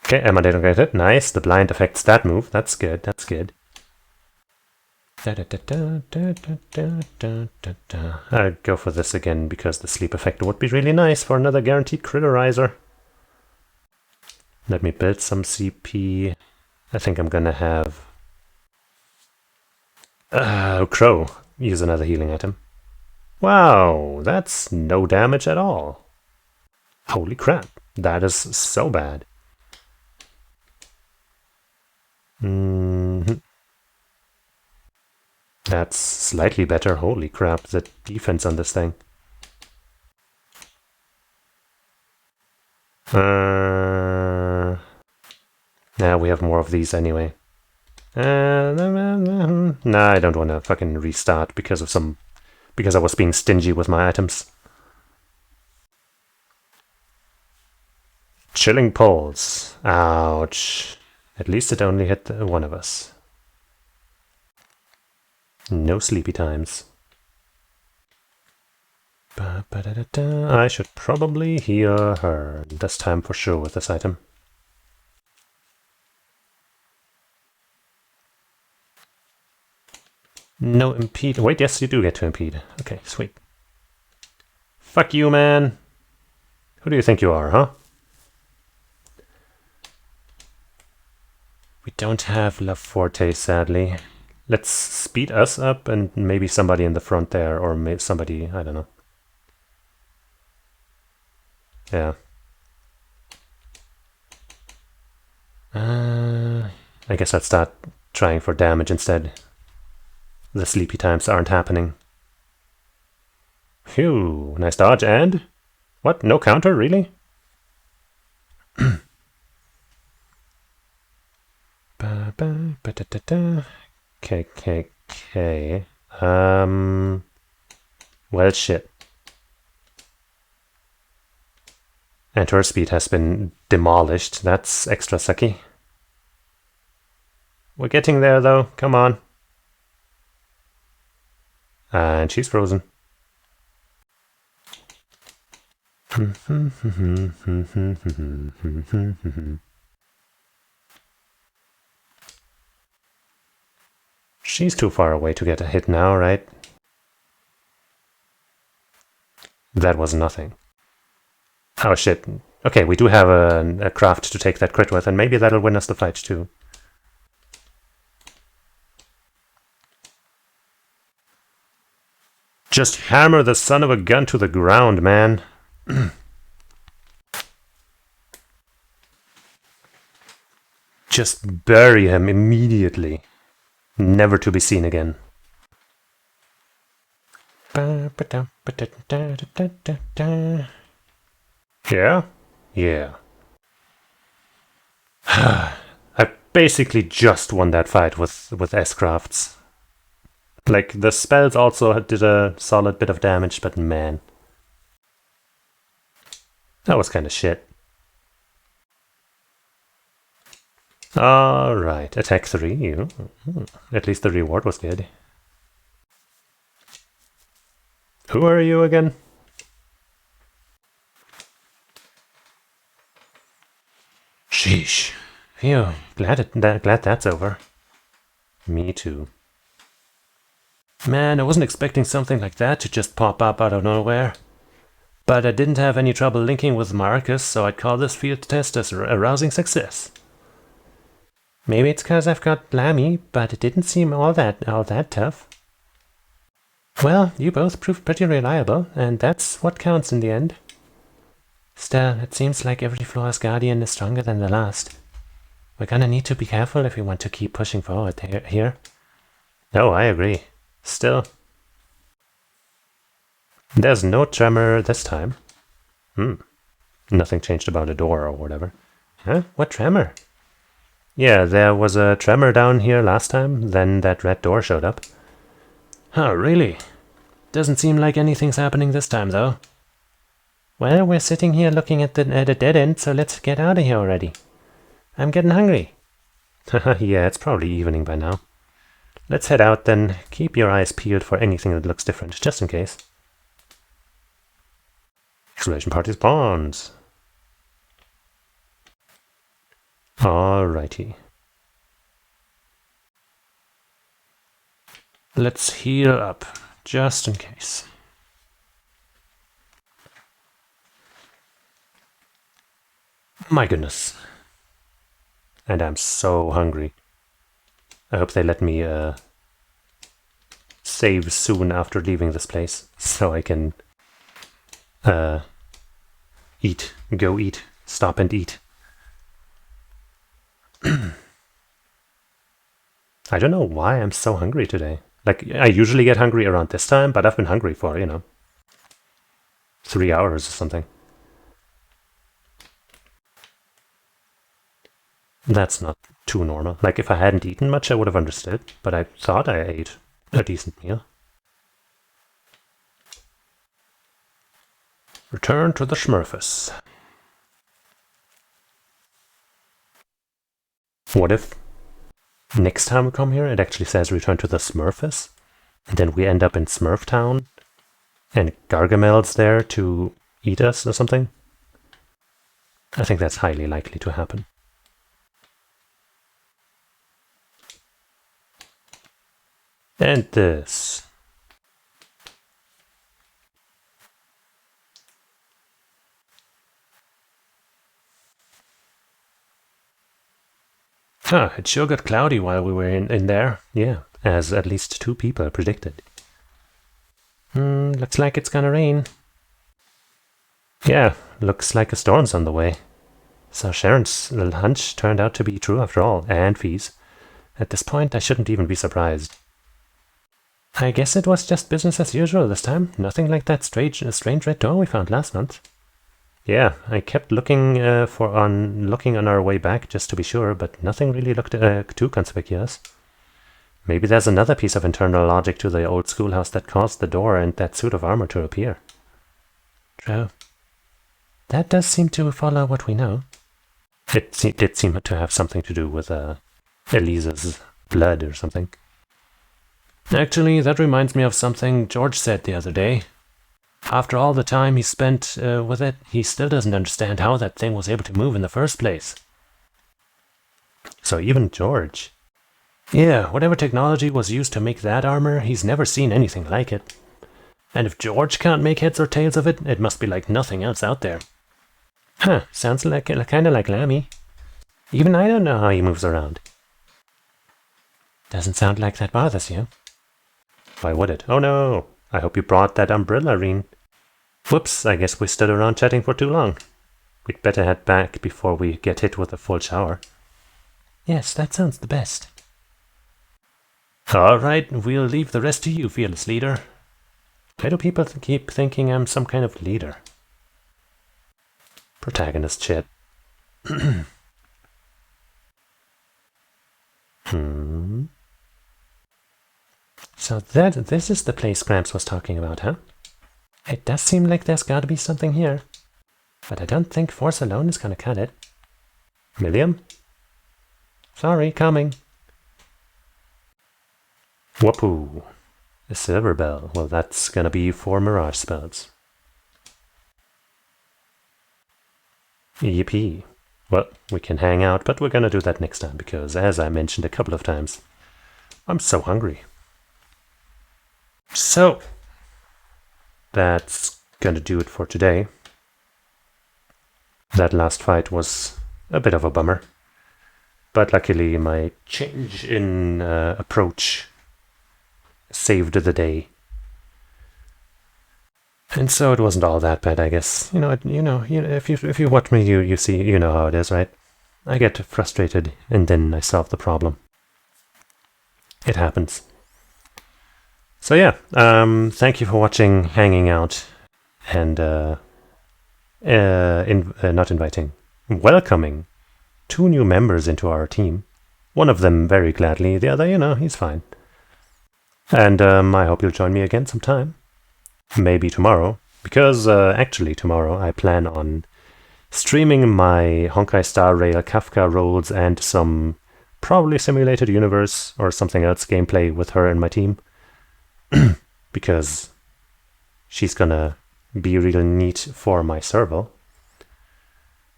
Okay, Emma didn't get it. Nice, the blind affects that move. That's good, that's good. I'll go for this again because the sleep effect would be really nice for another guaranteed criterizer. Let me build some CP. I think I'm gonna have Crow use another healing item. Wow, that's no damage at all. Holy crap, that is so bad. That's slightly better. Holy crap, the defense on this thing. Nah, we have more of these anyway. Nah, I don't want to fucking restart because I was being stingy with my items. Chilling pulse. Ouch. At least it only hit one of us. No sleepy times. I should probably heal her this time for sure with this item. No impede. Wait, yes, you do get to impede. Okay, sweet. Fuck you, man. Who do you think you are, huh? We don't have La Forte, sadly. Let's speed us up and maybe somebody in the front there, or maybe somebody, I don't know. Yeah. I guess I'd start trying for damage instead. The sleepy times aren't happening. Phew, nice dodge, and? What, no counter, really? Okay. Well, shit. And her speed has been demolished. That's extra sucky. We're getting there, though. Come on. And she's frozen. She's too far away to get a hit now, right? That was nothing. Oh shit. Okay, we do have a craft to take that crit with, and maybe that'll win us the fight too. Just hammer the son of a gun to the ground, man. Just bury him immediately. Never to be seen again. Yeah? Yeah. I basically just won that fight with S-Crafts. Like, the spells also did a solid bit of damage, but man. That was kind of shit. Alright, attack 3. At least the reward was good. Who are you again? Sheesh. Phew, glad that's over. Me too. Man, I wasn't expecting something like that to just pop up out of nowhere. But I didn't have any trouble linking with Marcus, so I'd call this field test as a rousing success. Maybe it's because I've got Lammy, but it didn't seem all that tough. Well, you both proved pretty reliable, and that's what counts in the end. Still, it seems like every Flawless Guardian is stronger than the last. We're gonna need to be careful if we want to keep pushing forward here. Oh, I agree. Still. There's no tremor this time. Nothing changed about a door or whatever. Huh? What tremor? Yeah, there was a tremor down here last time, then that red door showed up. Oh, really? Doesn't seem like anything's happening this time, though. Well, we're sitting here looking at a dead end, so let's get out of here already. I'm getting hungry. Yeah, it's probably evening by now. Let's head out then. Keep your eyes peeled for anything that looks different, just in case. Exclamation party spawns. Alrighty. Let's heal up, just in case. My goodness. And I'm so hungry. I hope they let me save soon after leaving this place, so I can eat, go eat, stop and eat. I don't know why I'm so hungry today. Like, I usually get hungry around this time, but I've been hungry for, 3 hours or something. That's not too normal. Like, if I hadn't eaten much, I would have understood, but I thought I ate a decent meal. Return to the Smurfus. What if next time we come here, it actually says return to the Smurfus, and then we end up in Smurf Town, And Gargamel's there to eat us or something? I think that's highly likely to happen. And this. Huh, it sure got cloudy while we were in there. Yeah, as at least 2 people predicted. Looks like it's gonna rain. Yeah, looks like a storm's on the way. So Sharon's little hunch turned out to be true after all, and Fee's. At this point, I shouldn't even be surprised. I guess it was just business as usual this time. Nothing like that strange red door we found last month. Yeah, I kept looking on our way back just to be sure, but nothing really looked too conspicuous. Maybe there's another piece of internal logic to the old schoolhouse that caused the door and that suit of armor to appear. True. That does seem to follow what we know. It did seem to have something to do with Elisa's blood or something. Actually, that reminds me of something George said the other day. After all the time he spent with it, he still doesn't understand how that thing was able to move in the first place. So even George? Yeah, whatever technology was used to make that armor, he's never seen anything like it. And if George can't make heads or tails of it, it must be like nothing else out there. Huh, sounds like kind of like Lammy. Even I don't know how he moves around. Doesn't sound like that bothers you. Why would it? Oh no! I hope you brought that umbrella, Reen. Whoops, I guess we stood around chatting for too long. We'd better head back before we get hit with a full shower. Yes, that sounds the best. Alright, we'll leave the rest to you, fearless leader. Why do people keep thinking I'm some kind of leader? Protagonist shit. So this is the place Gramps was talking about, huh? It does seem like there's gotta be something here. But I don't think force alone is gonna cut it. Milliam? Sorry, coming. Whoopoo. A silver bell. Well, that's gonna be for mirage spells. Yippee. Well, we can hang out, but we're gonna do that next time, because as I mentioned a couple of times, I'm so hungry. So, that's gonna do it for today. That last fight was a bit of a bummer, but luckily my change in approach saved the day. And so it wasn't all that bad, I guess. If you watch me, you see, you know how it is, right? I get frustrated, and then I solve the problem. It happens. So yeah, thank you for watching, hanging out, and welcoming 2 new members into our team. One of them very gladly, the other, he's fine. And I hope you'll join me again sometime. Maybe tomorrow, because actually tomorrow I plan on streaming my Honkai Star Rail Kafka rolls and some probably simulated universe or something else gameplay with her and my team. Because she's gonna be real neat for my server.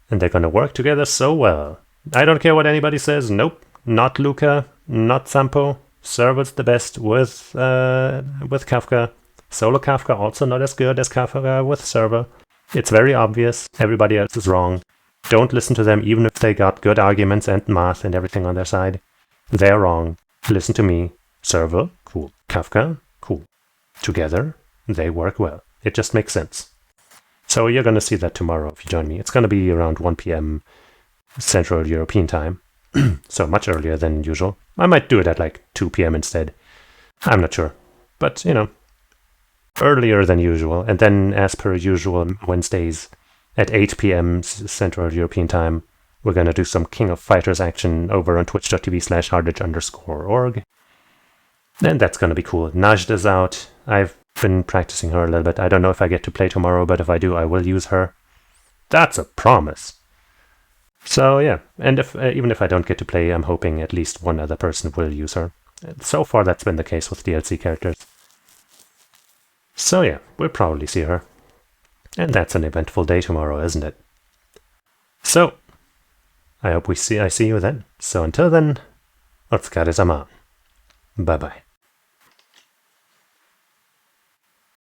And they're gonna work together so well. I don't care what anybody says. Nope, not Luca, not Sampo. Server's the best with Kafka. Solo Kafka also not as good as Kafka with server. It's very obvious. Everybody else is wrong. Don't listen to them even if they got good arguments and math and everything on their side. They're wrong. Listen to me. Server, cool. Kafka, cool. Together, they work well. It just makes sense. So you're going to see that tomorrow if you join me. It's going to be around 1 p.m. Central European time. So much earlier than usual. I might do it at like 2 p.m. instead. I'm not sure. But, earlier than usual. And then, as per usual, Wednesdays at 8 p.m. Central European time, we're going to do some King of Fighters action over on twitch.tv/hardage_org. And that's going to be cool. Najda's out. I've been practicing her a little bit. I don't know if I get to play tomorrow, but if I do, I will use her. That's a promise. So yeah, and even if I don't get to play, I'm hoping at least one other person will use her. So far, that's been the case with DLC characters. So yeah, we'll probably see her. And that's an eventful day tomorrow, isn't it? So, I hope I see you then. So until then, Otsukaresama. Bye bye.